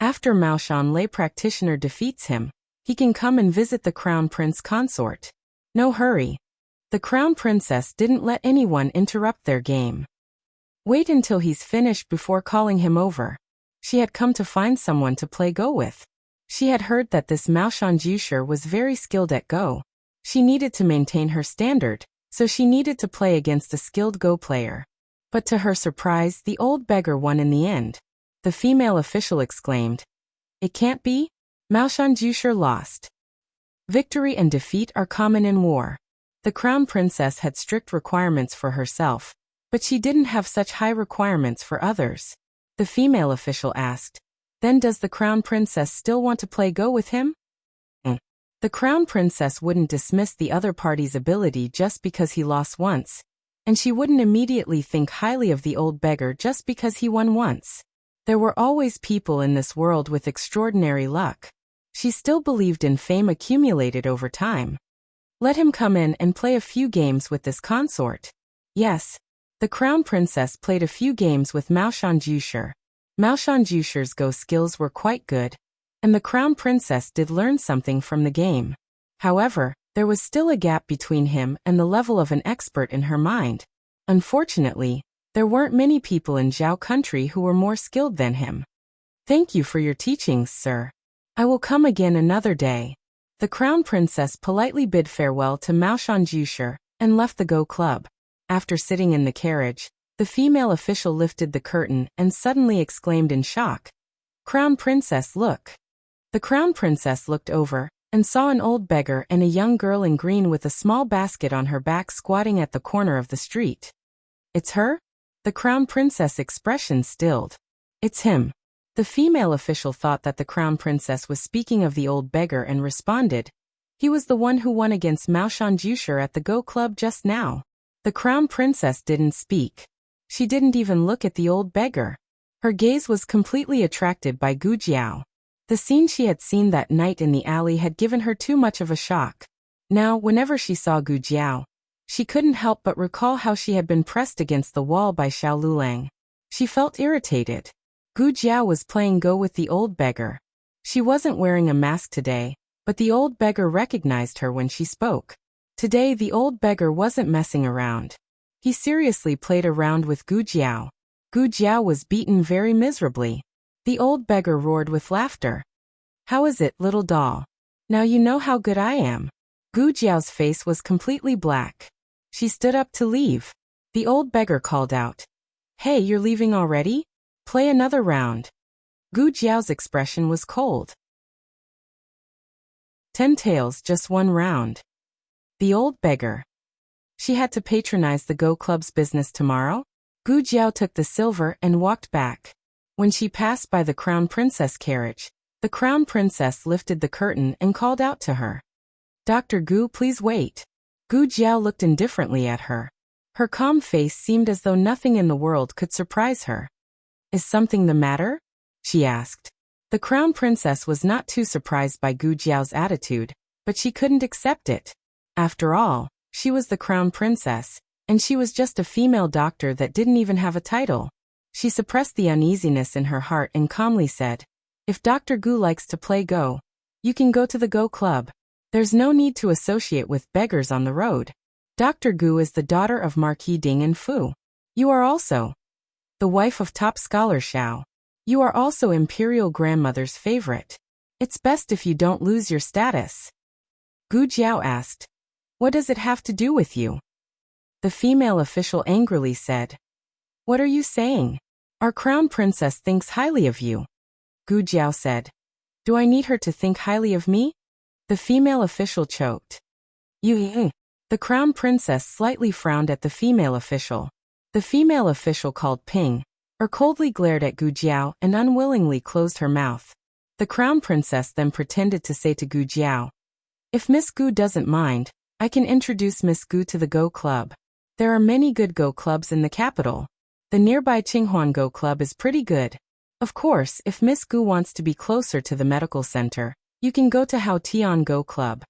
After Mao Shan lay practitioner defeats him, he can come and visit the Crown Prince consort. No hurry." The Crown Princess didn't let anyone interrupt their game. "Wait until he's finished before calling him over." She had come to find someone to play Go with. She had heard that this Mao Shanjusher was very skilled at Go. She needed to maintain her standard, so she needed to play against a skilled Go player. But to her surprise, the old beggar won in the end. The female official exclaimed, "It can't be? Mao Shanjusher lost." Victory and defeat are common in war. The Crown Princess had strict requirements for herself, but she didn't have such high requirements for others. The female official asked, "Then does the Crown Princess still want to play Go with him?" The Crown Princess wouldn't dismiss the other party's ability just because he lost once, and she wouldn't immediately think highly of the old beggar just because he won once. There were always people in this world with extraordinary luck. She still believed in fame accumulated over time. Let him come in and play a few games with this consort. Yes, the Crown Princess played a few games with Mao Shanjusher. Mao Shanjusher's Go skills were quite good, and the Crown Princess did learn something from the game. However, there was still a gap between him and the level of an expert in her mind. Unfortunately, there weren't many people in Zhao country who were more skilled than him. "Thank you for your teachings, sir. I will come again another day." The Crown Princess politely bid farewell to Mao Shanjusher and left the Go Club. After sitting in the carriage, the female official lifted the curtain and suddenly exclaimed in shock, "Crown Princess, look." The Crown Princess looked over and saw an old beggar and a young girl in green with a small basket on her back squatting at the corner of the street. "It's her?" The Crown Princess' expression stilled. "It's him." The female official thought that the Crown Princess was speaking of the old beggar and responded, "He was the one who won against Mao Shanjusher at the Go Club just now." The Crown Princess didn't speak. She didn't even look at the old beggar. Her gaze was completely attracted by Gu Jiao. The scene she had seen that night in the alley had given her too much of a shock. Now, whenever she saw Gu Jiao, she couldn't help but recall how she had been pressed against the wall by Xiao Lulang. She felt irritated. Gu Jiao was playing Go with the old beggar. She wasn't wearing a mask today, but the old beggar recognized her when she spoke. Today the old beggar wasn't messing around. He seriously played a round with Gu Jiao. Gu Jiao was beaten very miserably. The old beggar roared with laughter. "How is it, little doll? Now you know how good I am." Gu Jiao's face was completely black. She stood up to leave. The old beggar called out, "Hey, you're leaving already? Play another round." Gu Jiao's expression was cold. 10 taels, just one round. The old beggar. She had to patronize the Go Club's business tomorrow? Gu Jiao took the silver and walked back. When she passed by the Crown Princess carriage, the Crown Princess lifted the curtain and called out to her. Dr. Gu, please wait. Gu Jiao looked indifferently at her. Her calm face seemed as though nothing in the world could surprise her. Is something the matter? She asked. The Crown Princess was not too surprised by Gu Jiao's attitude, but she couldn't accept it. After all, she was the Crown Princess, and she was just a female doctor that didn't even have a title. She suppressed the uneasiness in her heart and calmly said, If Dr. Gu likes to play Go, you can go to the Go Club. There's no need to associate with beggars on the road. Dr. Gu is the daughter of Marquis Ding and Fu. You are also the wife of top scholar Xiao. You are also Imperial Grandmother's favorite. It's best if you don't lose your status. Gu Jiao asked, What does it have to do with you? The female official angrily said, What are you saying? Our Crown Princess thinks highly of you. Gu Jiao said, Do I need her to think highly of me? The female official choked. You. The Crown Princess slightly frowned at the female official. The female official called Ping, or coldly glared at Gu Jiao and unwillingly closed her mouth. The Crown Princess then pretended to say to Gu Jiao, If Miss Gu doesn't mind, I can introduce Miss Gu to the Go Club. There are many good Go Clubs in the capital. The nearby Qinghuan Go Club is pretty good. Of course, if Miss Gu wants to be closer to the medical center, you can go to Hao Tian Go Club.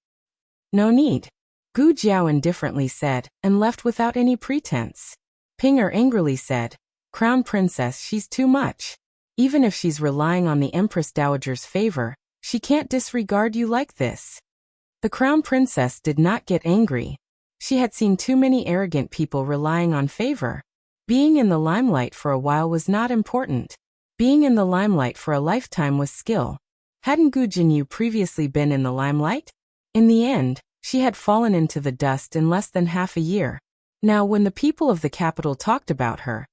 No need. Gu Jiao indifferently said, and left without any pretense. Pinger angrily said, Crown Princess, she's too much. Even if she's relying on the Empress Dowager's favor, she can't disregard you like this. The Crown Princess did not get angry. She had seen too many arrogant people relying on favor. Being in the limelight for a while was not important. Being in the limelight for a lifetime was skill. Hadn't Gu Jinyu previously been in the limelight? In the end, she had fallen into the dust in less than half a year. Now when the people of the capital talked about her,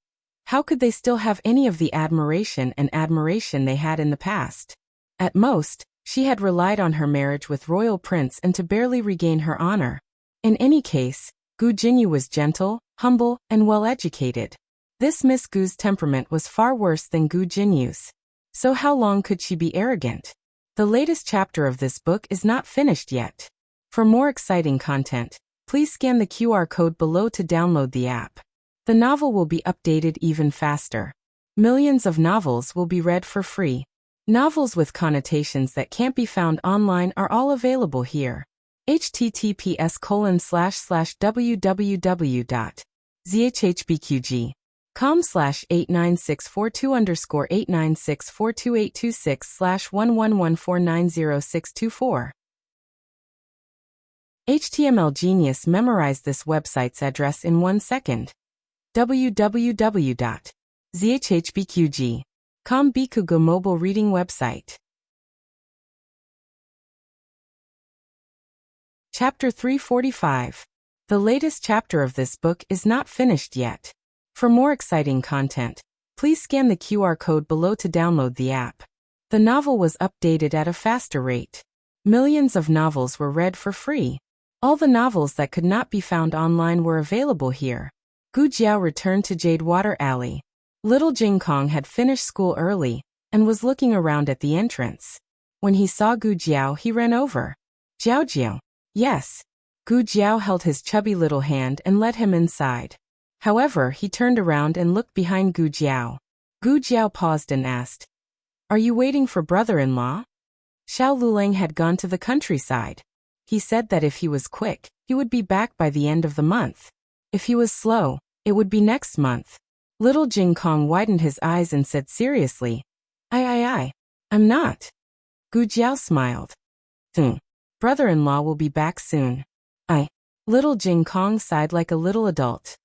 how could they still have any of the admiration they had in the past? At most, she had relied on her marriage with Royal Prince and to barely regain her honor. In any case, Gu Jinyu was gentle, humble, and well-educated. This Miss Gu's temperament was far worse than Gu Jinyu's. So how long could she be arrogant? The latest chapter of this book is not finished yet. For more exciting content, please scan the QR code below to download the app. The novel will be updated even faster. Millions of novels will be read for free. Novels with connotations that can't be found online are all available here. https://www.zhhbqg.com/89642_8964226/111490624. HTML Genius memorized this website's address in 1 second. www.zhhbqg.com Bikugo mobile reading website. Chapter 345. The latest chapter of this book is not finished yet. For more exciting content, please scan the QR code below to download the app. The novel was updated at a faster rate. Millions of novels were read for free. All the novels that could not be found online were available here. Gu Jiao returned to Jadewater Alley. Little Jing Kong had finished school early and was looking around at the entrance. When he saw Gu Jiao, he ran over. Jiao Jiao. Yes. Gu Jiao held his chubby little hand and led him inside. However, he turned around and looked behind Gu Jiao. Gu Jiao paused and asked, Are you waiting for brother-in-law? Xiao Lulang had gone to the countryside. He said that if he was quick, he would be back by the end of the month. If he was slow, it would be next month. Little Jing Kong widened his eyes and said seriously, I'm not. Gu Jiao smiled. Brother-in-law will be back soon. Little Jing Kong sighed like a little adult.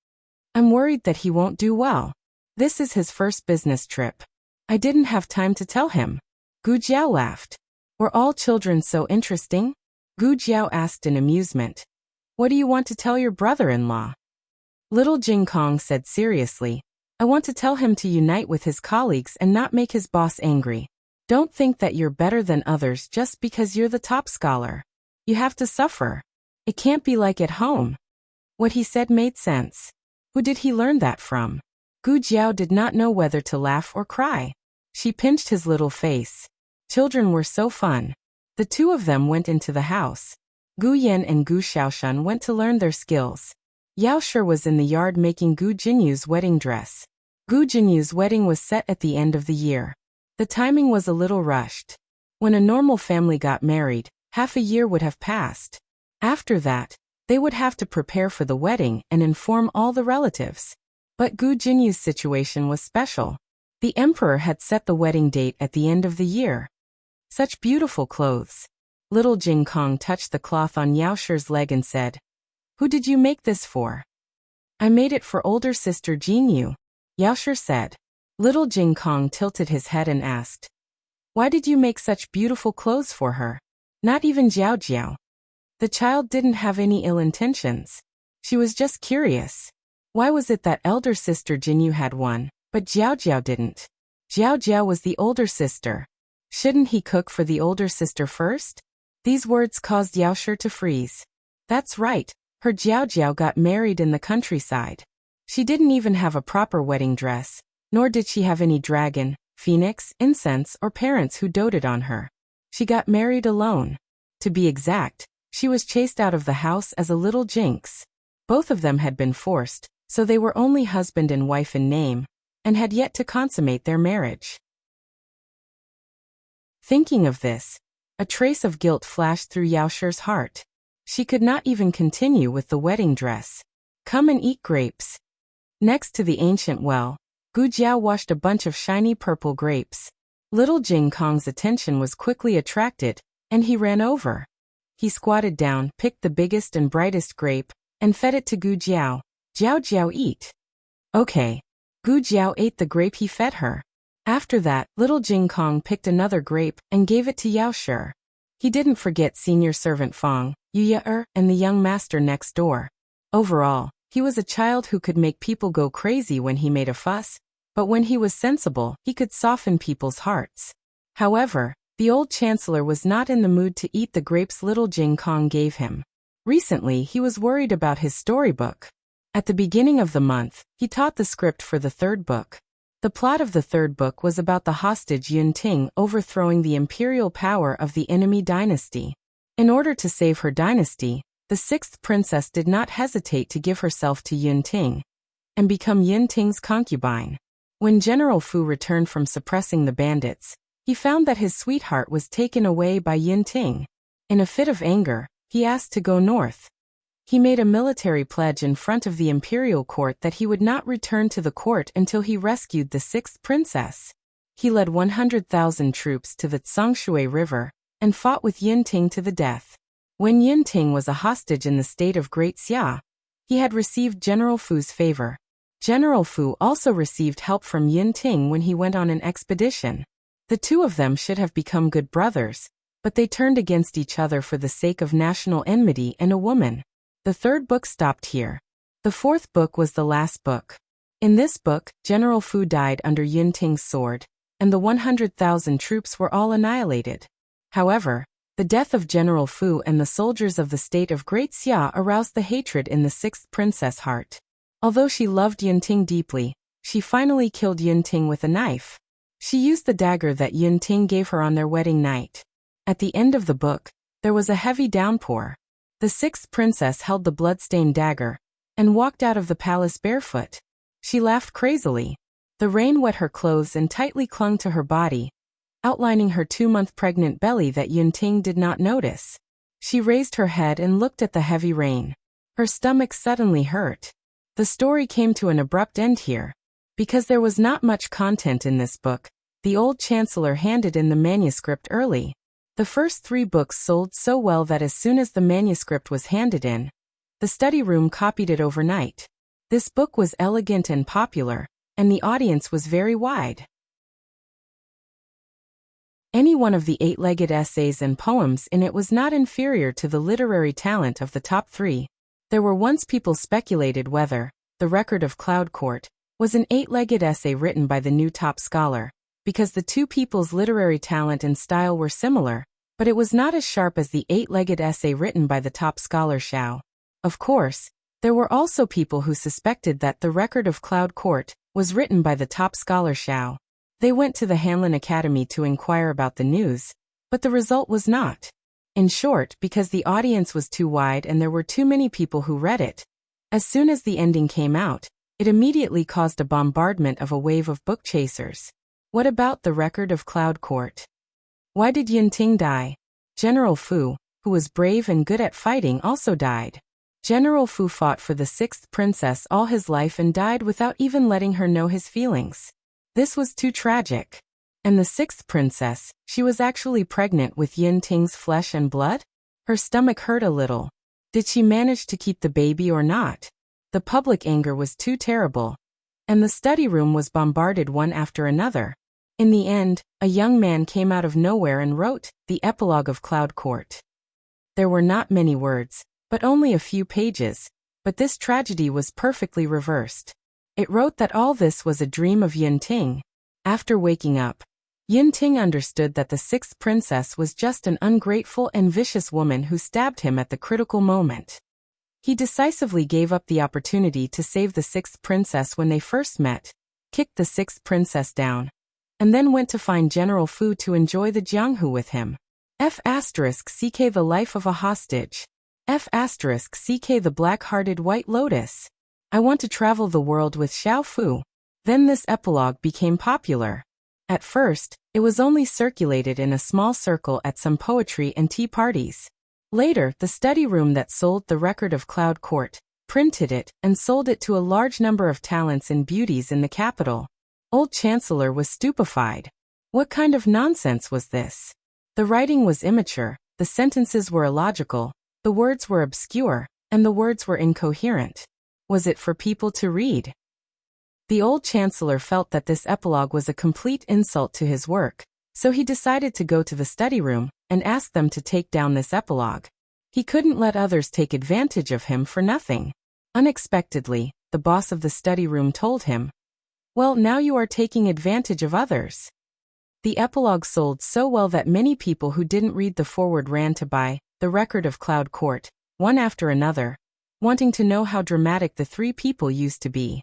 I'm worried that he won't do well. This is his first business trip. I didn't have time to tell him. Gu Jiao laughed. Were all children so interesting? Gu Jiao asked in amusement. What do you want to tell your brother-in-law? Little Jing Kong said seriously, I want to tell him to unite with his colleagues and not make his boss angry. Don't think that you're better than others just because you're the top scholar. You have to suffer. It can't be like at home. What he said made sense. Who did he learn that from? Gu Jiao did not know whether to laugh or cry. She pinched his little face. Children were so fun. The two of them went into the house. Gu Yan and Gu Xiaoshan went to learn their skills. Yao Shi was in the yard making Gu Jinyu's wedding dress. Gu Jinyu's wedding was set at the end of the year. The timing was a little rushed. When a normal family got married, half a year would have passed. After that, they would have to prepare for the wedding and inform all the relatives. But Gu Jinyu's situation was special. The emperor had set the wedding date at the end of the year. Such beautiful clothes. Little Jing Kong touched the cloth on Yao Shi's leg and said, "Who did you make this for?" "I made it for older sister Jinyu," Yao Shi said. Little Jing Kong tilted his head and asked, "Why did you make such beautiful clothes for her? Not even Jiao Jiao." The child didn't have any ill intentions. She was just curious. Why was it that elder sister Jinyu had one, but Jiao Jiao didn't? Jiao Jiao was the older sister. Shouldn't he cook for the older sister first? These words caused Yao Shi to freeze. That's right, her Jiao Jiao got married in the countryside. She didn't even have a proper wedding dress, nor did she have any dragon, phoenix, incense, or parents who doted on her. She got married alone. To be exact, she was chased out of the house as a little jinx. Both of them had been forced, so they were only husband and wife in name, and had yet to consummate their marriage. Thinking of this, a trace of guilt flashed through Yao Shi's heart. She could not even continue with the wedding dress. Come and eat grapes. Next to the ancient well, Gu Jiao washed a bunch of shiny purple grapes. Little Jing Kong's attention was quickly attracted, and he ran over. He squatted down, picked the biggest and brightest grape, and fed it to Gu Jiao. "Jiao Jiao, eat." Okay. Gu Jiao ate the grape he fed her. After that, little Jing Kong picked another grape and gave it to Yao Shi. He didn't forget senior servant Fang, Yu and the young master next door. Overall, he was a child who could make people go crazy when he made a fuss, but when he was sensible, he could soften people's hearts. However, the old chancellor was not in the mood to eat the grapes little Jing Kong gave him. Recently, he was worried about his storybook. At the beginning of the month, he taught the script for the third book. The plot of the third book was about the hostage Yun Ting overthrowing the imperial power of the enemy dynasty. In order to save her dynasty, the sixth princess did not hesitate to give herself to Yun Ting and become Yun Ting's concubine. When General Fu returned from suppressing the bandits, he found that his sweetheart was taken away by Yun Ting. In a fit of anger, he asked to go north. He made a military pledge in front of the imperial court that he would not return to the court until he rescued the sixth princess. He led 100,000 troops to the Tsongshui River and fought with Yun Ting to the death. When Yun Ting was a hostage in the state of Great Xia, he had received General Fu's favor. General Fu also received help from Yun Ting when he went on an expedition. The two of them should have become good brothers, but they turned against each other for the sake of national enmity and a woman. The third book stopped here. The fourth book was the last book. In this book, General Fu died under Yun Ting's sword, and the 100,000 troops were all annihilated. However, the death of General Fu and the soldiers of the state of Great Xia aroused the hatred in the sixth princess' heart. Although she loved Yun Ting deeply, she finally killed Yun Ting with a knife. She used the dagger that Yun Ting gave her on their wedding night. At the end of the book, there was a heavy downpour. The sixth princess held the blood-stained dagger and walked out of the palace barefoot. She laughed crazily. The rain wet her clothes and tightly clung to her body, outlining her 2-month pregnant belly that Yun Ting did not notice. She raised her head and looked at the heavy rain. Her stomach suddenly hurt. The story came to an abrupt end here. Because there was not much content in this book, the old chancellor handed in the manuscript early. The first 3 books sold so well that as soon as the manuscript was handed in, the study room copied it overnight. This book was elegant and popular, and the audience was very wide. Any one of the 8-legged essays and poems in it was not inferior to the literary talent of the top 3. There were once people speculated whether The Record of Cloud Court was an 8-legged essay written by the new top scholar. Because the two people's literary talent and style were similar, But it was not as sharp as the 8-legged essay written by the top scholar Xiao. Of course, there were also people who suspected that The Record of Cloud Court was written by the top scholar Xiao. They went to the Hanlin Academy to inquire about the news, but the result was not. In short, because the audience was too wide and there were too many people who read it. As soon as the ending came out, it immediately caused a bombardment of a wave of book chasers. What about The Record of Cloud Court? Why did Yunting die? General Fu, who was brave and good at fighting, also died. General Fu fought for the 6th princess all his life and died without even letting her know his feelings. This was too tragic. And the 6th princess, she was actually pregnant with Yunting's flesh and blood? Her stomach hurt a little. Did she manage to keep the baby or not? The public anger was too terrible. And the study room was bombarded one after another. In the end, a young man came out of nowhere and wrote the epilogue of Cloud Court. There were not many words, but only a few pages, but this tragedy was perfectly reversed. It wrote that all this was a dream of Yunting. After waking up, Yunting understood that the 6th princess was just an ungrateful and vicious woman who stabbed him at the critical moment. He decisively gave up the opportunity to save the 6th princess when they first met, kicked the 6th princess down, and then went to find General Fu to enjoy the Jianghu with him. F***ck the life of a hostage. F***ck the black-hearted white lotus. I want to travel the world with Xiao Fu. Then this epilogue became popular. At first, it was only circulated in a small circle at some poetry and tea parties. Later, the study room that sold The Record of Cloud Court printed it and sold it to a large number of talents and beauties in the capital. Old Chancellor was stupefied. What kind of nonsense was this? The writing was immature, the sentences were illogical, the words were obscure, and the words were incoherent. Was it for people to read? The old chancellor felt that this epilogue was a complete insult to his work, so he decided to go to the study room and ask them to take down this epilogue. He couldn't let others take advantage of him for nothing. Unexpectedly, the boss of the study room told him, "Well, now you are taking advantage of others." The epilogue sold so well that many people who didn't read the foreword ran to buy The Record of Cloud Court, one after another, wanting to know how dramatic the 3 people used to be.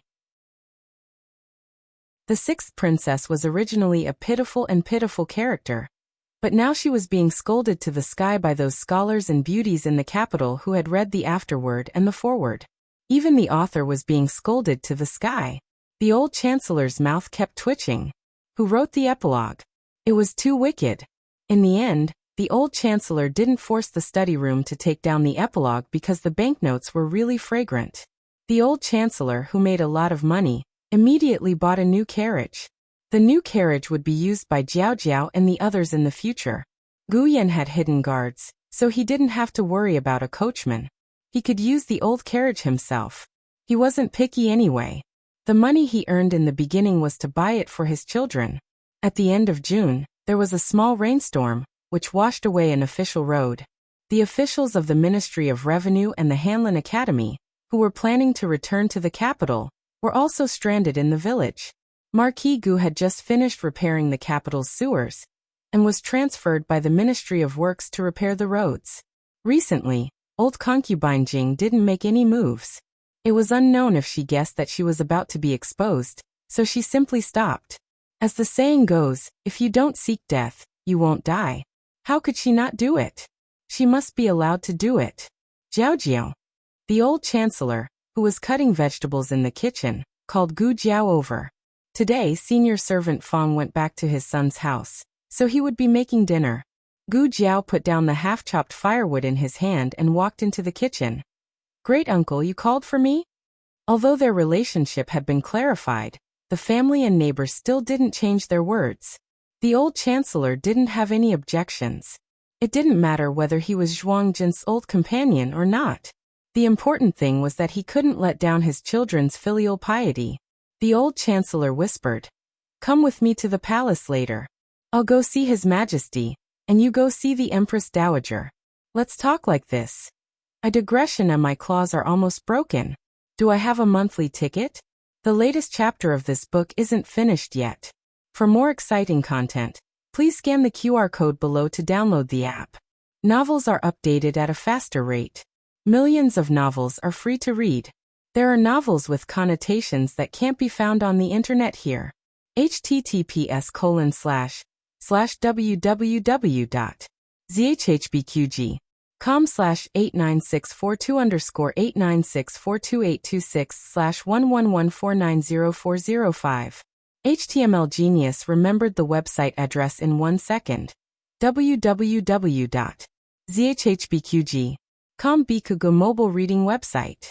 The 6th princess was originally a pitiful character, but now she was being scolded to the sky by those scholars and beauties in the capital who had read the afterword and the foreword. Even the author was being scolded to the sky. The old chancellor's mouth kept twitching. Who wrote the epilogue? It was too wicked. In the end, the old chancellor didn't force the study room to take down the epilogue because the banknotes were really fragrant. The old chancellor, who made a lot of money, immediately bought a new carriage. The new carriage would be used by Jiao Jiao and the others in the future. Gu Yan had hidden guards, so he didn't have to worry about a coachman. He could use the old carriage himself. He wasn't picky anyway. The money he earned in the beginning was to buy it for his children. At the end of June, there was a small rainstorm, which washed away an official road. The officials of the Ministry of Revenue and the Hanlin Academy, who were planning to return to the capital, were also stranded in the village. Marquis Gu had just finished repairing the capital's sewers, and was transferred by the Ministry of Works to repair the roads. Recently, old concubine Jing didn't make any moves. It was unknown if she guessed that she was about to be exposed, so she simply stopped. As the saying goes, if you don't seek death, you won't die. How could she not do it? She must be allowed to do it. Jiao Jiao, the old chancellor, who was cutting vegetables in the kitchen, called Gu Jiao over. Today, senior servant Fang went back to his son's house, so he would be making dinner. Gu Jiao put down the half-chopped firewood in his hand and walked into the kitchen. "Great uncle, you called for me?" Although their relationship had been clarified, the family and neighbors still didn't change their words. The old chancellor didn't have any objections. It didn't matter whether he was Zhuang Jin's old companion or not. The important thing was that he couldn't let down his children's filial piety. The old chancellor whispered, "Come with me to the palace later. I'll go see His Majesty, and you go see the Empress Dowager. Let's talk like this. I digression and my claws are almost broken. Do I have a monthly ticket? The latest chapter of this book isn't finished yet. For more exciting content, Please scan the QR code below to download the app. Novels are updated at a faster rate. Millions of novels are free to read. There are novels with connotations that can't be found on the internet here. https://www.zhbqg.com/89642_8964286/111490405. HTML Genius remembered the website address in 1 second. www.zhbqg.com Bikugo mobile reading website.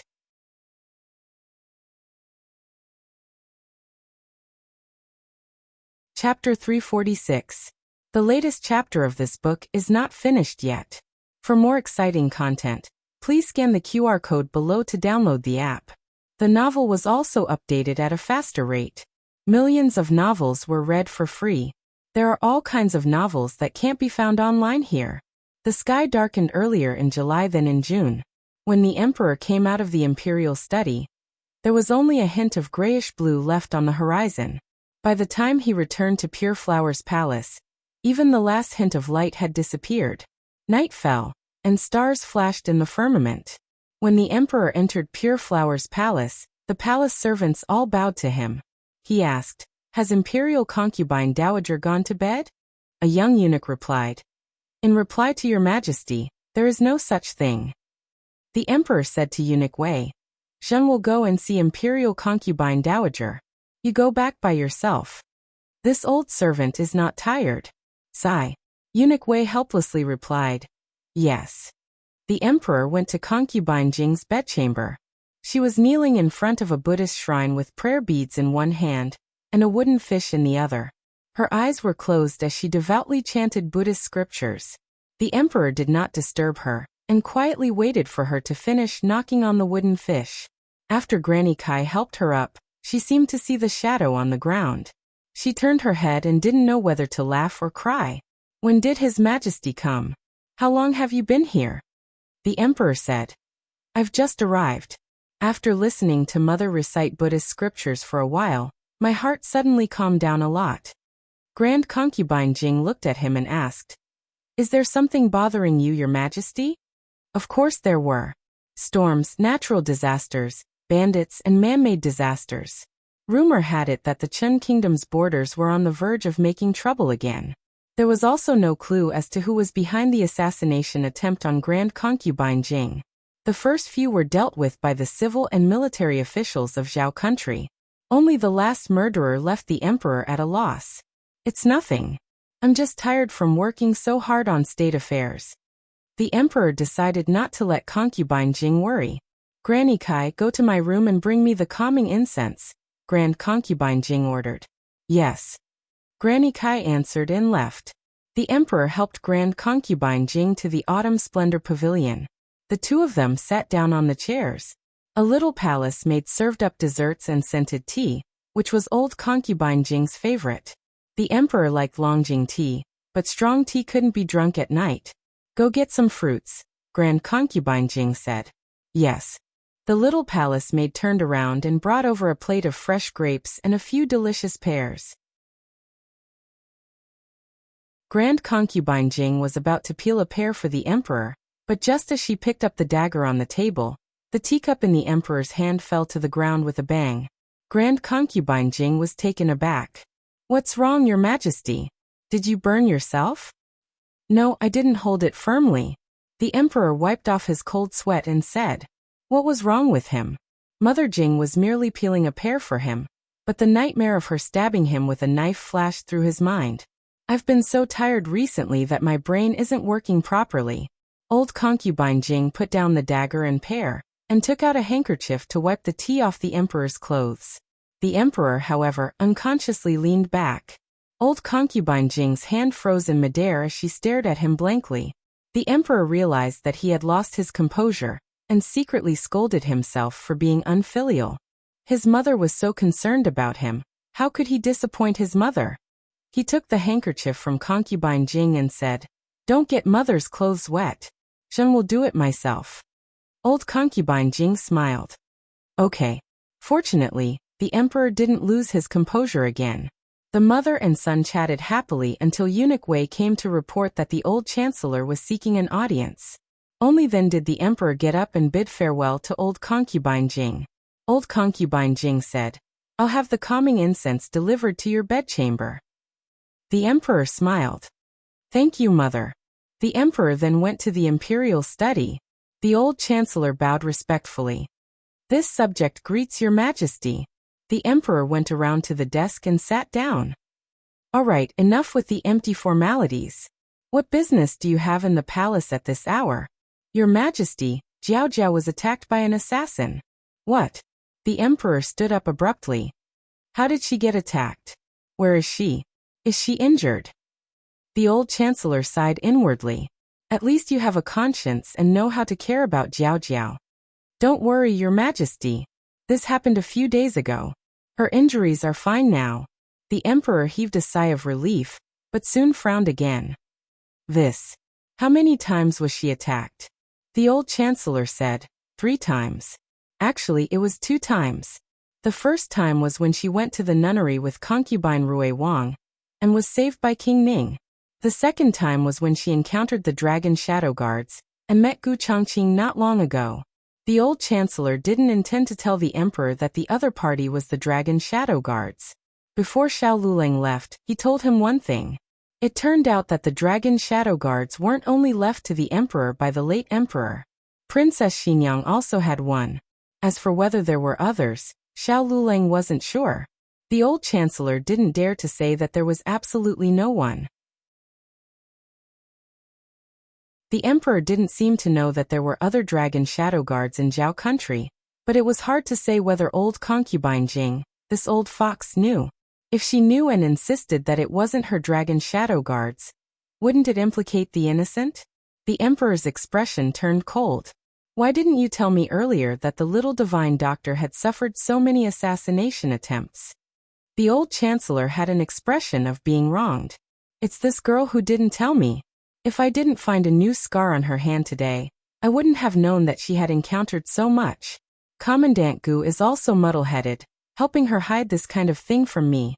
Chapter 346. The latest chapter of this book is not finished yet. For more exciting content, please scan the QR code below to download the app. The novel was also updated at a faster rate. Millions of novels were read for free. There are all kinds of novels that can't be found online here. The sky darkened earlier in July than in June. When the emperor came out of the imperial study, there was only a hint of grayish blue left on the horizon. By the time he returned to Pure Flower's palace, even the last hint of light had disappeared. Night fell, and stars flashed in the firmament. When the emperor entered Pure Flower's palace, the palace servants all bowed to him. He asked, "Has imperial concubine dowager gone to bed?" A young eunuch replied, "In reply to your majesty, there is no such thing." The emperor said to eunuch Wei, "Zhen will go and see imperial concubine dowager. You go back by yourself. This old servant is not tired." Sigh. Eunuch Wei helplessly replied, "Yes." The emperor went to concubine Jing's bedchamber. She was kneeling in front of a Buddhist shrine with prayer beads in one hand and a wooden fish in the other. Her eyes were closed as she devoutly chanted Buddhist scriptures. The emperor did not disturb her and quietly waited for her to finish knocking on the wooden fish. After Granny Kai helped her up, she seemed to see the shadow on the ground. She turned her head and didn't know whether to laugh or cry. "When did His Majesty come? How long have you been here?" The emperor said, "I've just arrived." After listening to Mother recite Buddhist scriptures for a while, my heart suddenly calmed down a lot. Grand concubine Jing looked at him and asked, "Is there something bothering you, Your Majesty?" Of course there were. Storms, natural disasters, bandits, and man-made disasters. Rumor had it that the Chen Kingdom's borders were on the verge of making trouble again. There was also no clue as to who was behind the assassination attempt on Grand Concubine Jing. The first few were dealt with by the civil and military officials of Zhao country. Only the last murderer left the emperor at a loss. "It's nothing. I'm just tired from working so hard on state affairs." The emperor decided not to let concubine Jing worry. "Granny Kai, go to my room and bring me the calming incense," Grand concubine Jing ordered. "Yes." Granny Kai answered and left. The emperor helped Grand concubine Jing to the Autumn Splendor Pavilion. The two of them sat down on the chairs. A little palace maid served up desserts and scented tea, which was old concubine Jing's favorite. The emperor liked Longjing tea, but strong tea couldn't be drunk at night. "Go get some fruits," Grand concubine Jing said. "Yes." The little palace maid turned around and brought over a plate of fresh grapes and a few delicious pears. Grand concubine Jing was about to peel a pear for the emperor, but just as she picked up the dagger on the table, the teacup in the emperor's hand fell to the ground with a bang. Grand concubine Jing was taken aback. "What's wrong, Your Majesty? Did you burn yourself?" "No, I didn't hold it firmly." The emperor wiped off his cold sweat and said, "What was wrong with him?" Mother Jing was merely peeling a pear for him, but the nightmare of her stabbing him with a knife flashed through his mind. "I've been so tired recently that my brain isn't working properly." Old concubine Jing put down the dagger and pear, and took out a handkerchief to wipe the tea off the emperor's clothes. The emperor, however, unconsciously leaned back. Old concubine Jing's hand froze in midair as she stared at him blankly. The emperor realized that he had lost his composure, and secretly scolded himself for being unfilial. His mother was so concerned about him. How could he disappoint his mother? He took the handkerchief from concubine Jing and said, "Don't get mother's clothes wet. Zhen will do it myself." Old concubine Jing smiled. "Okay." Fortunately, the emperor didn't lose his composure again. The mother and son chatted happily until Eunuch Wei came to report that the old chancellor was seeking an audience. Only then did the emperor get up and bid farewell to old concubine Jing. Old concubine Jing said, "I'll have the calming incense delivered to your bedchamber." The emperor smiled. "Thank you, mother." The emperor then went to the imperial study. The old chancellor bowed respectfully. "This subject greets your majesty." The emperor went around to the desk and sat down. "All right, enough with the empty formalities. What business do you have in the palace at this hour?" "Your majesty, Jiao Jiao was attacked by an assassin." "What?" The emperor stood up abruptly. "How did she get attacked? Where is she? Is she injured?" The old chancellor sighed inwardly. "At least you have a conscience and know how to care about Jiao Jiao." "Don't worry, your majesty. This happened a few days ago. Her injuries are fine now." The emperor heaved a sigh of relief, but soon frowned again. How many times was she attacked?" The old chancellor said, 3 times. Actually, it was 2 times. The first time was when she went to the nunnery with concubine Rui Wang and was saved by King Ning. The second time was when she encountered the dragon shadow guards and met Gu Chongqing not long ago. The old chancellor didn't intend to tell the emperor that the other party was the dragon shadow guards. Before Xiao Lulang left, he told him one thing. It turned out that the dragon shadow guards weren't only left to the emperor by the late emperor. Princess Xinyang also had one. As for whether there were others, Xiao Lulang wasn't sure. The old chancellor didn't dare to say that there was absolutely no one. The emperor didn't seem to know that there were other dragon shadow guards in Zhao country, but it was hard to say whether old concubine Jing, this old fox, knew. If she knew and insisted that it wasn't her dragon shadow guards, wouldn't it implicate the innocent? The emperor's expression turned cold. "Why didn't you tell me earlier that the little divine doctor had suffered so many assassination attempts?" The old chancellor had an expression of being wronged. "It's this girl who didn't tell me. If I didn't find a new scar on her hand today, I wouldn't have known that she had encountered so much. Commandant Gu is also muddle-headed, helping her hide this kind of thing from me."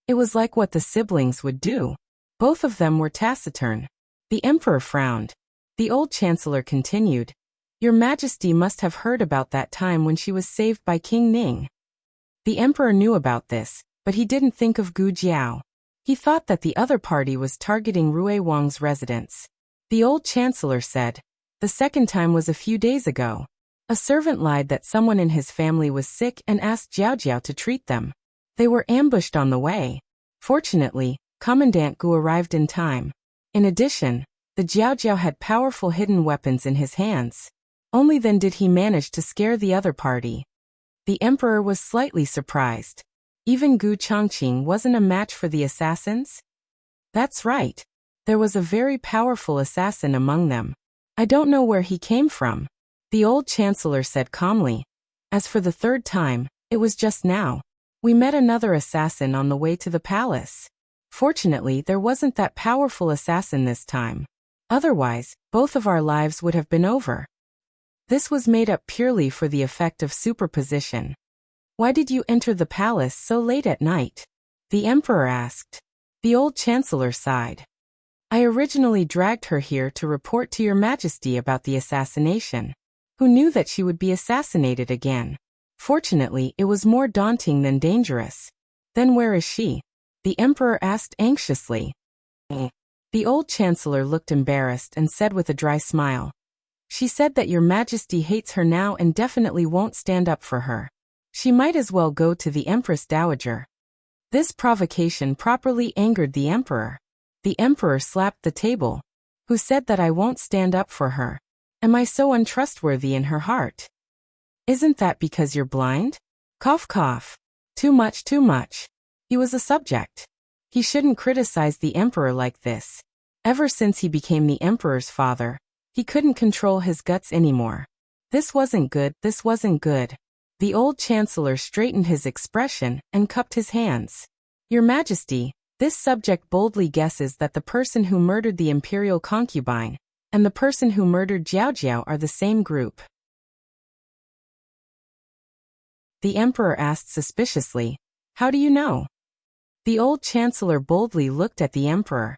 It was like what the siblings would do. Both of them were taciturn. The emperor frowned. The old chancellor continued, "Your Majesty must have heard about that time when she was saved by King Ning." The emperor knew about this, but he didn't think of Gu Jiao. He thought that the other party was targeting Rui Wang's residence. The old chancellor said, "The second time was a few days ago. A servant lied that someone in his family was sick and asked Jiao Jiao to treat them. They were ambushed on the way. Fortunately, Commandant Gu arrived in time. In addition, the Jiao Jiao had powerful hidden weapons in his hands. Only then did he manage to scare the other party." The emperor was slightly surprised. Even Gu Chongqing wasn't a match for the assassins? "That's right. There was a very powerful assassin among them. I don't know where he came from," the old chancellor said calmly. "As for the third time, it was just now. We met another assassin on the way to the palace. Fortunately, there wasn't that powerful assassin this time. Otherwise, both of our lives would have been over. This was made up purely for the effect of superposition." "Why did you enter the palace so late at night?" the emperor asked. The old chancellor sighed. "I originally dragged her here to report to your majesty about the assassination. Who knew that she would be assassinated again? Fortunately, it was more daunting than dangerous." "Then where is she?" the emperor asked anxiously. The old chancellor looked embarrassed and said with a dry smile, "She said that your majesty hates her now and definitely won't stand up for her. She might as well go to the Empress Dowager." This provocation properly angered the emperor. The emperor slapped the table. "Who said that I won't stand up for her? Am I so untrustworthy in her heart? Isn't that because you're blind?" Cough cough. Too much, too much. He was a subject. He shouldn't criticize the emperor like this. Ever since he became the emperor's father, he couldn't control his guts anymore. This wasn't good, this wasn't good. The old chancellor straightened his expression and cupped his hands. "Your Majesty, this subject boldly guesses that the person who murdered the imperial concubine and the person who murdered Jiao Jiao are the same group." The emperor asked suspiciously, "How do you know?" The old chancellor boldly looked at the emperor.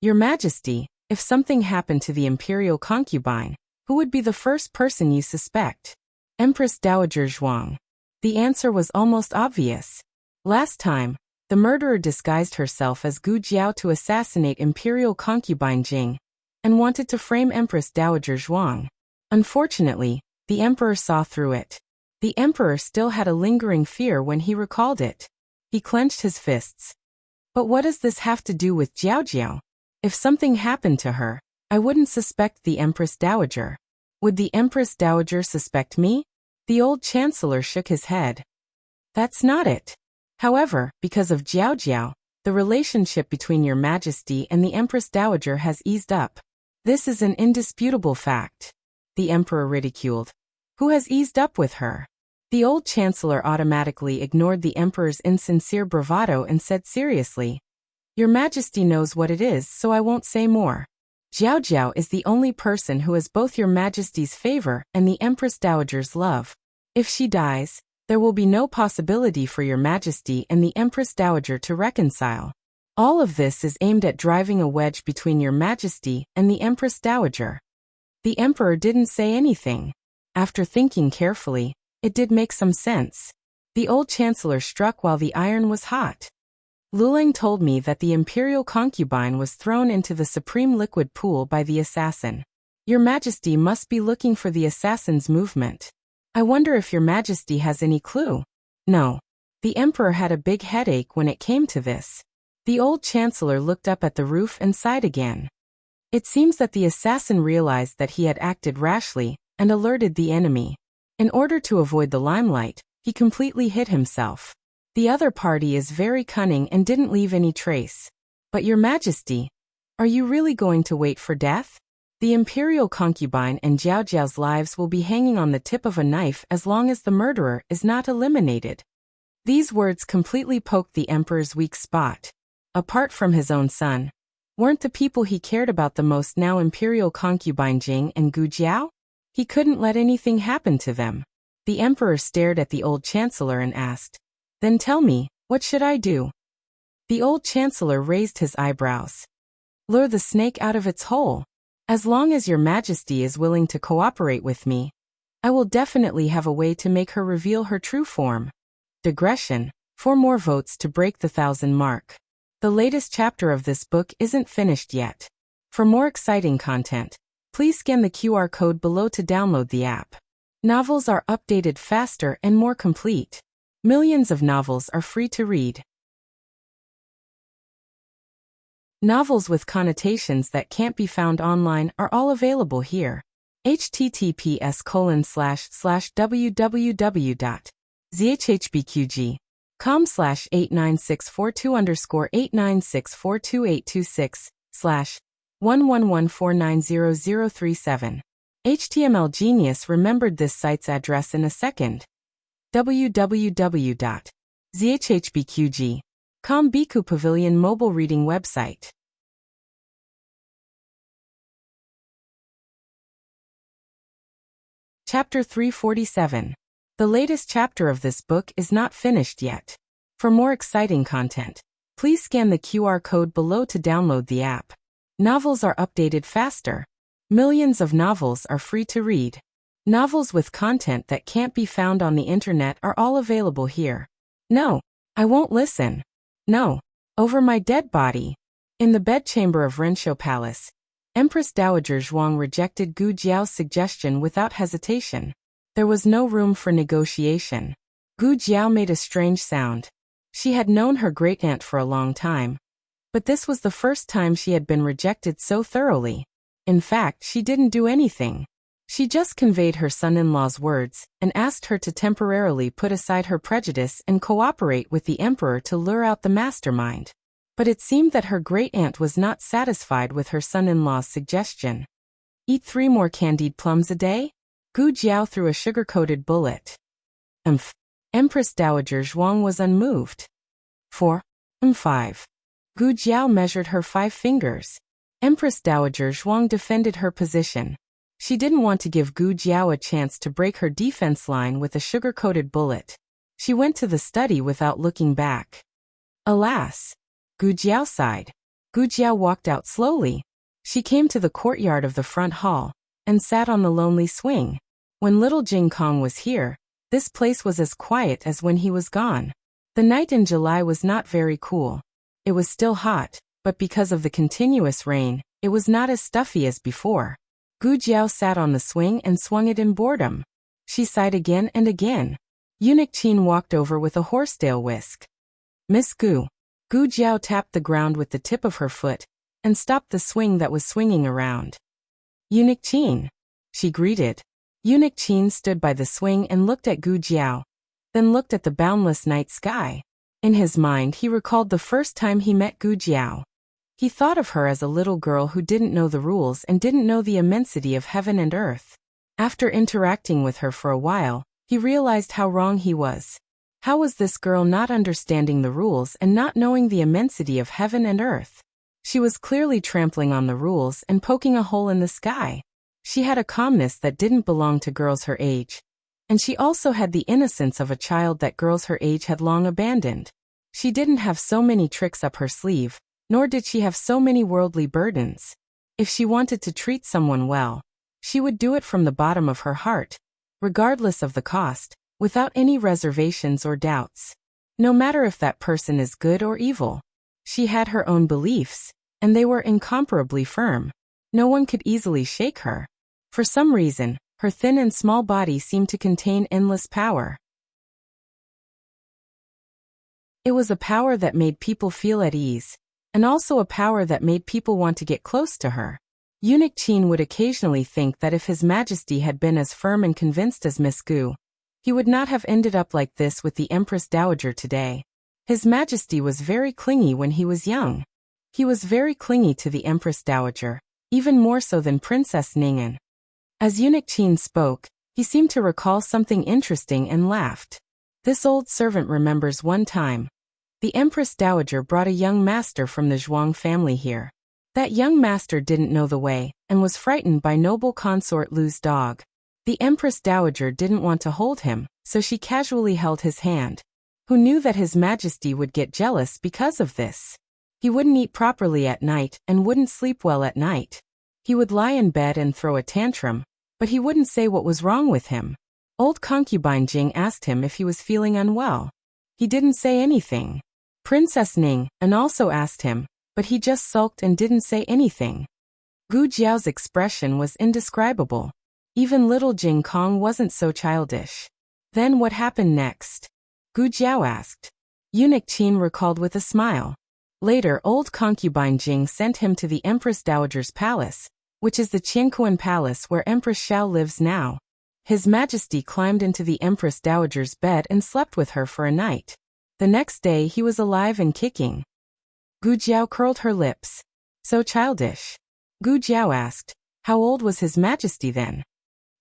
Your Majesty, if something happened to the imperial concubine, who would be the first person you suspect? Empress Dowager Zhuang. The answer was almost obvious. Last time, the murderer disguised herself as Gu Jiao to assassinate imperial concubine Jing, and wanted to frame Empress Dowager Zhuang. Unfortunately, the emperor saw through it. The emperor still had a lingering fear when he recalled it. He clenched his fists. But what does this have to do with Jiao Jiao? If something happened to her, I wouldn't suspect the Empress Dowager. Would the Empress Dowager suspect me? The old chancellor shook his head. That's not it. However, because of Jiao Jiao, the relationship between Your Majesty and the Empress Dowager has eased up. This is an indisputable fact. The emperor ridiculed. Who has eased up with her? The old chancellor automatically ignored the emperor's insincere bravado and said seriously, Your Majesty knows what it is, so I won't say more. Jiao Jiao is the only person who has both Your Majesty's favor and the Empress Dowager's love. If she dies, there will be no possibility for Your Majesty and the Empress Dowager to reconcile. All of this is aimed at driving a wedge between Your Majesty and the Empress Dowager. The emperor didn't say anything. After thinking carefully, it did make some sense. The old chancellor struck while the iron was hot. Lulang told me that the imperial concubine was thrown into the supreme liquid pool by the assassin. Your Majesty must be looking for the assassin's movement. I wonder if Your Majesty has any clue. No. The emperor had a big headache when it came to this. The old chancellor looked up at the roof and sighed again. It seems that the assassin realized that he had acted rashly and alerted the enemy. In order to avoid the limelight, he completely hid himself. The other party is very cunning and didn't leave any trace. But Your Majesty, are you really going to wait for death? The imperial concubine and Jiao Jiao's lives will be hanging on the tip of a knife as long as the murderer is not eliminated. These words completely poked the emperor's weak spot. Apart from his own son, weren't the people he cared about the most now imperial concubine Jing and Gu Jiao? He couldn't let anything happen to them. The emperor stared at the old chancellor and asked, Then tell me, what should I do? The old chancellor raised his eyebrows. Lure the snake out of its hole. As long as Your Majesty is willing to cooperate with me, I will definitely have a way to make her reveal her true form. Digression, 4 more votes to break the 1,000 mark. The latest chapter of this book isn't finished yet. For more exciting content, please scan the QR code below to download the app. Novels are updated faster and more complete. Millions of novels are free to read. Novels with connotations that can't be found online are all available here. https://www.zhhbqg.com/89642_896/111490037. HTML Genius remembered this site's address in a second. www.zhhbqg.com Biku Pavilion mobile reading website. Chapter 347. The latest chapter of this book is not finished yet. For more exciting content, please scan the QR code below to download the app. Novels are updated faster. Millions of novels are free to read. Novels with content that can't be found on the internet are all available here. No, I won't listen. No, over my dead body. In the bedchamber of Renshou Palace, Empress Dowager Zhuang rejected Gu Jiao's suggestion without hesitation. There was no room for negotiation. Gu Jiao made a strange sound. She had known her great-aunt for a long time, but this was the first time she had been rejected so thoroughly. In fact, she didn't do anything. She just conveyed her son-in-law's words and asked her to temporarily put aside her prejudice and cooperate with the emperor to lure out the mastermind. But it seemed that her great-aunt was not satisfied with her son-in-law's suggestion. Eat 3 more candied plums a day? Gu Jiao threw a sugar-coated bullet. Empress Dowager Zhuang was unmoved. 4. 5. Gu Jiao measured her 5 fingers. Empress Dowager Zhuang defended her position. She didn't want to give Gu Jiao a chance to break her defense line with a sugar-coated bullet. She went to the study without looking back. Alas! Gu Jiao sighed. Gu Jiao walked out slowly. She came to the courtyard of the front hall and sat on the lonely swing. When little Jing Kong was here, this place was as quiet as when he was gone. The night in July was not very cool. It was still hot, but because of the continuous rain, it was not as stuffy as before. Gu Jiao sat on the swing and swung it in boredom. She sighed again and again. Eunuch Qin walked over with a horsetail whisk. Miss Gu. Gu Jiao tapped the ground with the tip of her foot and stopped the swing that was swinging around. Eunuch Qin, she greeted. Eunuch Qin stood by the swing and looked at Gu Jiao, then looked at the boundless night sky. In his mind he recalled the first time he met Gu Jiao. He thought of her as a little girl who didn't know the rules and didn't know the immensity of heaven and earth. After interacting with her for a while, he realized how wrong he was. How was this girl not understanding the rules and not knowing the immensity of heaven and earth? She was clearly trampling on the rules and poking a hole in the sky. She had a calmness that didn't belong to girls her age. And she also had the innocence of a child that girls her age had long abandoned. She didn't have so many tricks up her sleeve, nor did she have so many worldly burdens. If she wanted to treat someone well, she would do it from the bottom of her heart, regardless of the cost, without any reservations or doubts. No matter if that person is good or evil. She had her own beliefs, and they were incomparably firm. No one could easily shake her. For some reason, her thin and small body seemed to contain endless power. It was a power that made people feel at ease, and also a power that made people want to get close to her. Eunuch Qin would occasionally think that if His Majesty had been as firm and convinced as Miss Gu, he would not have ended up like this with the Empress Dowager today. His Majesty was very clingy when he was young. He was very clingy to the Empress Dowager, even more so than Princess Ning'an. As Eunuch Qin spoke, he seemed to recall something interesting and laughed. This old servant remembers one time. The Empress Dowager brought a young master from the Zhuang family here. That young master didn't know the way, and was frightened by noble consort Lu's dog. The Empress Dowager didn't want to hold him, so she casually held his hand. Who knew that His Majesty would get jealous because of this? He wouldn't eat properly at night and wouldn't sleep well at night. He would lie in bed and throw a tantrum, but he wouldn't say what was wrong with him. Old concubine Jing asked him if he was feeling unwell. He didn't say anything. Princess Ning'an also asked him, but he just sulked and didn't say anything. Gu Jiao's expression was indescribable. Even little Jing Kong wasn't so childish. Then what happened next? Gu Jiao asked. Eunuch Qin recalled with a smile. Later, old concubine Jing sent him to the Empress Dowager's palace, which is the Qianquan Palace where Empress Xiao lives now. His Majesty climbed into the Empress Dowager's bed and slept with her for a night. The next day he was alive and kicking. Gu Jiao curled her lips. So childish. Gu Jiao asked, how old was His Majesty then?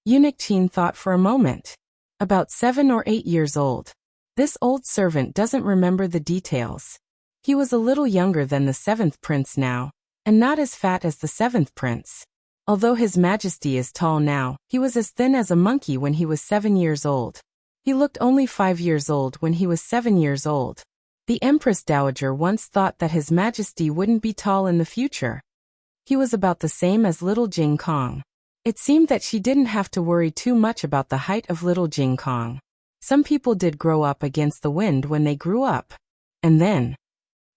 Eunuch Qin thought for a moment. About 7 or 8 years old. This old servant doesn't remember the details. He was a little younger than the 7th prince now, and not as fat as the 7th prince. Although His Majesty is tall now, he was as thin as a monkey when he was 7 years old. He looked only 5 years old when he was 7 years old. The Empress Dowager once thought that His Majesty wouldn't be tall in the future. He was about the same as little Jing Kong. It seemed that she didn't have to worry too much about the height of little Jing Kong. Some people did grow up against the wind when they grew up. And then,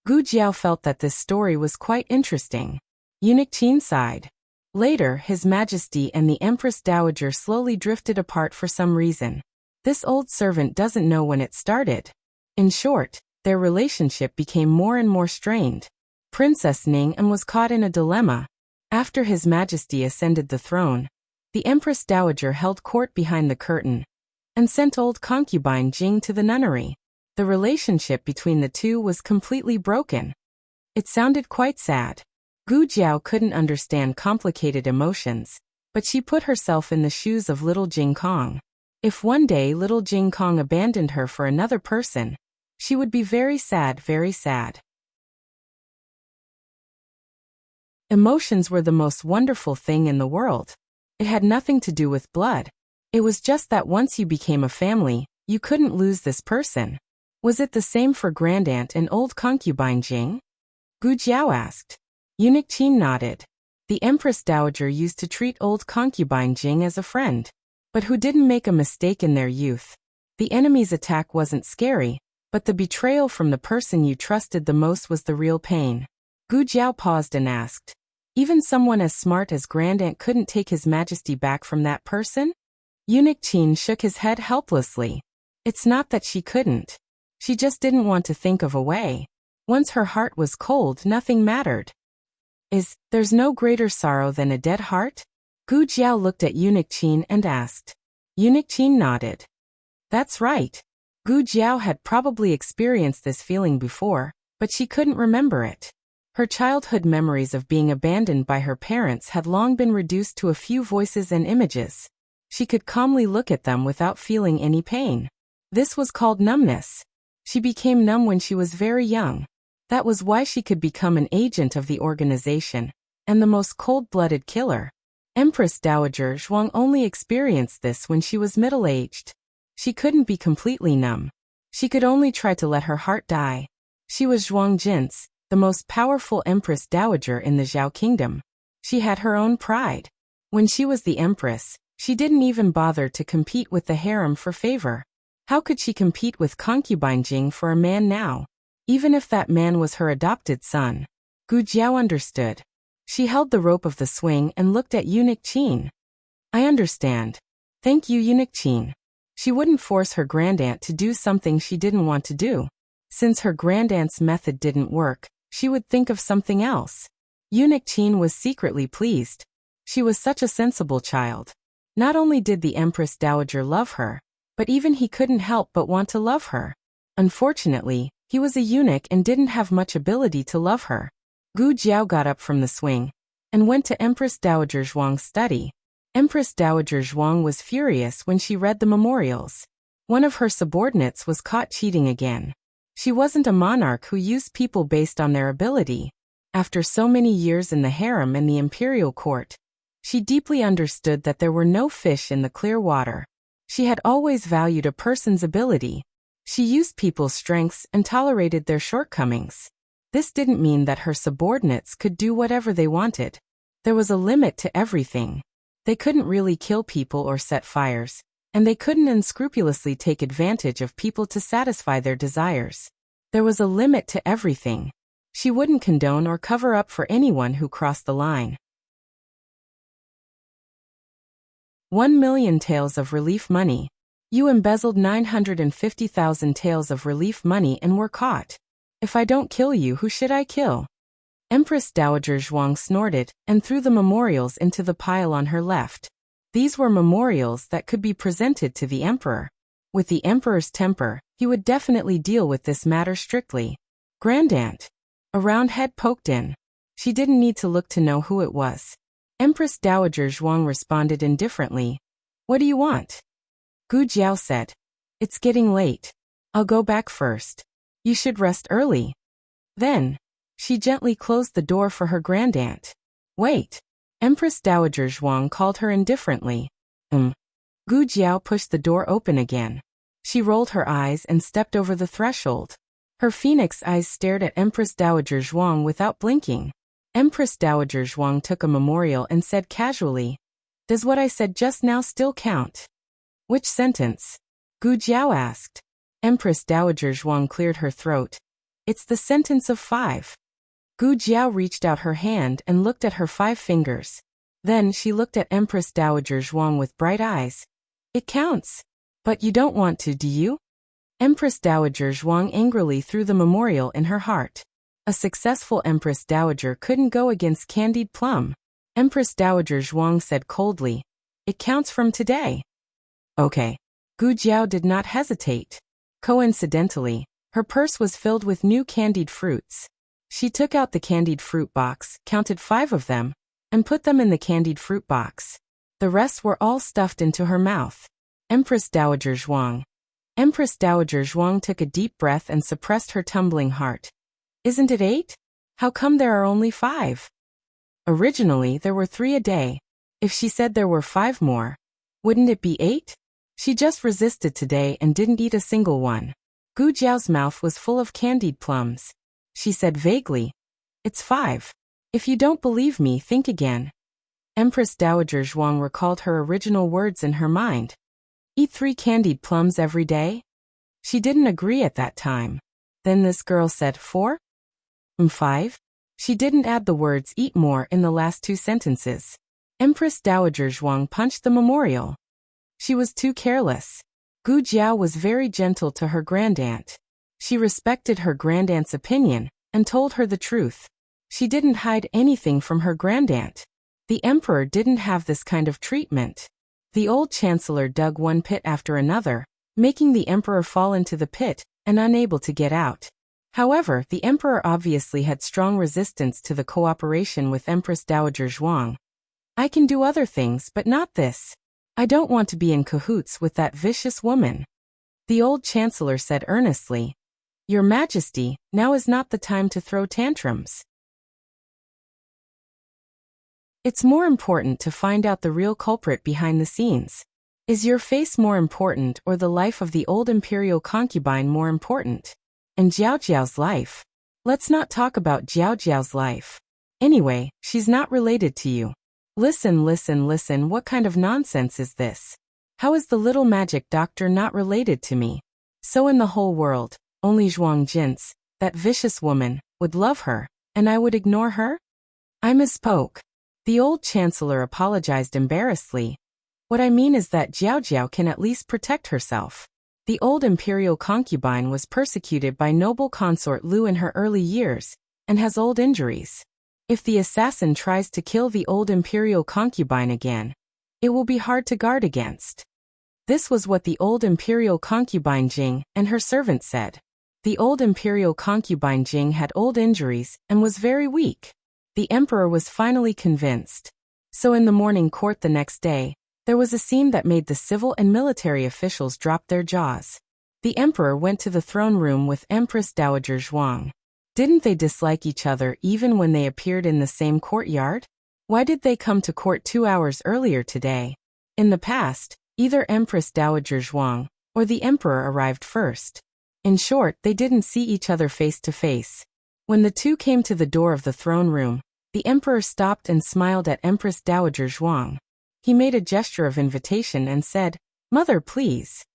Gu Jiao felt that this story was quite interesting. Eunuch Qin sighed. Later, His Majesty and the Empress Dowager slowly drifted apart for some reason. This old servant doesn't know when it started. In short, their relationship became more and more strained. Princess Ning'an was caught in a dilemma. After His Majesty ascended the throne, the Empress Dowager held court behind the curtain and sent old concubine Jing to the nunnery. The relationship between the two was completely broken. It sounded quite sad. Gu Jiao couldn't understand complicated emotions, but she put herself in the shoes of little Jing Kong. If one day little Jing Kong abandoned her for another person, she would be very sad, very sad. Emotions were the most wonderful thing in the world. It had nothing to do with blood. It was just that once you became a family, you couldn't lose this person. Was it the same for grandaunt and old concubine Jing? Gu Jiao asked. Eunuch Qin nodded. The Empress Dowager used to treat old concubine Jing as a friend, but who didn't make a mistake in their youth. The enemy's attack wasn't scary, but the betrayal from the person you trusted the most was the real pain. Gu Jiao paused and asked, even someone as smart as grandaunt couldn't take his majesty back from that person? Eunuch Qin shook his head helplessly. It's not that she couldn't. She just didn't want to think of a way. Once her heart was cold, nothing mattered. There's no greater sorrow than a dead heart? Gu Jiao looked at Eunuch Qin and asked. Eunuch Qin nodded. That's right. Gu Jiao had probably experienced this feeling before, but she couldn't remember it. Her childhood memories of being abandoned by her parents had long been reduced to a few voices and images. She could calmly look at them without feeling any pain. This was called numbness. She became numb when she was very young. That was why she could become an agent of the organization, and the most cold-blooded killer. Empress Dowager Zhuang only experienced this when she was middle-aged. She couldn't be completely numb. She could only try to let her heart die. She was Zhuang Jin's, the most powerful Empress Dowager in the Zhao Kingdom. She had her own pride. When she was the Empress, she didn't even bother to compete with the harem for favor. How could she compete with concubine Jing for a man now? Even if that man was her adopted son. Gu Jiao understood. She held the rope of the swing and looked at Eunuch Qin. I understand. Thank you, Eunuch Qin. She wouldn't force her grandaunt to do something she didn't want to do. Since her grandaunt's method didn't work, she would think of something else. Eunuch Qin was secretly pleased. She was such a sensible child. Not only did the Empress Dowager love her, but even he couldn't help but want to love her. Unfortunately, he was a eunuch and didn't have much ability to love her. Gu Jiao got up from the swing and went to Empress Dowager Zhuang's study. Empress Dowager Zhuang was furious when she read the memorials. One of her subordinates was caught cheating again. She wasn't a monarch who used people based on their ability. After so many years in the harem and the imperial court, she deeply understood that there were no fish in the clear water. She had always valued a person's ability. She used people's strengths and tolerated their shortcomings. This didn't mean that her subordinates could do whatever they wanted. There was a limit to everything. They couldn't really kill people or set fires, and they couldn't unscrupulously take advantage of people to satisfy their desires. There was a limit to everything. She wouldn't condone or cover up for anyone who crossed the line. 1,000,000 taels of relief money. You embezzled 950,000 taels of relief money and were caught. If I don't kill you, who should I kill? Empress Dowager Zhuang snorted and threw the memorials into the pile on her left. These were memorials that could be presented to the emperor. With the emperor's temper, he would definitely deal with this matter strictly. Grandaunt. A round head poked in. She didn't need to look to know who it was. Empress Dowager Zhuang responded indifferently. What do you want? Gu Jiao said. It's getting late. I'll go back first. You should rest early. Then, she gently closed the door for her grandaunt. Wait. Empress Dowager Zhuang called her indifferently. Gu Jiao pushed the door open again. She rolled her eyes and stepped over the threshold. Her phoenix eyes stared at Empress Dowager Zhuang without blinking. Empress Dowager Zhuang took a memorial and said casually, Does what I said just now still count? Which sentence? Gu Jiao asked. Empress Dowager Zhuang cleared her throat. It's the sentence of 5. Gu Jiao reached out her hand and looked at her 5 fingers. Then she looked at Empress Dowager Zhuang with bright eyes. It counts. But you don't want to, do you? Empress Dowager Zhuang angrily threw the memorial in her heart. A successful Empress Dowager couldn't go against candied plum. Empress Dowager Zhuang said coldly, It counts from today. Okay. Gu Jiao did not hesitate. Coincidentally, her purse was filled with new candied fruits. She took out the candied fruit box, counted 5 of them, and put them in the candied fruit box. The rest were all stuffed into her mouth. Empress Dowager Zhuang. Empress Dowager Zhuang took a deep breath and suppressed her tumbling heart. Isn't it 8? How come there are only 5? Originally there were 3 a day. If she said there were 5 more, wouldn't it be 8? She just resisted today and didn't eat a single one. Gu Jiao's mouth was full of candied plums. She said vaguely, "It's 5. If you don't believe me, think again." Empress Dowager Zhuang recalled her original words in her mind. Eat 3 candied plums every day? She didn't agree at that time. Then this girl said 4? 5? She didn't add the words eat more in the last 2 sentences. Empress Dowager Zhuang punched the memorial. She was too careless. Gu Jiao was very gentle to her grandaunt. She respected her grandaunt's opinion and told her the truth. She didn't hide anything from her grandaunt. The emperor didn't have this kind of treatment. The old chancellor dug one pit after another, making the emperor fall into the pit and unable to get out. However, the emperor obviously had strong resistance to the cooperation with Empress Dowager Zhuang. "I can do other things, but not this. I don't want to be in cahoots with that vicious woman," the old chancellor said earnestly. "Your Majesty, now is not the time to throw tantrums. It's more important to find out the real culprit behind the scenes. Is your face more important or the life of the old imperial concubine more important? And Jiao Jiao's life? Let's not talk about Jiao Jiao's life. Anyway, she's not related to you. Listen, what kind of nonsense is this? How is the little magic doctor not related to me? So in the whole world, only Zhuang Jin's, that vicious woman, would love her, and I would ignore her? I misspoke." The old chancellor apologized embarrassedly. "What I mean is that Jiao Jiao can at least protect herself. The old imperial concubine was persecuted by noble consort Lu in her early years, and has old injuries. If the assassin tries to kill the old imperial concubine again, it will be hard to guard against." This was what the old imperial concubine Jing and her servant said. The old imperial concubine Jing had old injuries and was very weak. The emperor was finally convinced. So in the morning court the next day, there was a scene that made the civil and military officials drop their jaws. The emperor went to the throne room with Empress Dowager Zhuang. Didn't they dislike each other even when they appeared in the same courtyard? Why did they come to court 2 hours earlier today? In the past, either Empress Dowager Zhuang or the emperor arrived first. In short, they didn't see each other face to face. When the two came to the door of the throne room, the emperor stopped and smiled at Empress Dowager Zhuang. He made a gesture of invitation and said, "Mother, please."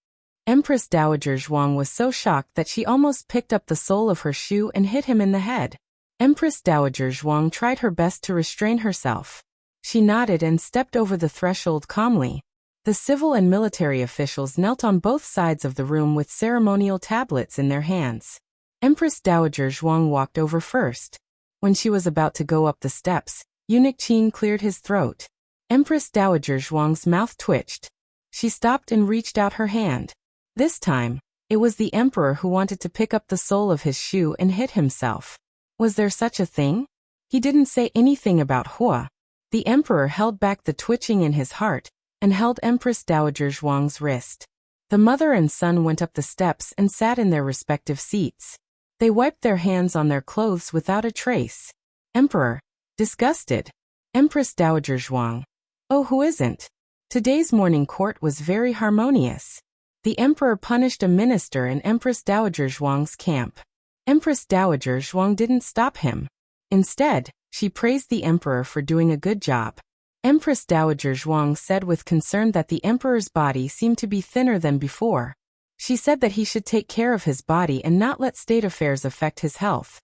Empress Dowager Zhuang was so shocked that she almost picked up the sole of her shoe and hit him in the head. Empress Dowager Zhuang tried her best to restrain herself. She nodded and stepped over the threshold calmly. The civil and military officials knelt on both sides of the room with ceremonial tablets in their hands. Empress Dowager Zhuang walked over first. When she was about to go up the steps, Eunuch Qin cleared his throat. Empress Dowager Zhuang's mouth twitched. She stopped and reached out her hand. This time, it was the emperor who wanted to pick up the sole of his shoe and hit himself. Was there such a thing? He didn't say anything about Hua. The emperor held back the twitching in his heart and held Empress Dowager Zhuang's wrist. The mother and son went up the steps and sat in their respective seats. They wiped their hands on their clothes without a trace. Emperor, disgusted. Empress Dowager Zhuang. Oh, who isn't? Today's morning court was very harmonious. The emperor punished a minister in Empress Dowager Zhuang's camp. Empress Dowager Zhuang didn't stop him. Instead, she praised the emperor for doing a good job. Empress Dowager Zhuang said with concern that the emperor's body seemed to be thinner than before. She said that he should take care of his body and not let state affairs affect his health.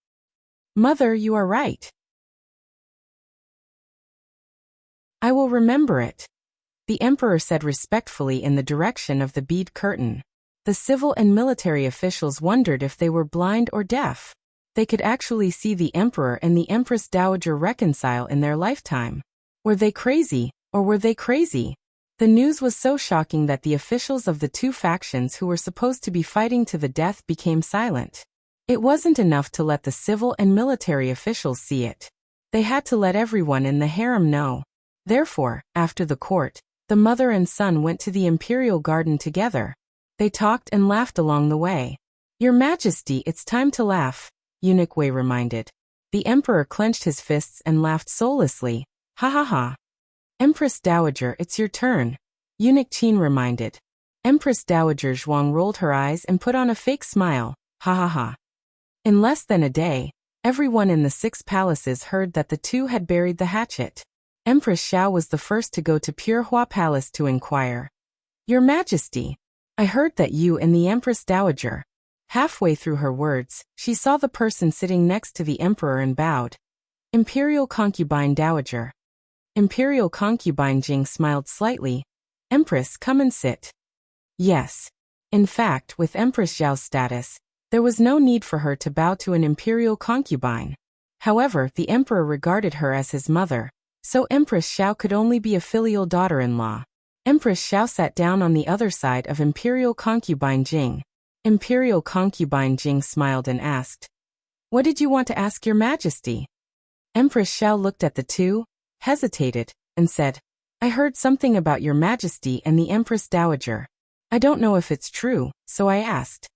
Mother, you are right. I will remember it. The emperor said respectfully in the direction of the bead curtain. The civil and military officials wondered if they were blind or deaf. They could actually see the emperor and the Empress Dowager reconcile in their lifetime. Were they crazy, or were they crazy? The news was so shocking that the officials of the two factions who were supposed to be fighting to the death became silent. It wasn't enough to let the civil and military officials see it. They had to let everyone in the harem know. Therefore, after the court, the mother and son went to the imperial garden together. They talked and laughed along the way. Your Majesty, it's time to laugh, Eunuch Wei reminded. The emperor clenched his fists and laughed soullessly. Ha ha ha. Empress Dowager, it's your turn, Eunuch Qin reminded. Empress Dowager Zhuang rolled her eyes and put on a fake smile. Ha ha ha. In less than a day, everyone in the 6 palaces heard that the two had buried the hatchet. Empress Xiao was the first to go to Pure Hua Palace to inquire. Your Majesty, I heard that you and the Empress Dowager. Halfway through her words, she saw the person sitting next to the emperor and bowed. Imperial Concubine Dowager. Imperial Concubine Jing smiled slightly. Empress, come and sit. Yes. In fact, with Empress Xiao's status, there was no need for her to bow to an imperial concubine. However, the emperor regarded her as his mother, so Empress Xiao could only be a filial daughter-in-law. Empress Xiao sat down on the other side of Imperial Concubine Jing. Imperial Concubine Jing smiled and asked, "What did you want to ask your Majesty?" Empress Xiao looked at the two, hesitated, and said, "I heard something about your Majesty and the Empress Dowager. I don't know if it's true, so I asked."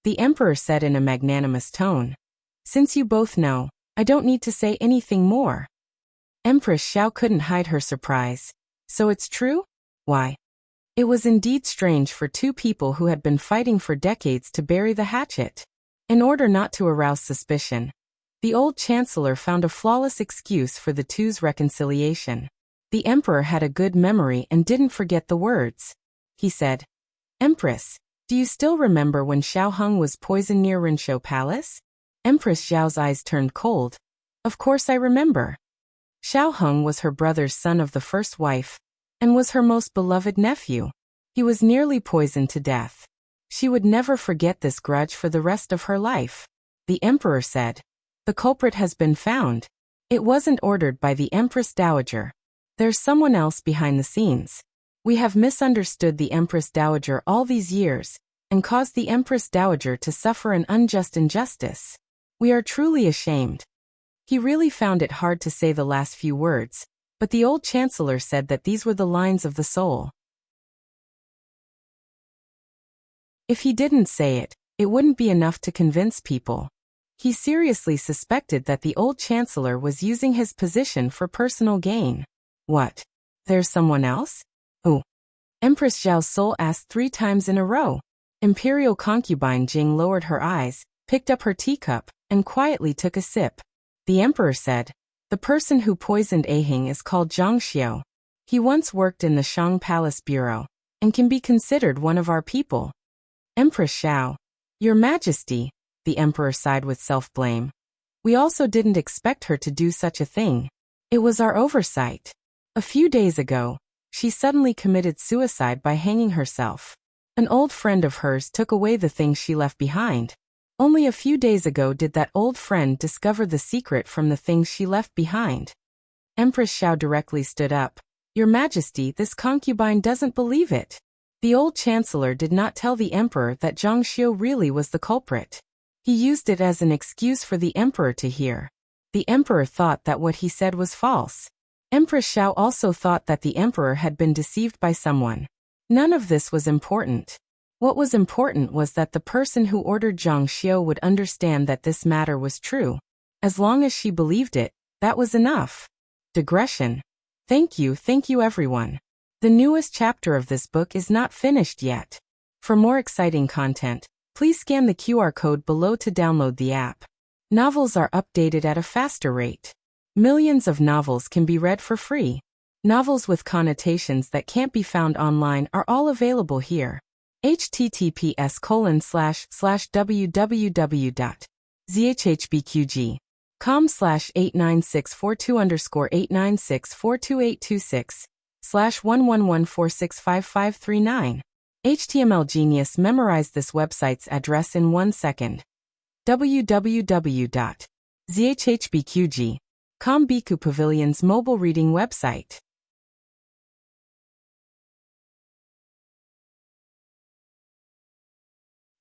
The emperor said in a magnanimous tone, "Since you both know, I don't need to say anything more." Empress Xiao couldn't hide her surprise. "So it's true? Why?" It was indeed strange for two people who had been fighting for decades to bury the hatchet. In order not to arouse suspicion, the old chancellor found a flawless excuse for the two's reconciliation. The emperor had a good memory and didn't forget the words. He said, "Empress, do you still remember when Xiao Heng was poisoned near Rinshou Palace?" Empress Xiao's eyes turned cold. "Of course I remember." Xiao Heng was her brother's son of the first wife, and was her most beloved nephew. He was nearly poisoned to death. She would never forget this grudge for the rest of her life. The emperor said, "The culprit has been found. It wasn't ordered by the Empress Dowager. There's someone else behind the scenes. We have misunderstood the Empress Dowager all these years, and caused the Empress Dowager to suffer an unjust injustice. We are truly ashamed." He really found it hard to say the last few words, but the old chancellor said that these were the lines of the soul. If he didn't say it, it wouldn't be enough to convince people. He seriously suspected that the old chancellor was using his position for personal gain. What? There's someone else? Oh. Empress Xiao's soul asked 3 times in a row. Imperial Concubine Jing lowered her eyes, picked up her teacup, and quietly took a sip. The emperor said, "The person who poisoned Ahing is called Zhang Xiu. He once worked in the Shang Palace Bureau, and can be considered one of our people." Empress Xiao, "Your Majesty," the emperor sighed with self-blame. "We also didn't expect her to do such a thing. It was our oversight. A few days ago, she suddenly committed suicide by hanging herself. An old friend of hers took away the things she left behind. Only a few days ago did that old friend discover the secret from the things she left behind." Empress Xiao directly stood up. "Your Majesty, this concubine doesn't believe it." The old chancellor did not tell the emperor that Zhang Xiu really was the culprit. He used it as an excuse for the emperor to hear. The emperor thought that what he said was false. Empress Xiao also thought that the emperor had been deceived by someone. None of this was important. What was important was that the person who ordered Zhang Xiu would understand that this matter was true. As long as she believed it, that was enough. Digression. Thank you everyone. The newest chapter of this book is not finished yet. For more exciting content, please scan the QR code below to download the app. Novels are updated at a faster rate. Millions of novels can be read for free. Novels with connotations that can't be found online are all available here. https://www.zhhbqg.com/89642_896428226/111465539. HTML Genius memorized this website's address in 1 second. www.zhhbqg.com Biku Pavilion's mobile reading website.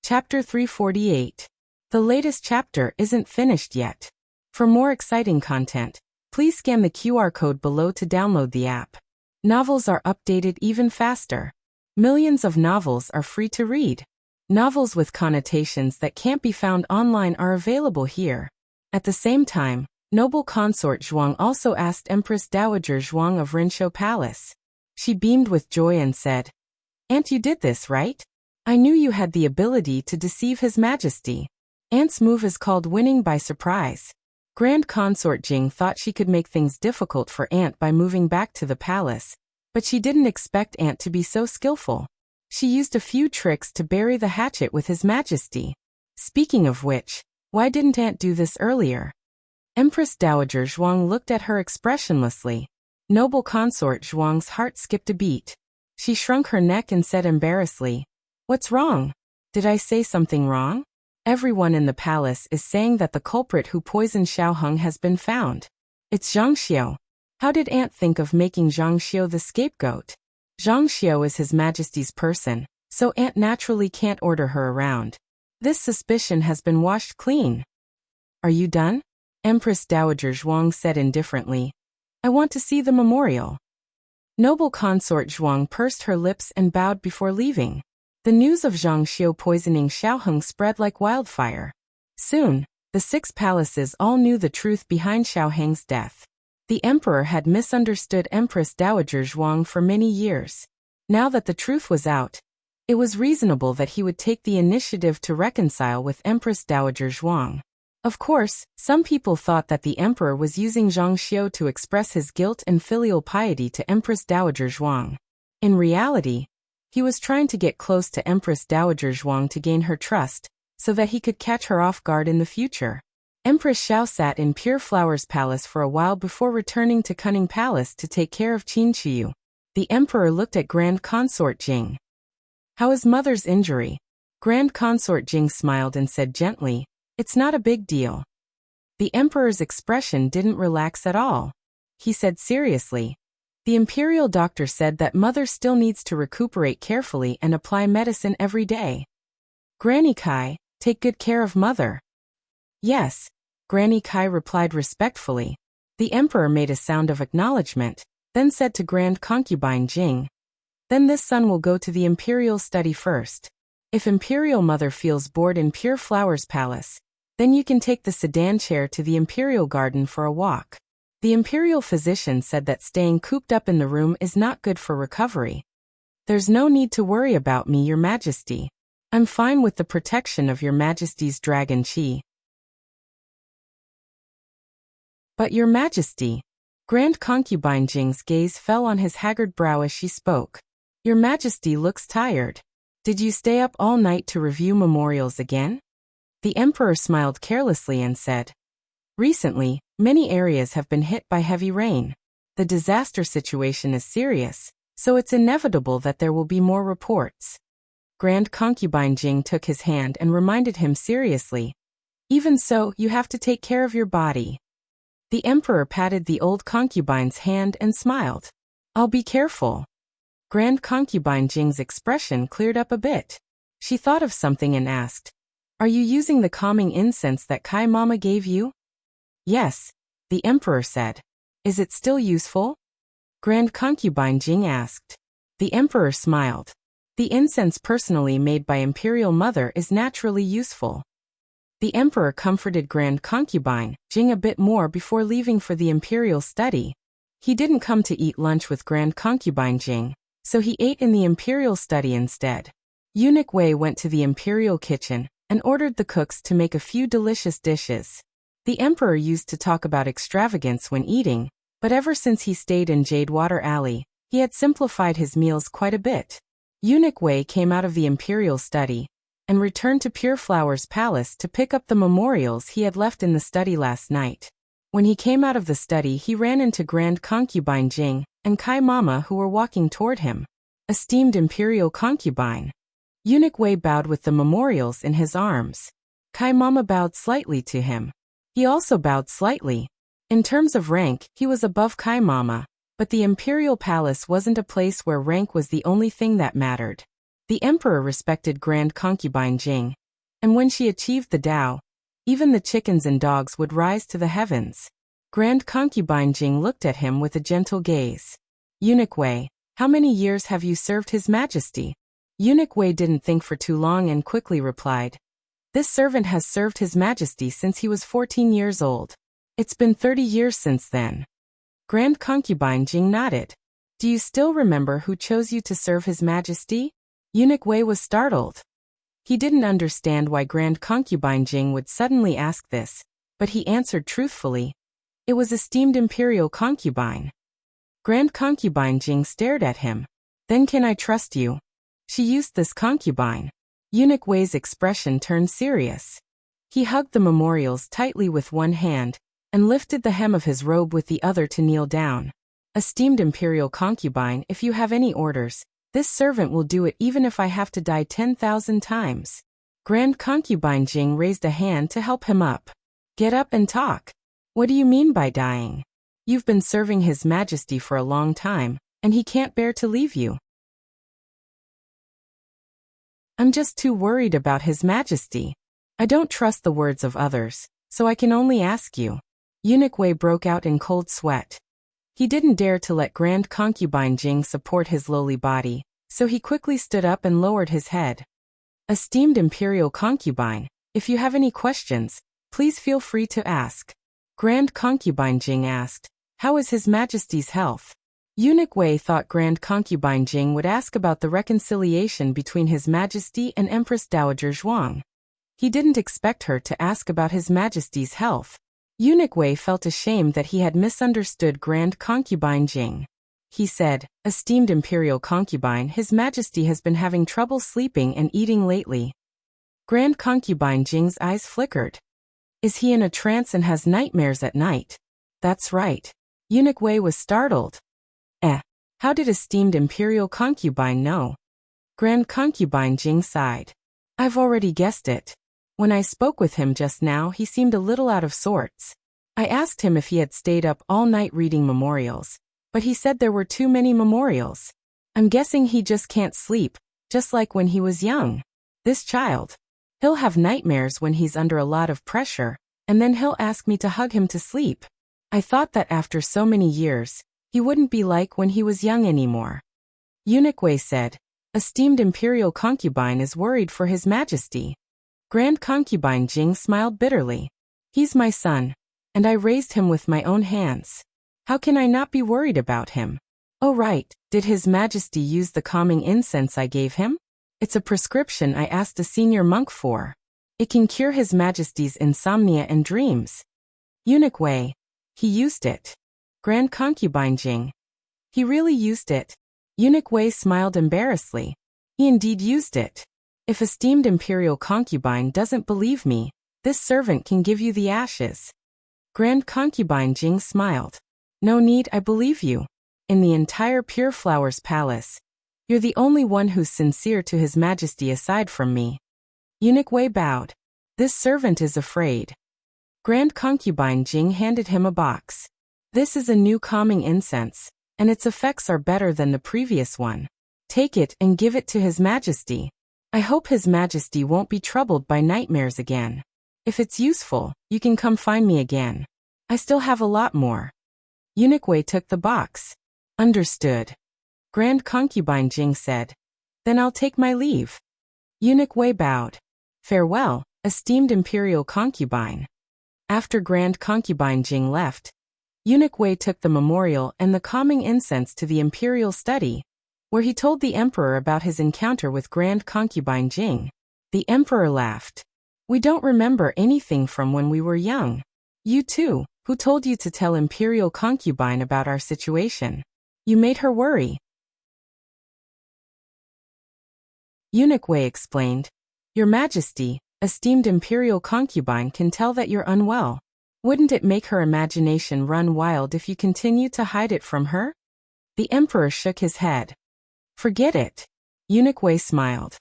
Chapter 348. The latest chapter isn't finished yet. For more exciting content, please scan the QR code below to download the app. Novels are updated even faster. Millions of novels are free to read. Novels with connotations that can't be found online are available here. At the same time, noble consort Zhuang also asked Empress Dowager Zhuang of Rinshou Palace. She beamed with joy and said, Aunt, you did this, right? I knew you had the ability to deceive His Majesty. Aunt's move is called winning by surprise. Grand Consort Jing thought she could make things difficult for Aunt by moving back to the palace, but she didn't expect Aunt to be so skillful. She used a few tricks to bury the hatchet with His Majesty. Speaking of which, why didn't Aunt do this earlier? Empress Dowager Zhuang looked at her expressionlessly. Noble Consort Zhuang's heart skipped a beat. She shrunk her neck and said embarrassedly, "What's wrong? Did I say something wrong? Everyone in the palace is saying that the culprit who poisoned Xiaoheng has been found. It's Zhang Xiao. How did Aunt think of making Zhang Xiao the scapegoat? Zhang Xiao is His Majesty's person, so Aunt naturally can't order her around. This suspicion has been washed clean." "Are you done?" Empress Dowager Zhuang said indifferently. "I want to see the memorial." Noble Consort Zhuang pursed her lips and bowed before leaving. The news of Zhang Xiao poisoning Xiaoheng spread like wildfire. Soon, the 6 palaces all knew the truth behind Xiaoheng's death. The emperor had misunderstood Empress Dowager Zhuang for many years. Now that the truth was out, it was reasonable that he would take the initiative to reconcile with Empress Dowager Zhuang. Of course, some people thought that the emperor was using Zhang Xiao to express his guilt and filial piety to Empress Dowager Zhuang. In reality, he was trying to get close to Empress Dowager Zhuang to gain her trust, so that he could catch her off guard in the future. Empress Xiao sat in Pure Flowers Palace for a while before returning to Cunning Palace to take care of Qin Qiu. The emperor looked at Grand Consort Jing. "How is mother's injury?" Grand Consort Jing smiled and said gently, "It's not a big deal." The emperor's expression didn't relax at all. He said seriously, "The imperial doctor said that mother still needs to recuperate carefully and apply medicine every day. Granny Kai, take good care of mother." "Yes," Granny Kai replied respectfully. The emperor made a sound of acknowledgement, then said to Grand Concubine Jing, "Then this son will go to the imperial study first. If imperial mother feels bored in Pure Flowers Palace, then you can take the sedan chair to the imperial garden for a walk. The imperial physician said that staying cooped up in the room is not good for recovery. There's no need to worry about me, Your Majesty. I'm fine with the protection of Your Majesty's dragon Qi." "But Your Majesty," Grand Concubine Jing's gaze fell on his haggard brow as she spoke. "Your Majesty looks tired. Did you stay up all night to review memorials again?" The emperor smiled carelessly and said, "Recently, many areas have been hit by heavy rain. The disaster situation is serious, so it's inevitable that there will be more reports." Grand Concubine Jing took his hand and reminded him seriously, "Even so, you have to take care of your body." The emperor patted the old concubine's hand and smiled. "I'll be careful." Grand Concubine Jing's expression cleared up a bit. She thought of something and asked, "Are you using the calming incense that Kai Mama gave you?" "Yes," the emperor said. "Is it still useful?" Grand Concubine Jing asked. The emperor smiled. "The incense personally made by Imperial Mother is naturally useful." The emperor comforted Grand Concubine Jing a bit more before leaving for the imperial study. He didn't come to eat lunch with Grand Concubine Jing, so he ate in the imperial study instead. Eunuch Wei went to the imperial kitchen and ordered the cooks to make a few delicious dishes. The emperor used to talk about extravagance when eating, but ever since he stayed in Jadewater Alley, he had simplified his meals quite a bit. Eunuch Wei came out of the imperial study and returned to Pure Flowers Palace to pick up the memorials he had left in the study last night. When he came out of the study, he ran into Grand Concubine Jing and Kai Mama, who were walking toward him. "Esteemed imperial concubine." Eunuch Wei bowed with the memorials in his arms. Kai Mama bowed slightly to him. He also bowed slightly. In terms of rank, he was above Kai Mama, but the imperial palace wasn't a place where rank was the only thing that mattered. The emperor respected Grand Concubine Jing, and when she achieved the Tao, even the chickens and dogs would rise to the heavens. Grand Concubine Jing looked at him with a gentle gaze. "Eunuch Wei, how many years have you served His Majesty?" Eunuch Wei didn't think for too long and quickly replied, "This servant has served His Majesty since he was 14 years old. It's been 30 years since then." Grand Concubine Jing nodded. "Do you still remember who chose you to serve His Majesty?" Eunuch Wei was startled. He didn't understand why Grand Concubine Jing would suddenly ask this, but he answered truthfully. It was esteemed imperial concubine. Grand Concubine Jing stared at him. Then can I trust you? She used this concubine. Eunuch Wei's expression turned serious. He hugged the memorials tightly with one hand, and lifted the hem of his robe with the other to kneel down. Esteemed imperial concubine, if you have any orders, this servant will do it even if I have to die 10,000 times. Grand Concubine Jing raised a hand to help him up. Get up and talk. What do you mean by dying? You've been serving His Majesty for a long time, and he can't bear to leave you. I'm just too worried about His Majesty. I don't trust the words of others, so I can only ask you. Eunuch Wei broke out in cold sweat. He didn't dare to let Grand Concubine Jing support his lowly body, so he quickly stood up and lowered his head. Esteemed imperial concubine, if you have any questions, please feel free to ask. Grand Concubine Jing asked, how is His Majesty's health? Eunuch Wei thought Grand Concubine Jing would ask about the reconciliation between His Majesty and Empress Dowager Zhuang. He didn't expect her to ask about His Majesty's health. Eunuch Wei felt ashamed that he had misunderstood Grand Concubine Jing. He said, esteemed imperial concubine, His Majesty has been having trouble sleeping and eating lately. Grand Concubine Jing's eyes flickered. Is he in a trance and has nightmares at night? That's right. Eunuch Wei was startled. How did esteemed imperial concubine know? Grand Concubine Jing sighed. I've already guessed it. When I spoke with him just now, he seemed a little out of sorts. I asked him if he had stayed up all night reading memorials, but he said there were too many memorials. I'm guessing he just can't sleep, just like when he was young. This child. He'll have nightmares when he's under a lot of pressure, and then he'll ask me to hug him to sleep. I thought that after so many years, he wouldn't be like when he was young anymore. Eunuch Wei said, esteemed imperial concubine is worried for His Majesty. Grand Concubine Jing smiled bitterly. He's my son, and I raised him with my own hands. How can I not be worried about him? Oh right, did His Majesty use the calming incense I gave him? It's a prescription I asked a senior monk for. It can cure His Majesty's insomnia and dreams. Eunuch Wei. He used it. Grand Concubine Jing. He really used it. Eunuch Wei smiled embarrassedly. He indeed used it. If esteemed imperial concubine doesn't believe me, this servant can give you the ashes. Grand Concubine Jing smiled. No need, I believe you. In the entire Pure Flowers Palace, you're the only one who's sincere to His Majesty aside from me. Eunuch Wei bowed. This servant is afraid. Grand Concubine Jing handed him a box. This is a new calming incense, and its effects are better than the previous one. Take it and give it to His Majesty. I hope His Majesty won't be troubled by nightmares again. If it's useful, you can come find me again. I still have a lot more. Eunuch Wei took the box. Understood. Grand Concubine Jing said. Then I'll take my leave. Eunuch Wei bowed. Farewell, esteemed imperial concubine. After Grand Concubine Jing left, Eunuch Wei took the memorial and the calming incense to the imperial study, where he told the emperor about his encounter with Grand Concubine Jing. The emperor laughed. We don't remember anything from when we were young. You too, who told you to tell imperial concubine about our situation? You made her worry. Eunuch Wei explained. Your Majesty, esteemed imperial concubine can tell that you're unwell. Wouldn't it make her imagination run wild if you continue to hide it from her? The emperor shook his head. Forget it. Eunuch Wei smiled.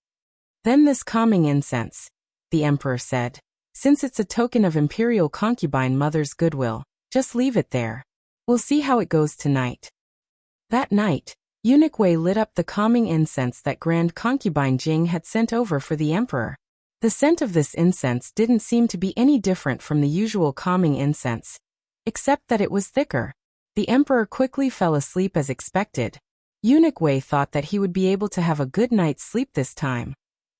Then this calming incense, the emperor said. Since it's a token of imperial concubine mother's goodwill, just leave it there. We'll see how it goes tonight. That night, Eunuch Wei lit up the calming incense that Grand Concubine Jing had sent over for the emperor. The scent of this incense didn't seem to be any different from the usual calming incense, except that it was thicker. The emperor quickly fell asleep as expected. Eunuch Wei thought that he would be able to have a good night's sleep this time,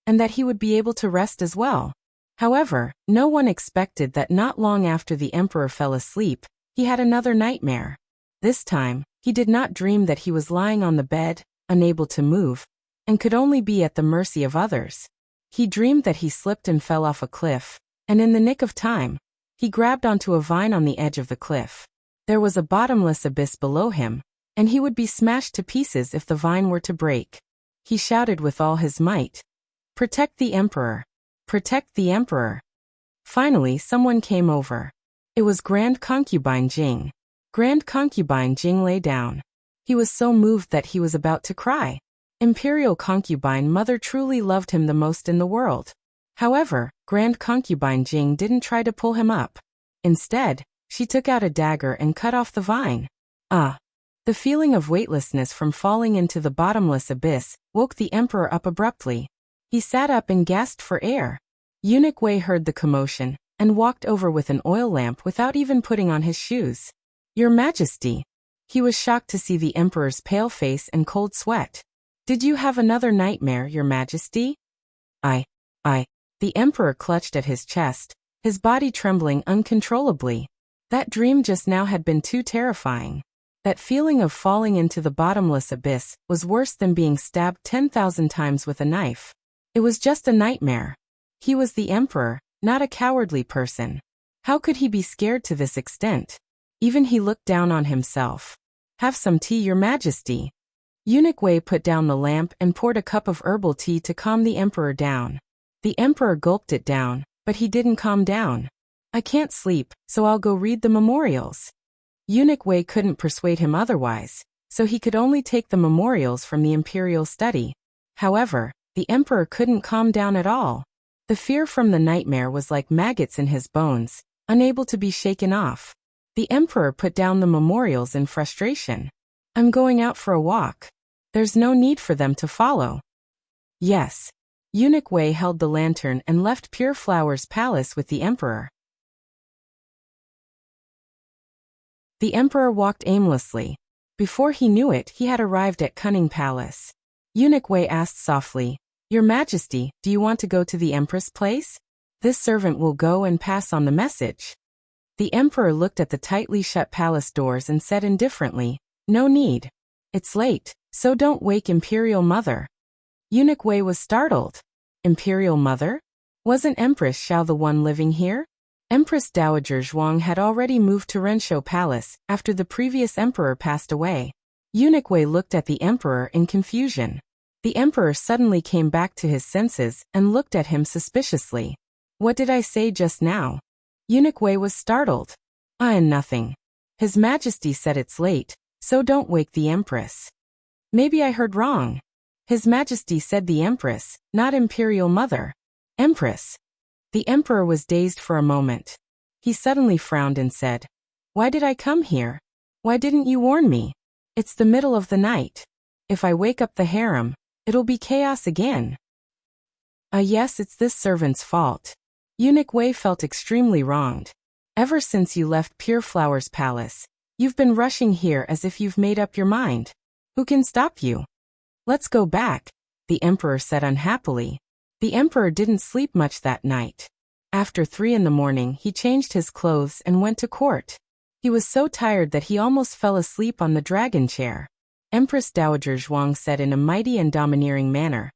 and that he would be able to rest as well. However, no one expected that not long after the emperor fell asleep, he had another nightmare. This time, he did not dream that he was lying on the bed, unable to move, and could only be at the mercy of others. He dreamed that he slipped and fell off a cliff, and in the nick of time, he grabbed onto a vine on the edge of the cliff. There was a bottomless abyss below him, and he would be smashed to pieces if the vine were to break. He shouted with all his might, "Protect the Emperor! Protect the Emperor!" Finally, someone came over. It was Grand Concubine Jing. Grand Concubine Jing lay down. He was so moved that he was about to cry. Imperial Concubine Mother truly loved him the most in the world. However, Grand Concubine Jing didn't try to pull him up. Instead, she took out a dagger and cut off the vine. The feeling of weightlessness from falling into the bottomless abyss woke the Emperor up abruptly. He sat up and gasped for air. Eunuch Wei heard the commotion and walked over with an oil lamp without even putting on his shoes. "Your Majesty." He was shocked to see the Emperor's pale face and cold sweat. "Did you have another nightmare, Your Majesty?" I. The Emperor clutched at his chest, his body trembling uncontrollably. That dream just now had been too terrifying. That feeling of falling into the bottomless abyss was worse than being stabbed 10,000 times with a knife. It was just a nightmare. He was the Emperor, not a cowardly person. How could he be scared to this extent? Even he looked down on himself. "Have some tea, Your Majesty." Eunuch Wei put down the lamp and poured a cup of herbal tea to calm the Emperor down. The Emperor gulped it down, but he didn't calm down. "I can't sleep, so I'll go read the memorials." Eunuch Wei couldn't persuade him otherwise, so he could only take the memorials from the imperial study. However, the Emperor couldn't calm down at all. The fear from the nightmare was like maggots in his bones, unable to be shaken off. The Emperor put down the memorials in frustration. "I'm going out for a walk. There's no need for them to follow." "Yes." Eunuch Wei held the lantern and left Pure Flower's palace with the Emperor. The Emperor walked aimlessly. Before he knew it, he had arrived at Cunning Palace. Eunuch Wei asked softly, "Your Majesty, do you want to go to the Empress place? This servant will go and pass on the message." The Emperor looked at the tightly shut palace doors and said indifferently, "No need. It's late, so don't wake Imperial Mother." Eunuch Wei was startled. Imperial Mother? Wasn't Empress Xiao the one living here? Empress Dowager Zhuang had already moved to Renshou Palace after the previous emperor passed away. Eunuch Wei looked at the emperor in confusion. The emperor suddenly came back to his senses and looked at him suspiciously. "What did I say just now?" Eunuch Wei was startled. Nothing. His Majesty said it's late, so don't wake the Empress." "Maybe I heard wrong." His Majesty said the Empress, not Imperial Mother. "Empress." The Emperor was dazed for a moment. He suddenly frowned and said, "Why did I come here? Why didn't you warn me? It's the middle of the night. If I wake up the harem, it'll be chaos again." Yes, it's this servant's fault." Eunuch Wei felt extremely wronged. "Ever since you left Pure Flower's palace, you've been rushing here as if you've made up your mind. Who can stop you?" "Let's go back," the Emperor said unhappily. The Emperor didn't sleep much that night. After 3 in the morning, he changed his clothes and went to court. He was so tired that he almost fell asleep on the dragon chair. Empress Dowager Zhuang said in a mighty and domineering manner,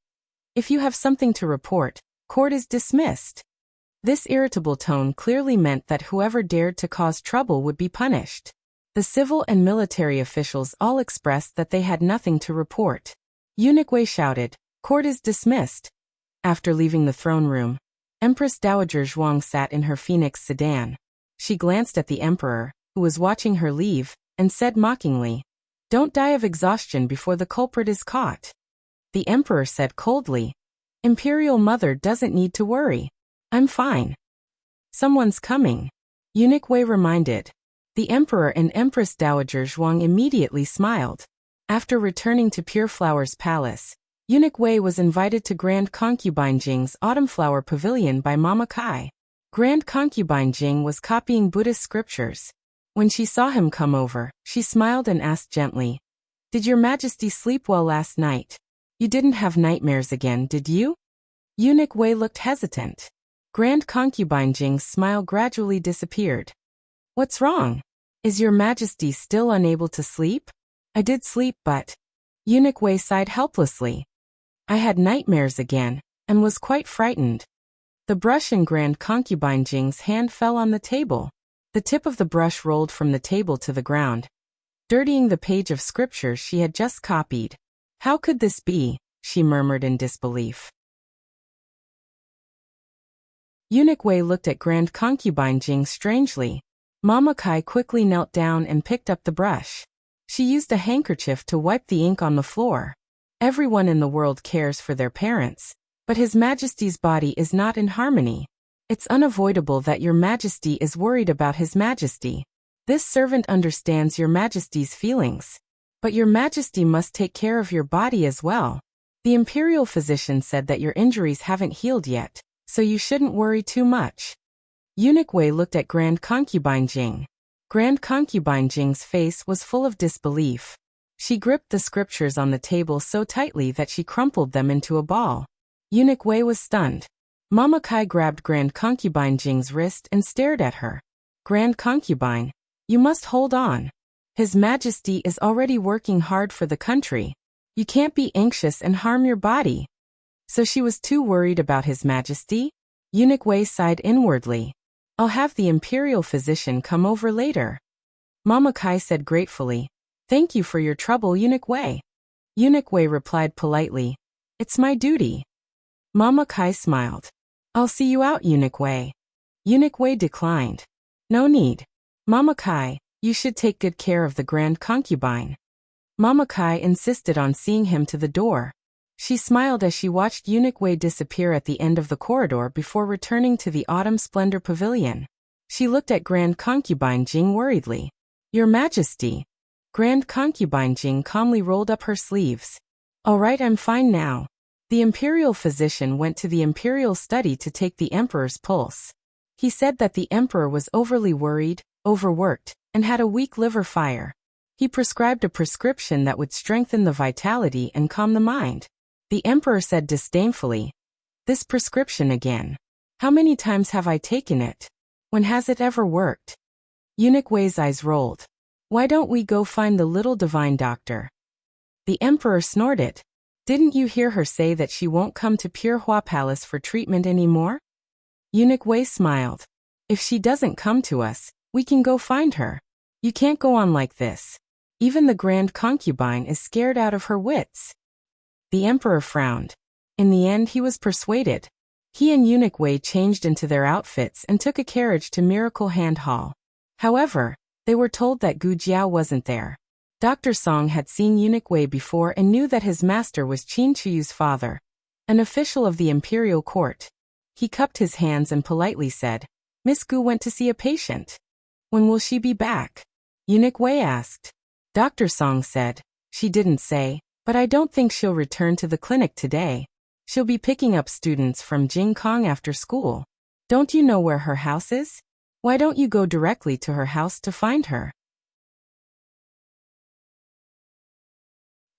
"If you have something to report, court is dismissed." This irritable tone clearly meant that whoever dared to cause trouble would be punished. The civil and military officials all expressed that they had nothing to report. Eunuch Wei shouted, "Court is dismissed." After leaving the throne room, Empress Dowager Zhuang sat in her Phoenix sedan. She glanced at the Emperor, who was watching her leave, and said mockingly, "Don't die of exhaustion before the culprit is caught." The Emperor said coldly, "Imperial Mother doesn't need to worry. I'm fine." "Someone's coming," Eunuch Wei reminded. The Emperor and Empress Dowager Zhuang immediately smiled. After returning to Pure Flower's palace, Eunuch Wei was invited to Grand Concubine Jing's Autumn Flower Pavilion by Mama Kai. Grand Concubine Jing was copying Buddhist scriptures. When she saw him come over, she smiled and asked gently, "Did your Majesty sleep well last night? You didn't have nightmares again, did you?" Eunuch Wei looked hesitant. Grand Concubine Jing's smile gradually disappeared. "What's wrong? Is your Majesty still unable to sleep?" "I did sleep, but..." Eunuch Wei sighed helplessly. I had nightmares again, and was quite frightened. The brush in Grand Concubine Jing's hand fell on the table. The tip of the brush rolled from the table to the ground, dirtying the page of scripture she had just copied. How could this be? She murmured in disbelief. Eunuch Wei looked at Grand Concubine Jing strangely. Mama Kai quickly knelt down and picked up the brush. She used a handkerchief to wipe the ink on the floor. Everyone in the world cares for their parents, but His Majesty's body is not in harmony. It's unavoidable that Your Majesty is worried about His Majesty. This servant understands Your Majesty's feelings. But Your Majesty must take care of your body as well. The imperial physician said that your injuries haven't healed yet, so you shouldn't worry too much. Eunuch Wei looked at Grand Concubine Jing. Grand Concubine Jing's face was full of disbelief. She gripped the scriptures on the table so tightly that she crumpled them into a ball. Eunuch Wei was stunned. Mama Kai grabbed Grand Concubine Jing's wrist and stared at her. Grand Concubine, you must hold on. His Majesty is already working hard for the country. You can't be anxious and harm your body. So she was too worried about His Majesty? Eunuch Wei sighed inwardly. I'll have the imperial physician come over later. Mama Kai said gratefully, Thank you for your trouble, Eunuch Wei. Eunuch Wei replied politely, It's my duty. Mama Kai smiled. I'll see you out, Eunuch Wei. Eunuch Wei declined. No need. Mama Kai, you should take good care of the Grand Concubine. Mama Kai insisted on seeing him to the door. She smiled as she watched Eunuch Wei disappear at the end of the corridor before returning to the Autumn Splendor Pavilion. She looked at Grand Concubine Jing worriedly. Your Majesty. Grand Concubine Jing calmly rolled up her sleeves. All right, I'm fine now. The imperial physician went to the imperial study to take the emperor's pulse. He said that the emperor was overly worried, overworked, and had a weak liver fire. He prescribed a prescription that would strengthen the vitality and calm the mind. The emperor said disdainfully, This prescription again. How many times have I taken it? When has it ever worked? Eunuch Wei's eyes rolled. Why don't we go find the little divine doctor? The emperor snorted. Didn't you hear her say that she won't come to Pure Hua Palace for treatment anymore? Eunuch Wei smiled. If she doesn't come to us, we can go find her. You can't go on like this. Even the Grand Concubine is scared out of her wits. The emperor frowned. In the end he was persuaded. He and Eunuch Wei changed into their outfits and took a carriage to Miracle Hand Hall. However, they were told that Gu Jiao wasn't there. Dr. Song had seen Eunuch Wei before and knew that his master was Qin Chuyu's father, an official of the imperial court. He cupped his hands and politely said, Miss Gu went to see a patient. When will she be back? Eunuch Wei asked. Dr. Song said, She didn't say, but I don't think she'll return to the clinic today. She'll be picking up students from Jing Kong after school. Don't you know where her house is? Why don't you go directly to her house to find her?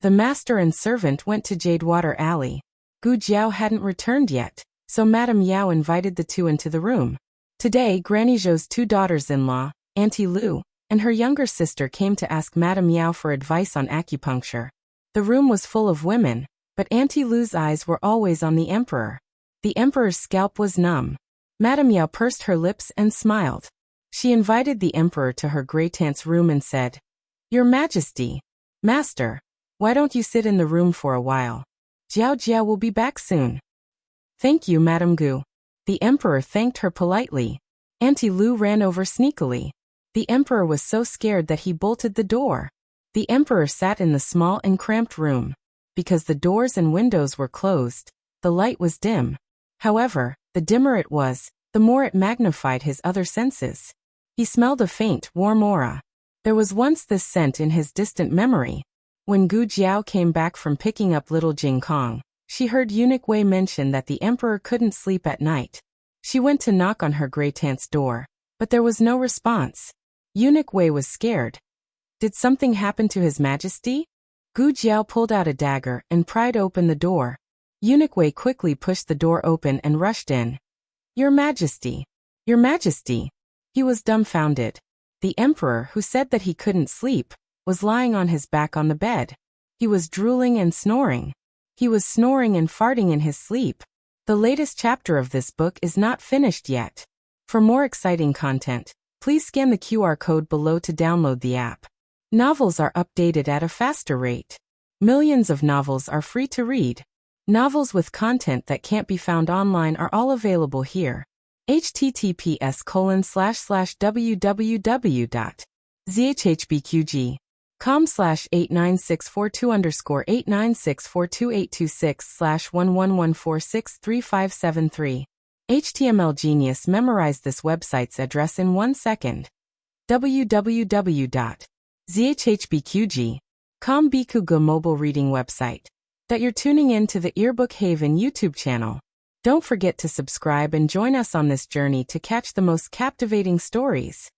The master and servant went to Jadewater Alley. Gu Jiao hadn't returned yet, so Madame Yao invited the two into the room. Today, Granny Zhou's two daughters-in-law, Auntie Lu, and her younger sister came to ask Madame Yao for advice on acupuncture. The room was full of women, but Auntie Lu's eyes were always on the emperor. The emperor's scalp was numb. Madame Yao pursed her lips and smiled. She invited the emperor to her great-aunt's room and said, Your Majesty, Master, why don't you sit in the room for a while? Jiao Jiao will be back soon. Thank you, Madame Gu. The emperor thanked her politely. Auntie Lu ran over sneakily. The emperor was so scared that he bolted the door. The emperor sat in the small and cramped room. Because the doors and windows were closed, the light was dim. However, the dimmer it was, the more it magnified his other senses. He smelled a faint, warm aura. There was once this scent in his distant memory. When Gu Jiao came back from picking up little Jing Kong, she heard Eunuch Wei mention that the emperor couldn't sleep at night. She went to knock on her great-aunt's door, but there was no response. Eunuch Wei was scared. Did something happen to His Majesty? Gu Jiao pulled out a dagger and pried open the door. Eunuch Wei quickly pushed the door open and rushed in. Your Majesty! Your Majesty! He was dumbfounded. The emperor, who said that he couldn't sleep, was lying on his back on the bed. He was drooling and snoring. He was snoring and farting in his sleep. The latest chapter of this book is not finished yet. For more exciting content, please scan the QR code below to download the app. Novels are updated at a faster rate. Millions of novels are free to read. Novels with content that can't be found online are all available here. https://www.zhbqg.com/89642_8964286/111463573. HTML Genius memorized this website's address in 1 second. www.zhbqg.com Bikuga mobile reading website. That you're tuning in to the Earbook Haven YouTube channel. Don't forget to subscribe and join us on this journey to catch the most captivating stories.